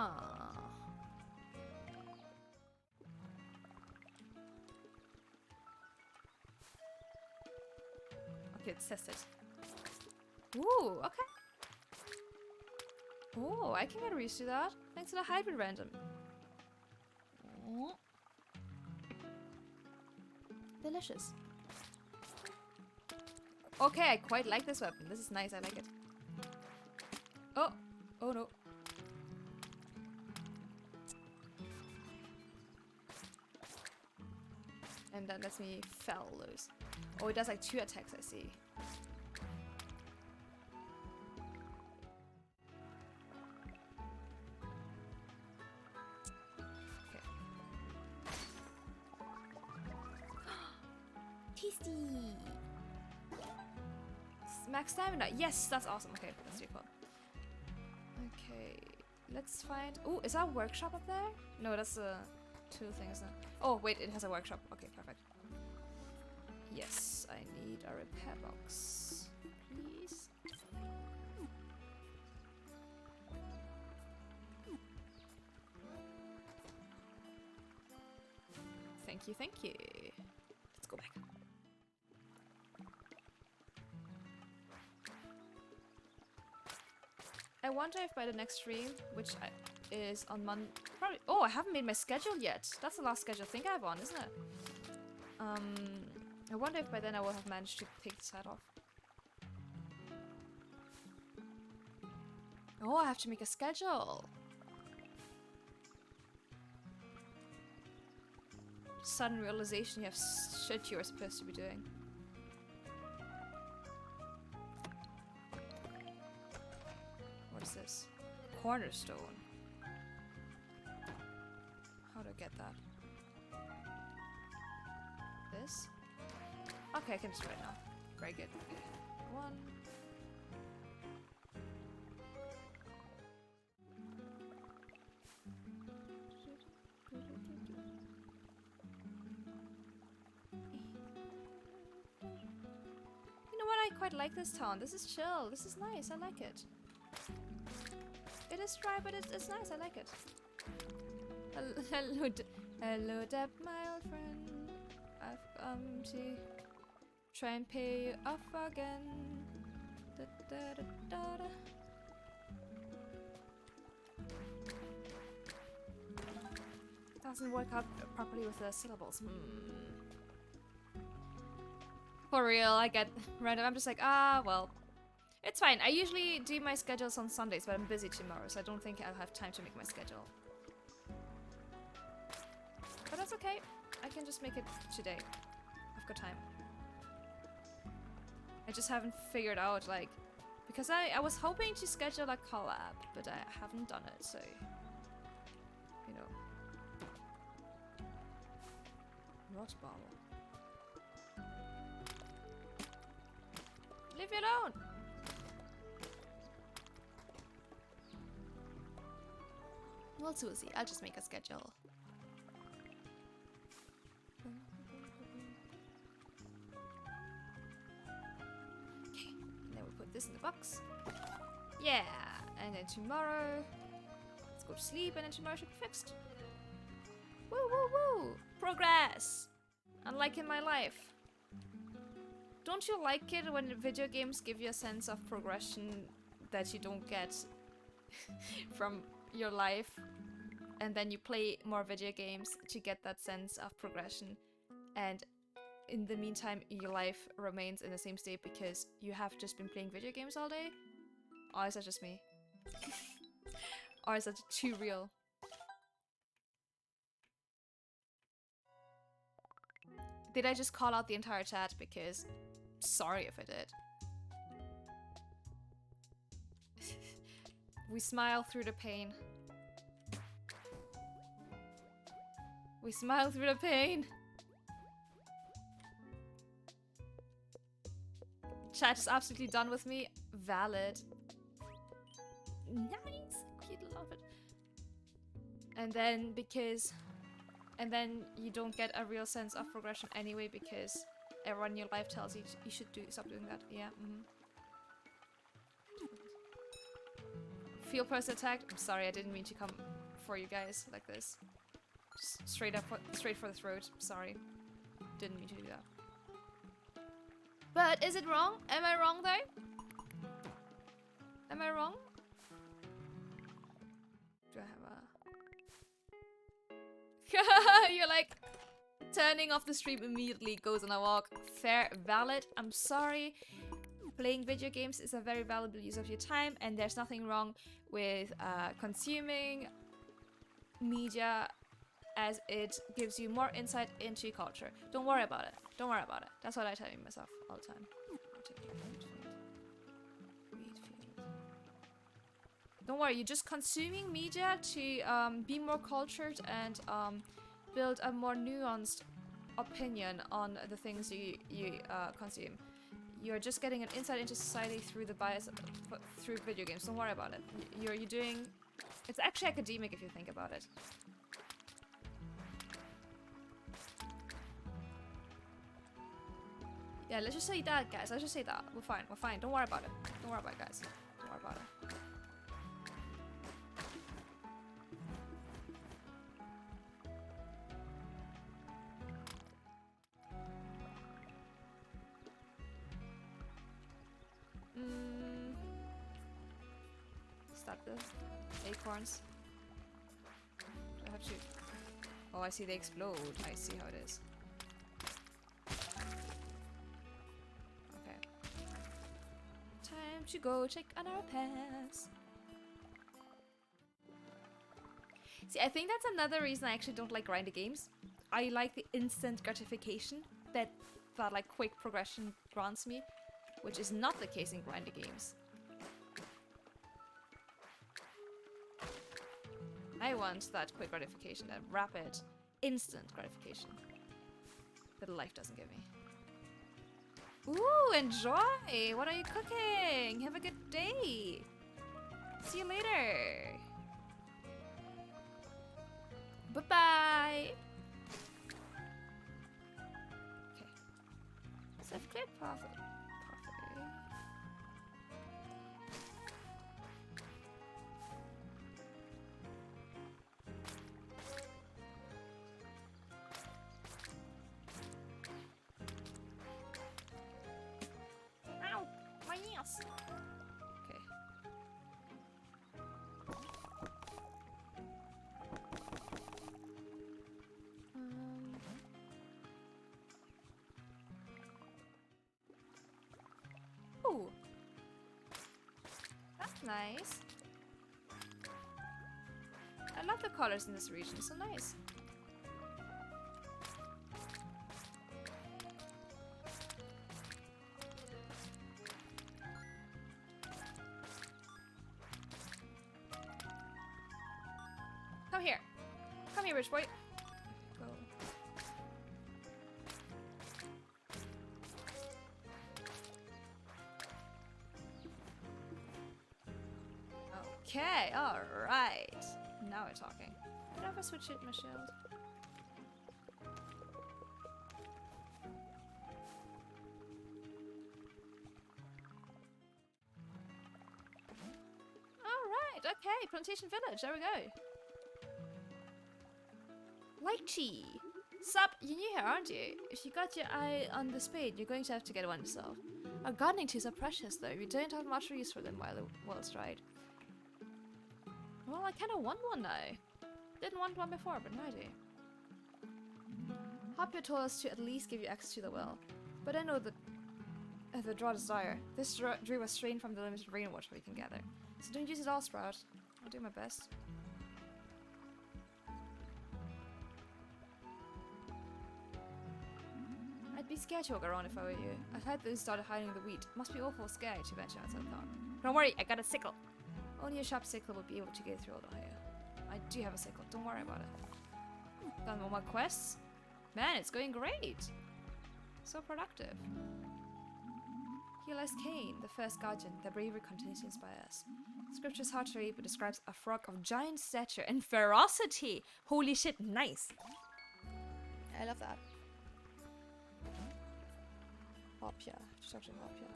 Okay, let's test it. Ooh, okay. Oh, I can get used to that. Thanks to the hybrid random. Oh. Delicious. Okay, I quite like this weapon. This is nice, I like it. Oh! Oh no. And that lets me fell loose. Oh, it does like 2 attacks, I see. Okay. Tasty! Max stamina. Yes, that's awesome. Okay, that's really cool. Okay, let's find. Oh, is that a workshop up there? No, that's a tool thing, isn't it? Oh, wait, it has a workshop. Okay, perfect. Yes, I need a repair box, please. Thank you, thank you. Let's go back. I wonder if by the next stream, which is on Monday, probably. Oh, I haven't made my schedule yet. That's the last schedule I think I have on, isn't it? I wonder if by then I will have managed to take this hat off. Oh, I have to make a schedule. Sudden realization you have shit you are supposed to be doing. What is this? Cornerstone. How do I get that? This? Okay, I can just write now. Very good. 1. You know what? I quite like this town. This is chill. This is nice. I like it. It is dry, but it's nice. I like it. Hello, Deb, my old friend. I've come to try and pay you off again. Da, da, da, da, da. Doesn't work out properly with the syllables. For real, I get random. I'm just like, well. It's fine. I usually do my schedules on Sundays, but I'm busy tomorrow, so I don't think I'll have time to make my schedule. But that's okay. I can just make it today. I've got time. I just haven't figured out, like... Because I was hoping to schedule a collab, but I haven't done it, so... You know. Rot bottle. Leave me alone! Well, Susie, I'll just make a schedule. Okay, and then we put this in the box. Yeah, and then tomorrow, let's go to sleep, and then tomorrow should be fixed. Woo, woo, woo! Progress! Unlike in my life. Don't you like it when video games give you a sense of progression that you don't get from your life, and then you play more video games to get that sense of progression, and in the meantime your life remains in the same state because you have just been playing video games all day? Or is that just me? Or is that too real? Did I just call out the entire chat? Because sorry if I did. We smile through the pain. We smile through the pain. Chat is absolutely done with me. Valid. nice, cute, love it. And then then you don't get a real sense of progression anyway because everyone in your life tells you you should stop doing that. Yeah. Feel person attacked. I'm sorry, I didn't mean to come for you guys like this. Just straight for the throat. Sorry, didn't mean to do that. But is it wrong? Am I wrong though? Am I wrong? Do I have a... You're like, turning off the stream immediately, goes on a walk. Fair, valid. I'm sorry. Playing video games is a very valuable use of your time, and there's nothing wrong with consuming media as it gives you more insight into culture. Don't worry about it. Don't worry about it. That's what I tell myself all the time. Don't worry, you're just consuming media to be more cultured and build a more nuanced opinion on the things you consume. You're just getting an insight into society through the bias through video games. Don't worry about it. You're doing... It's actually academic if you think about it. Yeah, let's just say that, guys. Let's just say that. We're fine. We're fine. Don't worry about it. Don't worry about it, guys. Don't worry about it. Stop the acorns. Do I have to... Oh, I see they explode. I see how it is. Okay. Time to go check on our pass. See, I think that's another reason I actually don't like grindy games. I like the instant gratification that like quick progression grants me, which is not the case in grindy games. I want that quick gratification, that rapid, instant gratification that life doesn't give me. Ooh, enjoy! What are you cooking? Have a good day! See you later! Bye-bye! Okay. So I've cleared pathway. Okay. Ooh. That's nice. I love the colors in this region, so nice. Come here. Come here, rich boy. Go. Okay, alright. Now we're talking. Did I ever switch it my shield? Alright, okay. Plantation Village, there we go. Lychee! Sup, you're new here, aren't you? If you got your eye on the spade, you're going to have to get one yourself. Our gardening tools are precious, though. We don't have much use for them while it's dried. Well, I kind of want one now. Didn't want one before, but now I do. Hopper told us to at least give you access to the well. But I know that the drought is dire. This drew was strained from the limited rainwater we can gather. So don't use it all, Sprout. I'll do my best. I'd be scared to walk around if I were you. I've heard they started hiding the wheat. Must be awful scary to venture outside town. Don't worry, I got a sickle. Only a sharp sickle will be able to get through all the hire. I do have a sickle, don't worry about it. Done all my quests? Man, it's going great! So productive. Realize Cain, the first guardian, their bravery continues to inspire us. Scripture's hard to read, but describes a frog of giant stature and ferocity. Holy shit, nice. I love that. Hopia. Destruction Hopia.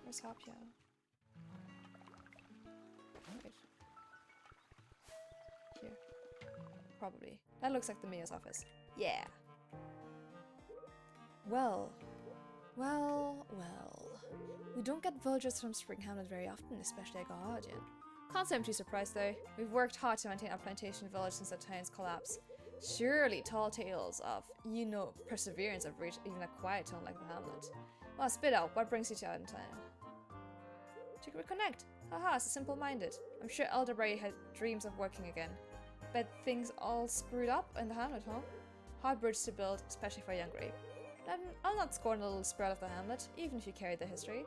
Where's Hopia? Wait. Here. Probably. That looks like the mayor's office. Yeah. Well. We don't get villagers from Spring Hamlet very often, especially a guardian. Can't say I'm too surprised though. We've worked hard to maintain our plantation village since the town's collapse. Surely tall tales of, you know, perseverance have reached even a quiet town like the hamlet. Well, spit out, what brings you to out in town? To reconnect. Haha, so simple-minded. I'm sure Elderberry had dreams of working again. Bet things all screwed up in the hamlet, huh? Hard bridge to build, especially for a young grape. Then I'll not scorn a little spread of the hamlet, even if you carry the history.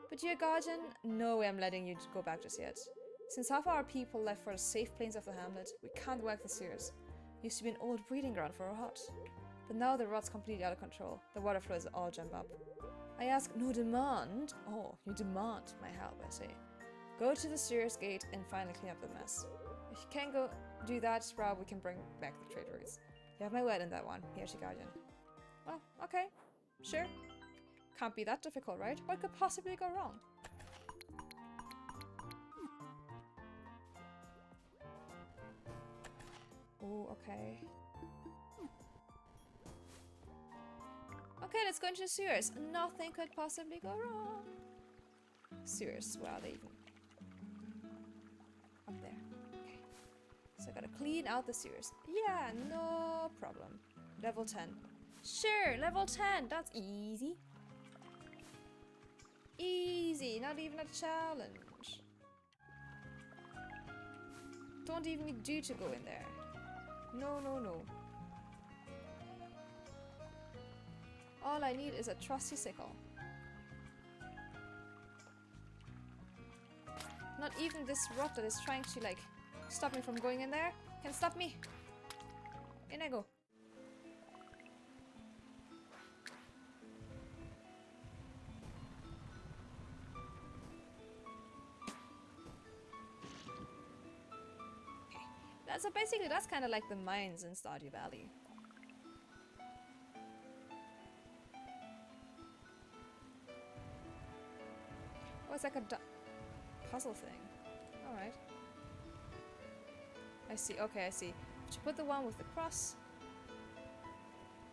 But you, guardian, no way I'm letting you go back just yet. Since half our people left for the safe plains of the hamlet, we can't work the sewers. Used to be an old breeding ground for a hut. But now the rot's completely out of control. The water flows all jump up. I ask no demand. Oh, you demand my help, I say. Go to the sewers gate and finally clean up the mess. If you can't go do that, Sprout, we can bring back the trade routes. You have my word in that one. Here's your guardian. Well, okay. Sure. Can't be that difficult, right? What could possibly go wrong? Oh, okay. Okay, let's go into the sewers. Nothing could possibly go wrong. Sewers, where are they even? Up there. Okay. So I gotta clean out the sewers. Yeah, no problem. Level 10. Sure, level 10. That's easy. Easy, not even a challenge. Don't even need you to go in there. No. All I need is a trusty sickle. Not even this rot that is trying to, like, stop me from going in there can stop me. In I go. So basically that's kind of like the mines in Stardew Valley. Oh, it's like a puzzle thing. Alright. I see, okay, I see. But you put the one with the cross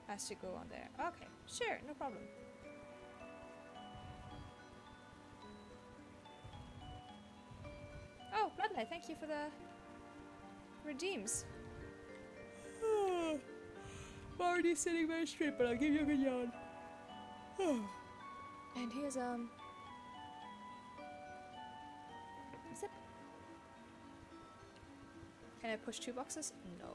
has to go on there. Okay, sure, no problem. Oh, Bloodlight, thank you for the redeems. I'm already sitting very straight, but I'll give you a good yawn. And here's zip. Can I push 2 boxes? No.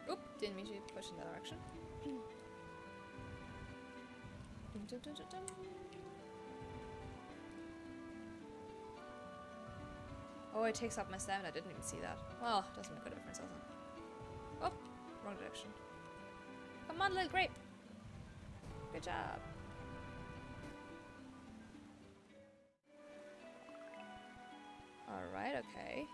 Oop, didn't mean to push in that direction. Dun, dun, dun, dun. Oh, it takes up my stamina. I didn't even see that. Well, doesn't make a difference, does it? Oh, wrong direction. Come on, little grape. Good job. Alright, okay.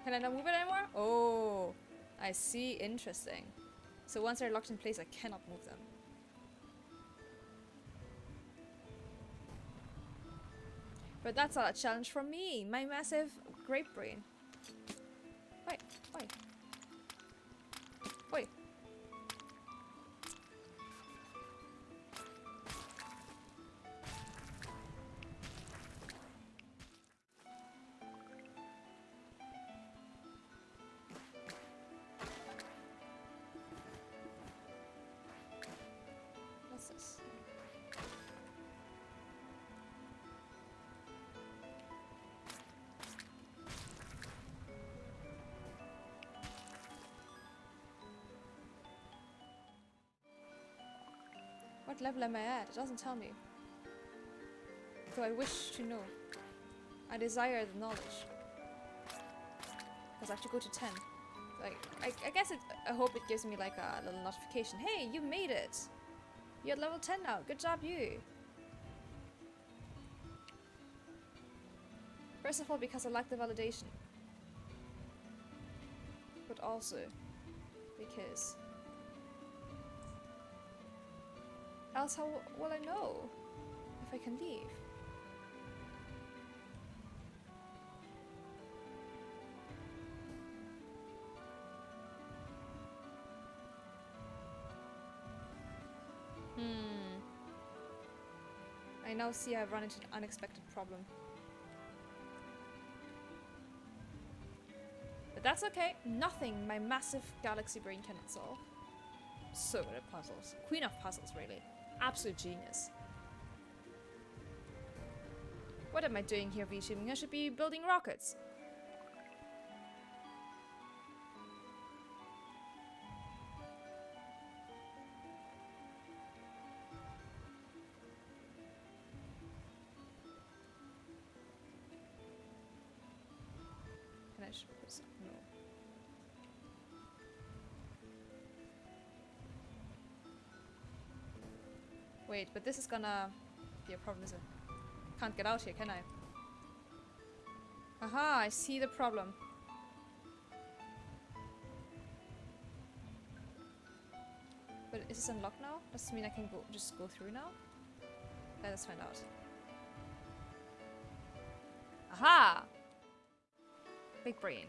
Can I not move it anymore? Oh, I see. Interesting. So once they're locked in place, I cannot move them. But that's not a challenge for me. My massive grape brain. Wait, wait. Wait. What level am I at? It doesn't tell me. So I wish to know. I desire the knowledge. Because I have to go to 10. Like, I guess I hope it gives me like a little notification. Hey, you made it! You're at level 10 now. Good job, you! First of all, because I like the validation. But also, because... else how will I know if I can leave? I now see I've run into an unexpected problem. But that's okay. Nothing my massive galaxy brain cannot solve. So good at puzzles. Queen of puzzles, really. Absolute genius. What am I doing here, VTubing? I should be building rockets. Can I just put some? No. Wait, but this is gonna be a problem, is it? Can't get out here, can I? Aha, I see the problem. But is this unlocked now? Does this mean I can just go through now? Let's find out. Aha! Big brain.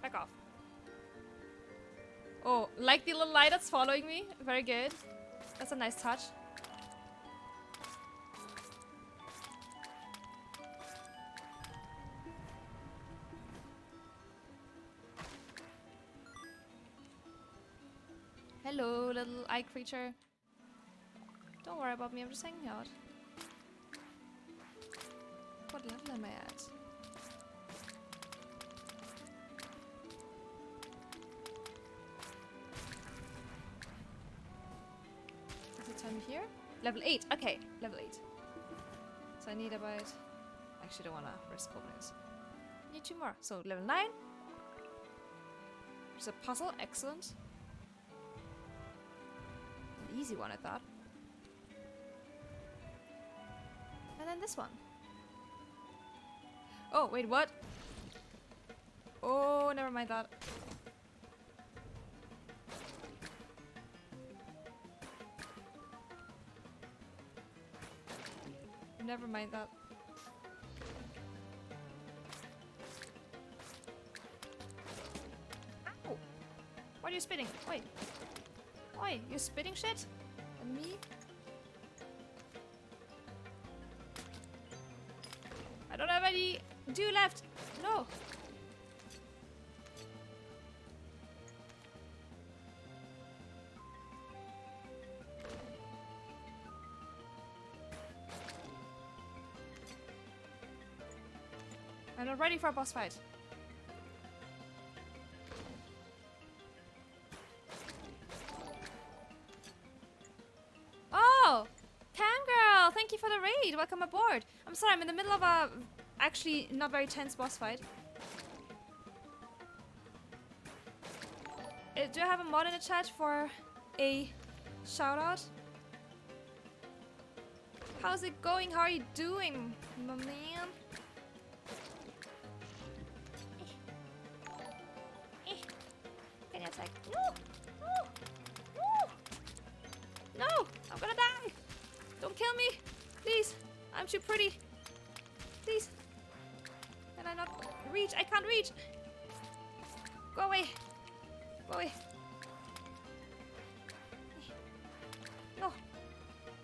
Back off. Oh, like the little light that's following me? Very good. That's a nice touch. Hello, little eye creature. Don't worry about me, I'm just hanging out. What level am I at? Time here? Level 8. Okay, level 8. So I need about... Actually, don't want to risk opening this. Need 2 more. So level 9. There's a puzzle. Excellent. An easy one, I thought. And then this one. Oh, wait, what? Oh, never mind that. Never mind that. Ow! Why are you spitting? Wait. Oi, you're spitting shit? At me? I don't have any dew left. No. I'm not ready for a boss fight. Oh! Cam girl! Thank you for the raid! Welcome aboard! I'm sorry, I'm in the middle of a actually not very tense boss fight. Do I have a mod in the chat for a shout out? How's it going? How are you doing, my man? Can you attack? No! No! No! No! I'm gonna die! Don't kill me! Please! I'm too pretty! Please! Can I not reach? I can't reach! Go away! Go away! No!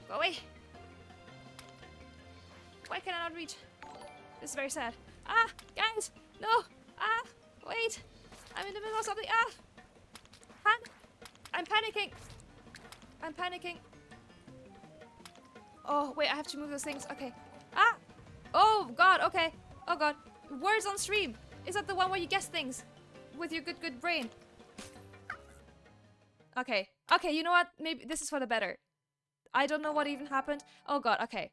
Go away! Why can I not reach? This is very sad. Ah! Guys! No! Ah! Wait! I'm in the middle of something! Ah! I'm panicking! I'm panicking! Oh, wait, I have to move those things. Okay. Ah! Oh, God, okay. Oh, God. Words on stream. Is that the one where you guess things? With your good brain. Okay. Okay, you know what? Maybe this is for the better. I don't know what even happened. Oh, God, okay.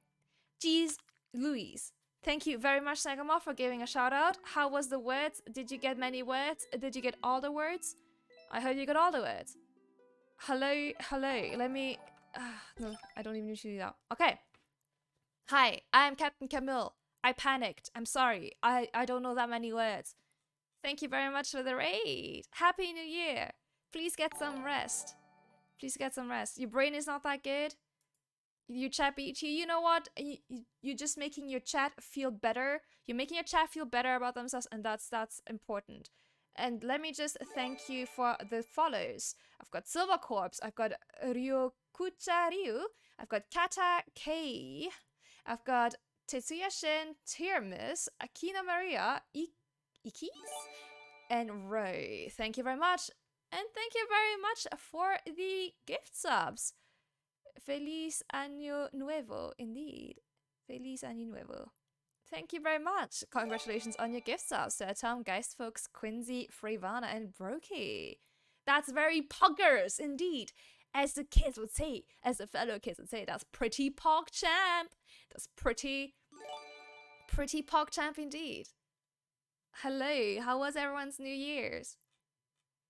Jeez Louise. Thank you very much, Sagama, for giving a shout out. How was the words? Did you get many words? Did you get all the words? I heard you got all the words. Hello, hello. Let me... no, I don't even need to do that. Okay. Hi, I'm Captain Camille. I panicked. I'm sorry. I don't know that many words. Thank you very much for the raid. Happy New Year. Please get some rest. Please get some rest. Your brain is not that good. Your chat beat you. You know what? You're just making your chat feel better. You're making your chat feel better about themselves, and that's important. And let me just thank you for the follows. I've got Silver Corpse. I've got Ryokucha Ryu. I've got Kata K. I've got Tetsuya Shin, Tirmis, Akina Maria, Ikis, and Ro. Thank you very much. And thank you very much for the gift subs. Feliz Año Nuevo, indeed. Feliz Año Nuevo. Thank you very much. Congratulations on your gift subs to Tom, Geistfolks, Quincy, Freyvana, and Brokey. That's very poggers, indeed. As the kids would say, as the fellow kids would say, that's pretty pog champ. That's pretty pog champ indeed. Hello, how was everyone's New Year's?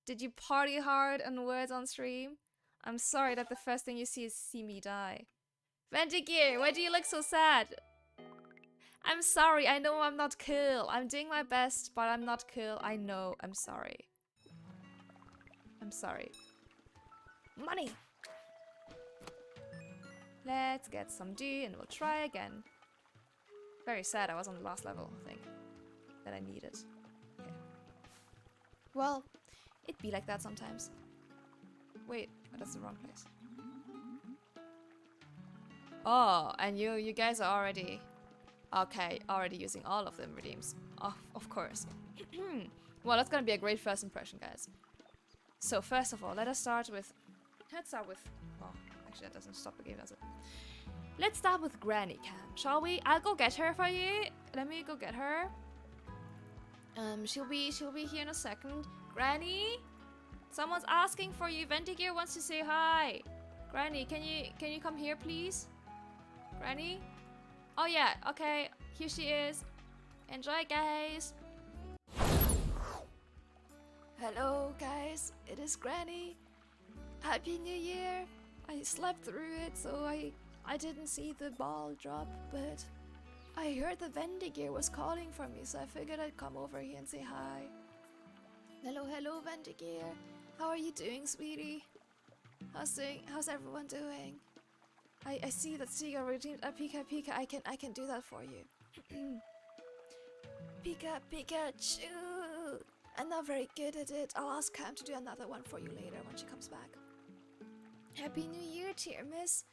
Did you party hard on words on stream? I'm sorry that the first thing you see is see me die. Ventigir, why do you look so sad? I'm sorry, I know I'm not cool. I'm doing my best, but I'm not cool. I know, I'm sorry. I'm sorry. Money! Let's get some D and we'll try again. Very sad I was on the last level, I think. That I needed. Okay. Well, it'd be like that sometimes. Wait, that's the wrong place. Oh, and you guys are already... Okay, already using all of them redeems. Oh, of course. Well, that's gonna be a great first impression, guys. So first of all, let's start with... Oh, actually that doesn't stop the game, does it? Let's start with Granny Cam, shall we? I'll go get her for you. Let me go get her. She'll be here in a second. Granny? Someone's asking for you. Ventigir wants to say hi. Granny, can you come here, please? Granny? Oh yeah, okay. Here she is. Enjoy, guys. Hello, guys. It is Granny. Happy New Year. I slept through it, so I didn't see the ball drop, but I heard the Ventigir was calling for me, so I figured I'd come over here and say hi. Hello, Ventigir. How are you doing, sweetie? How's everyone doing? I see that Seagull redeemed a Pika. I can do that for you. Pikachu! I'm not very good at it. I'll ask Cam to do another one for you later when she comes back. Happy New Year, Tirmis.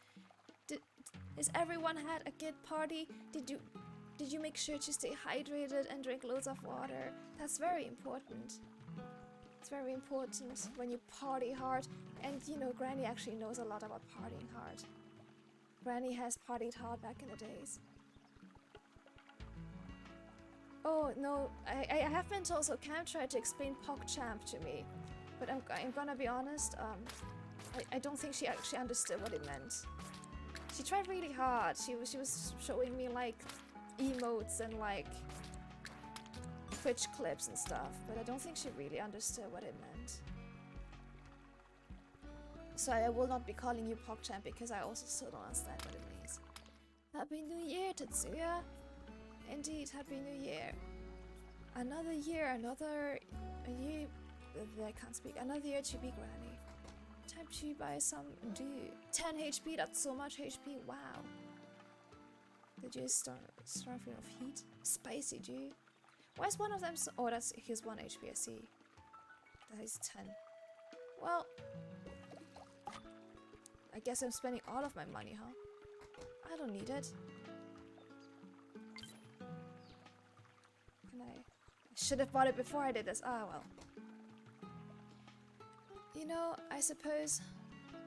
Has everyone had a good party? Did you make sure to stay hydrated and drink loads of water? That's very important. It's very important when you party hard. And you know, Granny actually knows a lot about partying hard. Granny has partied hard back in the days. Oh no, I have been told, so Cam tried to explain PogChamp to me. But I'm gonna be honest, I don't think she actually understood what it meant. She tried really hard. She was showing me like emotes and like Twitch clips and stuff, but I don't think she really understood what it meant. So I will not be calling you PogChamp because I also still don't understand what it means. Happy New Year, Tetsuya! Indeed, Happy New Year. Another year, another year. I can't speak. Another year to be Granny. Time to buy some dew. 10 HP, that's so much HP, wow. The dew is starving of heat. Spicy dew. Why is one of them so... Oh, that's his 1 HP, I see. That is 10. Well... I guess I'm spending all of my money, huh? I don't need it. I should have bought it before I did this. Ah, well. You know, I suppose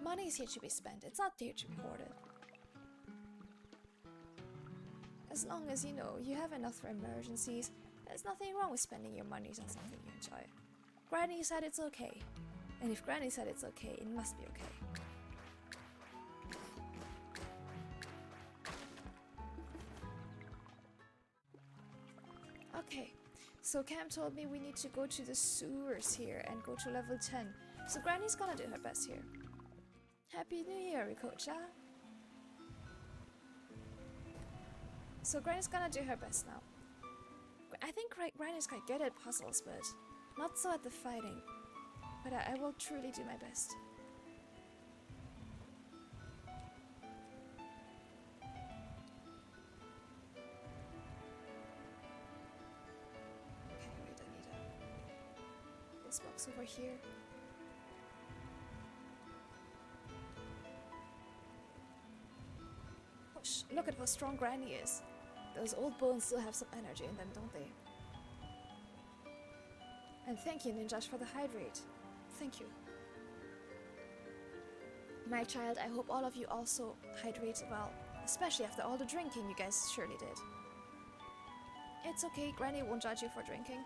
money is here to be spent. It's not there to be hoarded. As long as, you know, you have enough for emergencies, there's nothing wrong with spending your money on something you enjoy. Granny said it's okay. And if Granny said it's okay, it must be okay. Okay, so Cam told me we need to go to the sewers here and go to level 10. So Granny's gonna do her best here. Happy New Year, Rikocha! So Granny's gonna do her best now. I think Granny's quite good at puzzles, but not so at the fighting. But I will truly do my best. Okay, wait, I need this box over here. Oh, look at how strong Granny is. Those old bones still have some energy in them, don't they? And thank you, Ninjas, for the hydrate. Thank you. My child, I hope all of you also hydrate well, especially after all the drinking you guys surely did. It's okay, Granny won't judge you for drinking.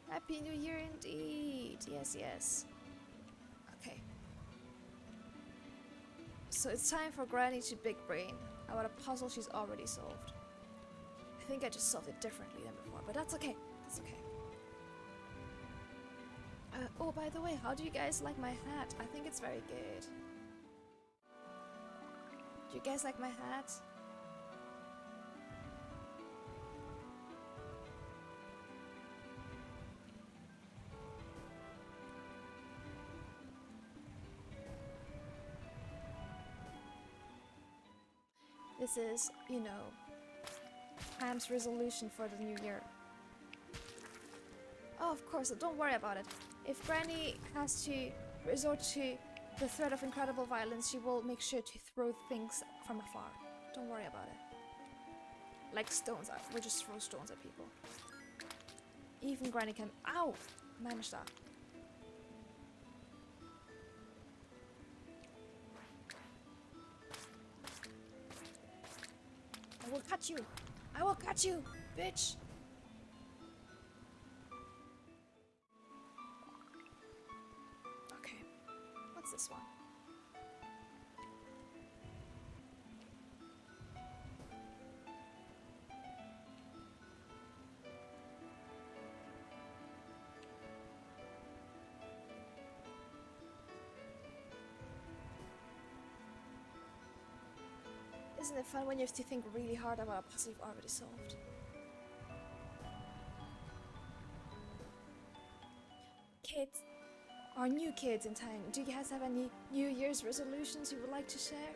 Happy New Year indeed! Yes, yes. Okay. So it's time for Granny to big brain about a puzzle she's already solved. I think I just solved it differently than before, but that's okay. That's okay. Oh, by the way, how do you guys like my hat? I think it's very good. Do you guys like my hat? This is, you know, Cam's resolution for the new year. Oh, of course, don't worry about it. If Granny has to resort to the threat of incredible violence, she will make sure to throw things from afar. Don't worry about it. Like stones, we'll just throw stones at people. Even Granny can— Ow! Managed that. I will cut you! I will cut you, bitch! Okay, what's this one? Isn't it fun when you have to think really hard about a puzzle you've already solved? Kids, our new kids in town, do you guys have any New Year's resolutions you would like to share?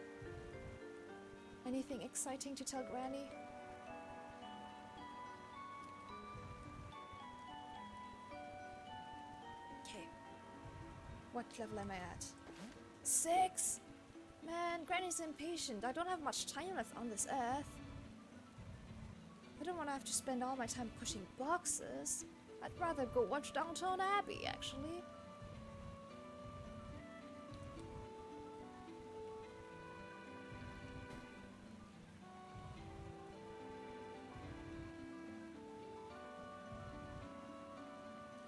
Anything exciting to tell Granny? Okay. What level am I at? 6? Man, Granny's impatient. I don't have much time left on this earth. I don't want to have to spend all my time pushing boxes. I'd rather go watch Downton Abbey, actually.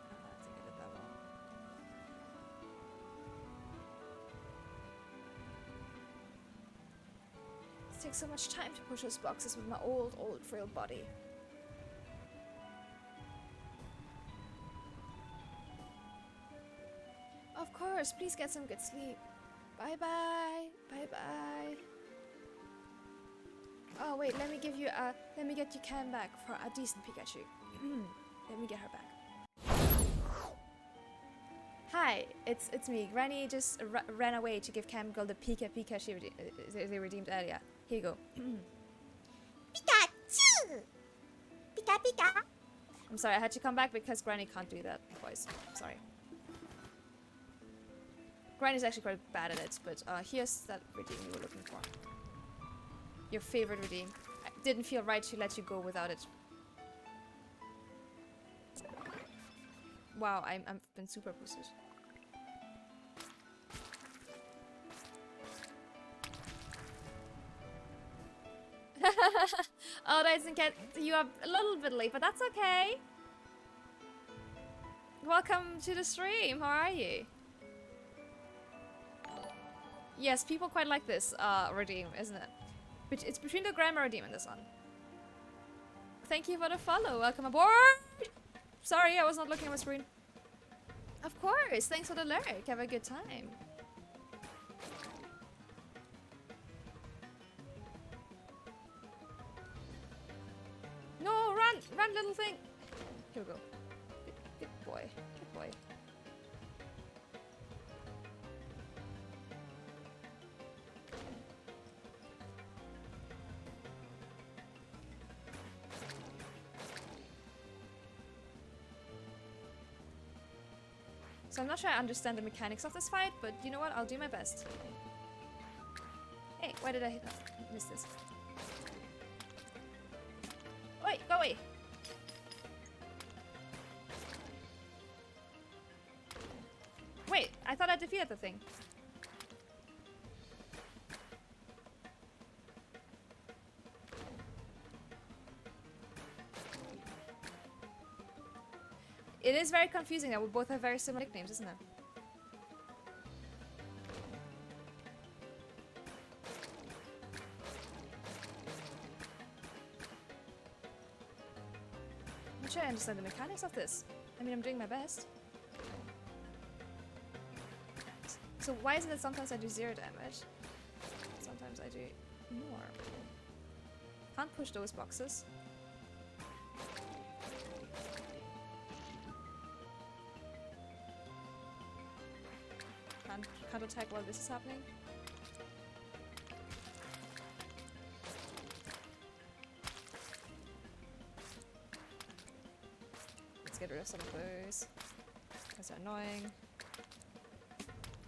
I think I did that wrong. It takes so much time to push those boxes with my old frail body. Of course, please get some good sleep. Bye bye. Bye bye. Oh wait, let me get you Cam back for a decent Pikachu. Let me get her back. Hi, it's me. Granny just ran away to give Cam Girl the Pika they redeemed earlier. Here you go. Pikachu! Pika Pika! I'm sorry, I had to come back because Granny can't do that voice. Sorry. Granny's actually quite bad at it, but here's that redeem you were looking for. Your favorite redeem. I didn't feel right to let you go without it. Wow, I've been super boosted. Oh, that doesn't get you up a little bit late, but that's okay. Welcome to the stream. How are you? Yes, people quite like this redeem, isn't it? It's between the grammar redeem and this one. Thank you for the follow. Welcome aboard. Sorry, I was not looking at my screen. Of course. Thanks for the lurk. Have a good time. No, run! Run, little thing! Here we go. Good boy. Good boy. So I'm not sure I understand the mechanics of this fight, but you know what? I'll do my best. Hey, why did I miss this? Oi, go away! Wait, I thought I defeated the thing. It is very confusing that we both have very similar nicknames, isn't it? I'm not sure I understand the mechanics of this. I mean, I'm doing my best. So why is it that sometimes I do 0 damage? Sometimes I do more. Can't push those boxes. Can't attack while this is happening. Let's get rid of some of those. Those are annoying.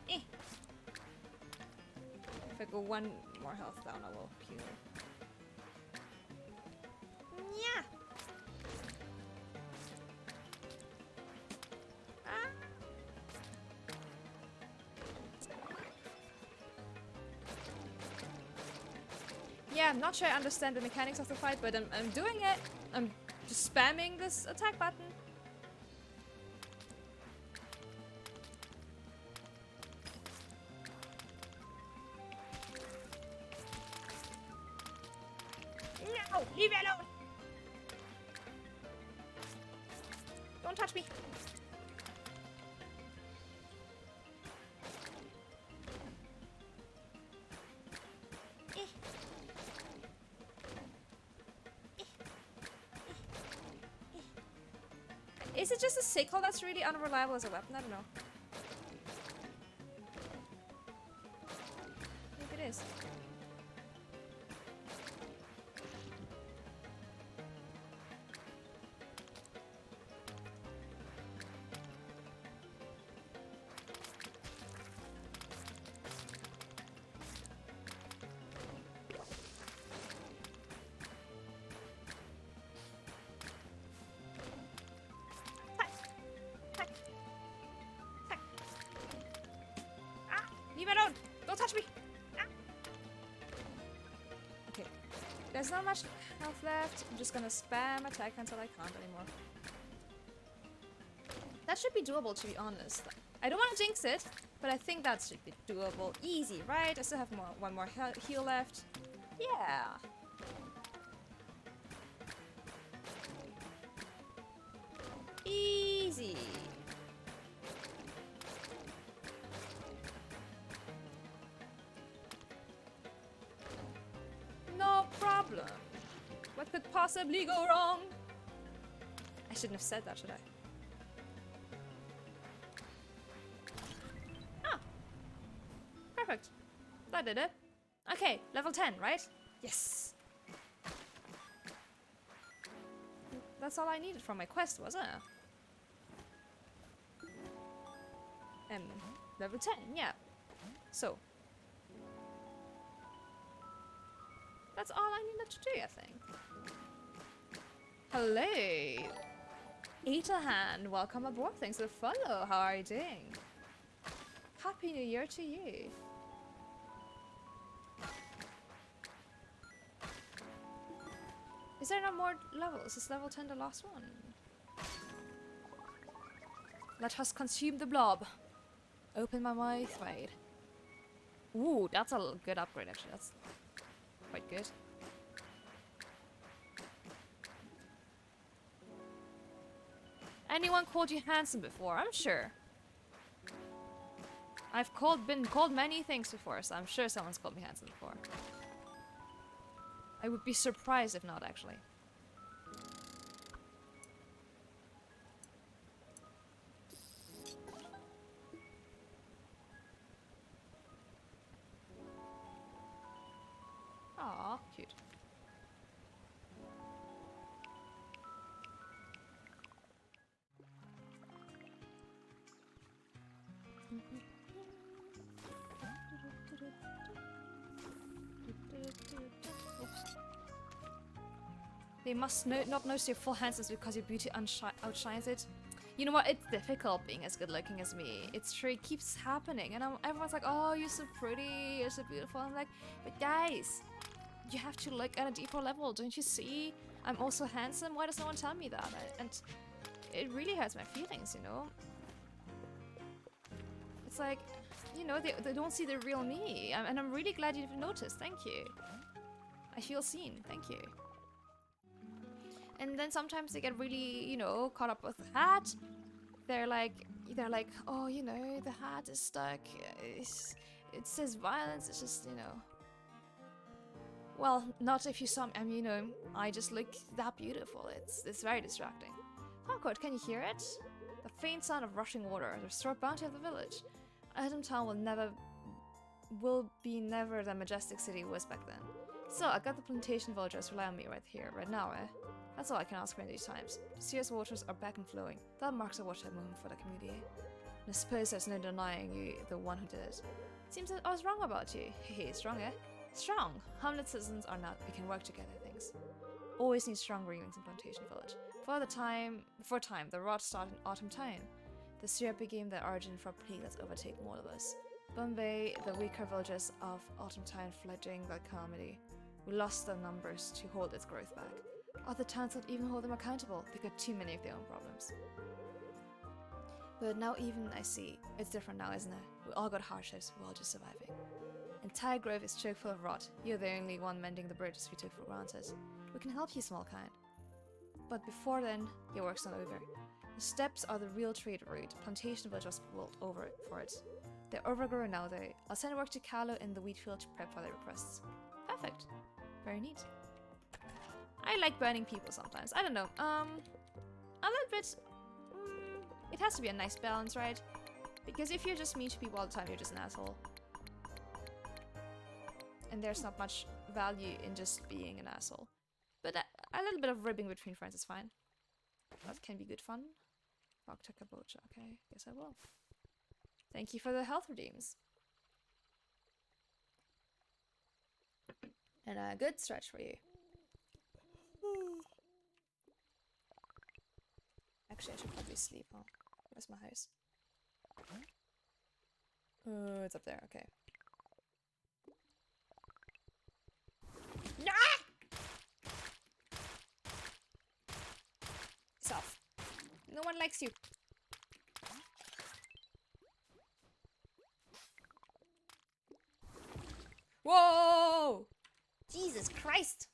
Eh. If I go 1 more health down, I will heal. Yeah. Yeah, I'm not sure I understand the mechanics of the fight, but I'm doing it. I'm just spamming this attack button. No! Leave me alone! Don't touch me! Is it just a sickle that's really unreliable as a weapon? I don't know. Maybe it is. Leave me alone! Don't touch me! Ah. Okay. There's not much health left. I'm just gonna spam attack until I can't anymore. That should be doable, to be honest. I don't want to jinx it, but I think that should be doable. Easy, right? I still have one more heal left. Yeah. Easy. No problem. What could possibly go wrong? I shouldn't have said that, should I? Ah! Perfect. That did it. Okay, level 10, right? Yes! That's all I needed from my quest, wasn't it? Level 10, yeah. So. That's all I needed to do, I think. Hello! Eatahan, welcome aboard. Thanks for the follow. How are you doing? Happy New Year to you. Is there no more levels? Is level 10 the last one? Let us consume the blob. Open my mouth wide. Ooh, that's a good upgrade actually. That's quite good. Anyone called you handsome before? I'm sure. I've been called many things before, so I'm sure someone's called me handsome before. I would be surprised if not, actually. Aw, cute. Oops. They must not notice your full handsome because your beauty outshines it. You know what? It's difficult being as good looking as me. It's true, it keeps happening. And everyone's like, oh, you're so pretty, you're so beautiful. I'm like, but guys, you have to look at a deeper level. Don't you see? I'm also handsome. Why does no one tell me that? And it really hurts my feelings, you know? It's like, you know, they don't see the real me. And I'm really glad you've noticed. Thank you. I feel seen. Thank you. And then sometimes they get really, you know, caught up with the hat. They're like, oh, you know, the hat is stuck. It says violence. It's just, you know. Well, not if you saw me. I mean, you know, I just look that beautiful. It's very distracting. Concord, can you hear it? The faint sound of rushing water. The restored bounty of the village. Atom Town will be never the majestic city it was back then. So I got the plantation villagers rely on me right now, eh? That's all I can ask for in these times. The Sears waters are back and flowing. That marks a watershed moment for the community. And I suppose there's no denying you the one who did it. Seems that I was wrong about you. Hey, strong, eh? Strong! Hamlet citizens are not. We can work together, things. Always need strong readings in Plantation Village. Before time, the rot started in Autumn Town. The syrup became the origin for a plague that's overtaken all of us. Bombay, the weaker villages of Autumn Town fled during the calamity. We lost the numbers to hold its growth back. Other towns don't even hold them accountable. They got too many of their own problems. But now even I see, it's different now, isn't it? We all got hardships, we're all just surviving. Entire grove is chock full of rot. You're the only one mending the bridges we took for granted. We can help you, small kind. But before then, your work's not over. The steppes are the real trade route. Plantation village was built over for it. They're overgrown now though. I'll send work to Callow in the wheat field to prep for their requests. Perfect. Very neat. I like burning people sometimes. I don't know. A little bit. It has to be a nice balance, right? Because if you're just mean to people all the time, you're just an asshole. And there's not much value in just being an asshole. But a little bit of ribbing between friends is fine. That can be good fun. Kabocha. Okay, guess I will. Thank you for the health redeems. And a good stretch for you. Actually, I should probably sleep, huh? Where's my house? Oh, it's up there, okay. Self. No one likes you. Whoa! Jesus Christ!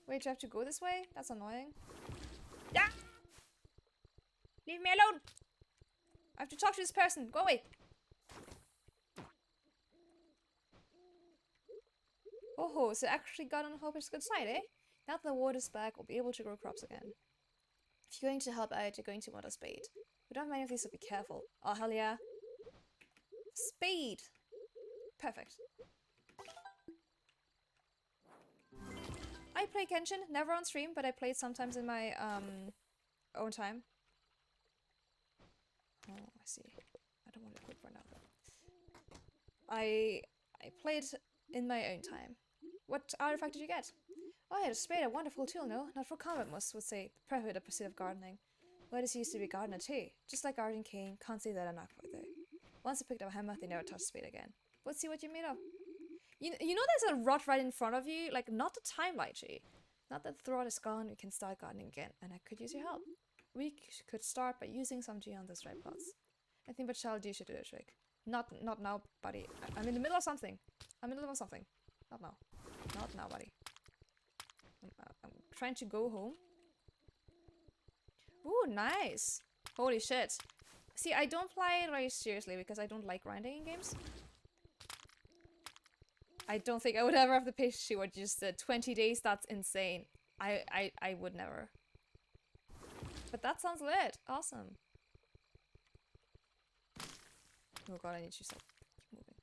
Wait, do I have to go this way? That's annoying. Yeah! Leave me alone! I have to talk to this person. Go away! Oh, so actually got on Hope's good side, eh? Now that the water's back, we'll be able to grow crops again. If you're going to help out, you're going to want a spade. We don't have many of these, so be careful. Oh, hell yeah. Spade! Perfect. I play Genshin, never on stream, but I play it sometimes in my own time. Oh, I see. I don't want to quit for now though. I played in my own time. What artifact did you get? Oh, I had a spade, a wonderful tool, no? Not for combat, most would say. Perfect at pursuit of gardening. Well, I just used to be a gardener too. Just like Arden Kane, can't say that enough though. Once they picked up a hammer, they never touched spade again. Let's see what you made of. You know there's a rod right in front of you? Like, not the time, Lychee. Not that the rod is gone, we can start gardening again, and I could use your help. We could start by using some G on the stripe plots. I think but child, you should do the trick. Not now, buddy. I'm in the middle of something. I'm in the middle of something. Not now. Not now, buddy. I'm trying to go home. Ooh, nice. Holy shit. See, I don't play it very seriously because I don't like grinding in games. I don't think I would ever have the patience to watch just 20 days. That's insane. I would never. But that sounds lit. Awesome. Oh god, I need to stop. Keep moving.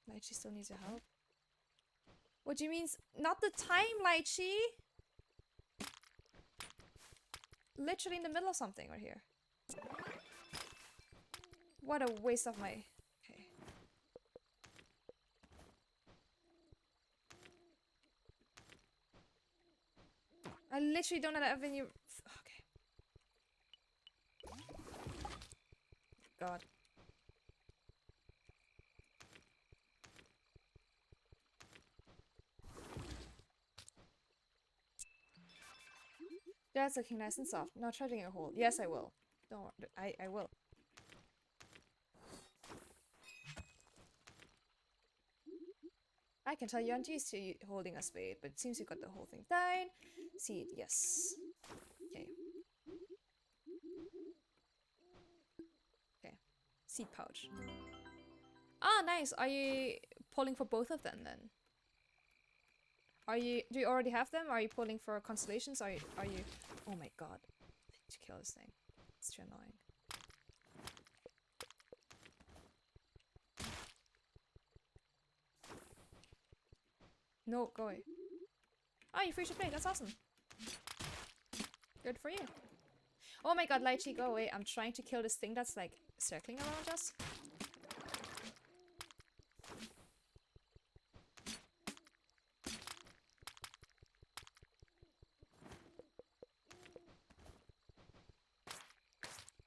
Lychee still needs your help. What do you mean? Not the time, Lychee! Literally in the middle of something right here. What a waste of my... Okay. I literally don't have any... Okay. God. That's looking nice and soft. Now try digging a hole. Yes, I will. Don't worry. I will. I can tell you aren't used to holding a spade, but it seems you got the whole thing down. Seed, yes. Okay. Okay. Seed pouch. Ah, nice. Are you pulling for both of them then? Do you already have them? Are you pulling for constellations? Are you oh my god. I need to kill this thing. It's too annoying. No, go away. Oh, you free to play. That's awesome. Good for you. Oh my god, Lychee, go away. I'm trying to kill this thing that's like circling around us.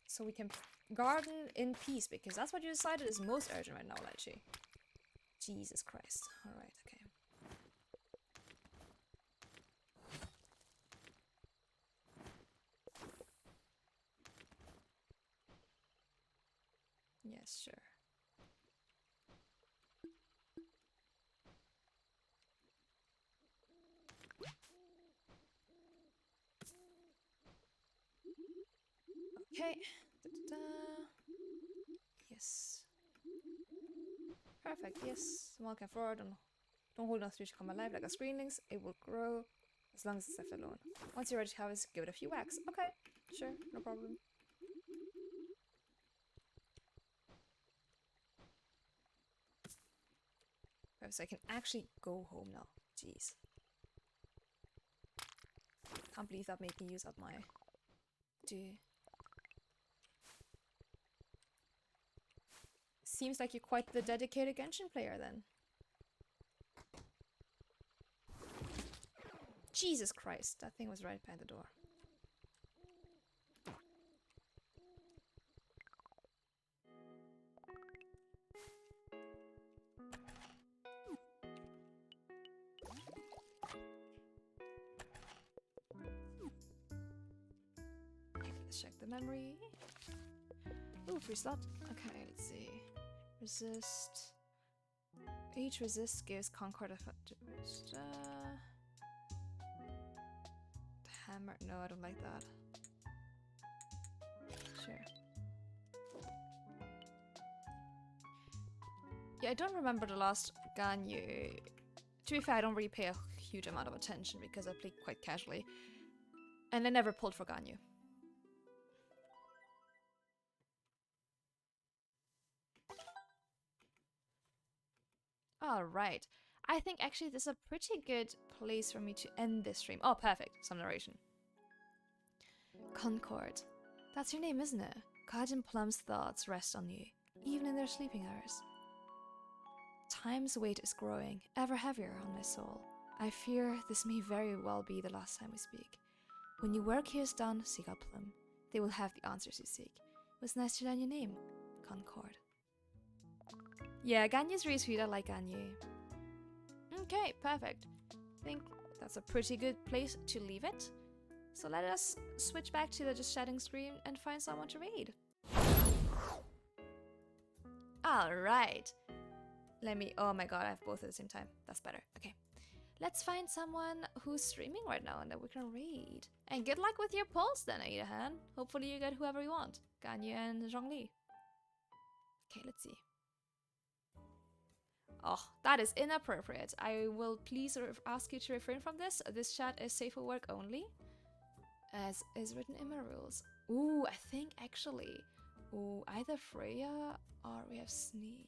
So we can garden in peace, because that's what you decided is most urgent right now, Lychee. Jesus Christ. Alright, okay. Yes, sure. Okay. Da, da, da. Yes. Perfect, yes. Small can forward and don't hold on to come alive like a screenlings. It will grow as long as it's left alone. Once you're ready to harvest, give it a few whacks. Okay, sure, no problem. So I can actually go home now. Jeez. Can't believe that made me use up my... Seems like you're quite the dedicated Genshin player then. Jesus Christ, that thing was right behind the door. Okay, let's check the memory. Ooh, free slot. Okay, let's see. Resist. Each resist gives Concord effect. Hammer. No, I don't like that. Sure. Yeah, I don't remember the last Ganyu. To be fair, I don't really pay a huge amount of attention because I play quite casually. And I never pulled for Ganyu. Alright. I think actually this is a pretty good place for me to end this stream. Oh, perfect. Some narration. Concord. That's your name, isn't it? Guardian Plum's thoughts rest on you, even in their sleeping hours. Time's weight is growing, ever heavier on my soul. I fear this may very well be the last time we speak. When your work here is done, seek out Plum. They will have the answers you seek. Was nice to learn your name. Concord. Yeah, Ganye's really sweet. I like Ganye. Okay, perfect. I think that's a pretty good place to leave it. So let us switch back to the just chatting screen and find someone to raid. Alright. Let me... Oh my god, I have both at the same time. That's better. Okay. Let's find someone who's streaming right now and that we can raid. And good luck with your polls then, Aidahan. Hopefully you get whoever you want. Ganye and Zhongli. Okay, let's see. Oh, that is inappropriate. I will please ask you to refrain from this. This chat is safe for work only, as is written in my rules. Ooh, I think actually... Ooh, either Freya or we have Snee.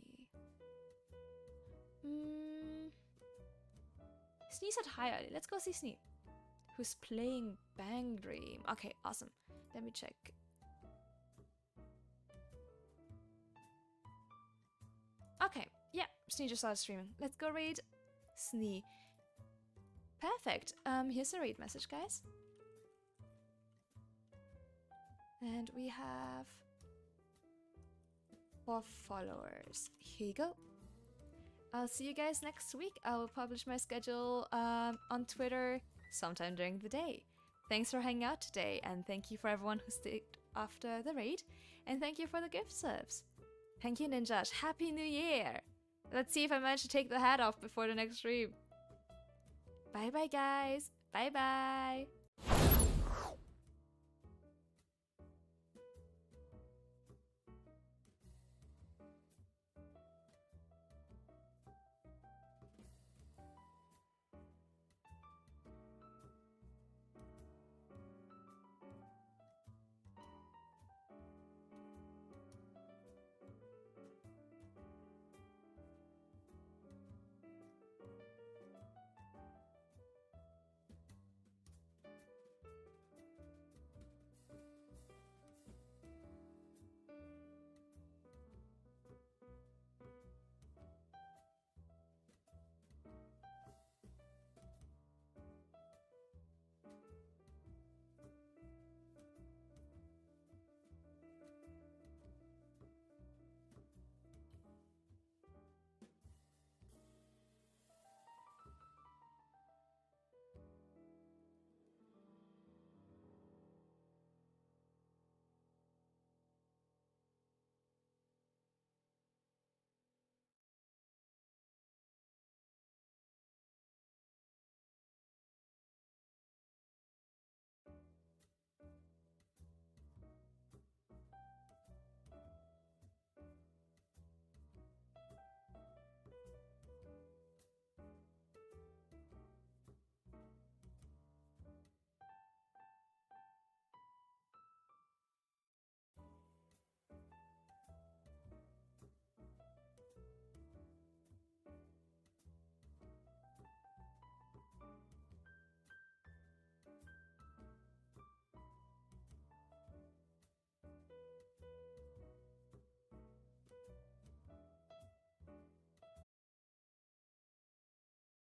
Snee said hi early. Let's go see Snee. Who's playing Bang Dream. Okay, awesome. Let me check. Okay, yeah, Snee just started streaming. Let's go raid Snee. Perfect. Here's a raid message, guys. And we have 4 followers. Here you go. I'll see you guys next week. I will publish my schedule on Twitter sometime during the day. Thanks for hanging out today, and thank you for everyone who stayed after the raid, and thank you for the gift subs. Thank you, Ninjash. Happy New Year! Let's see if I manage to take the hat off before the next stream. Bye bye, guys. Bye bye.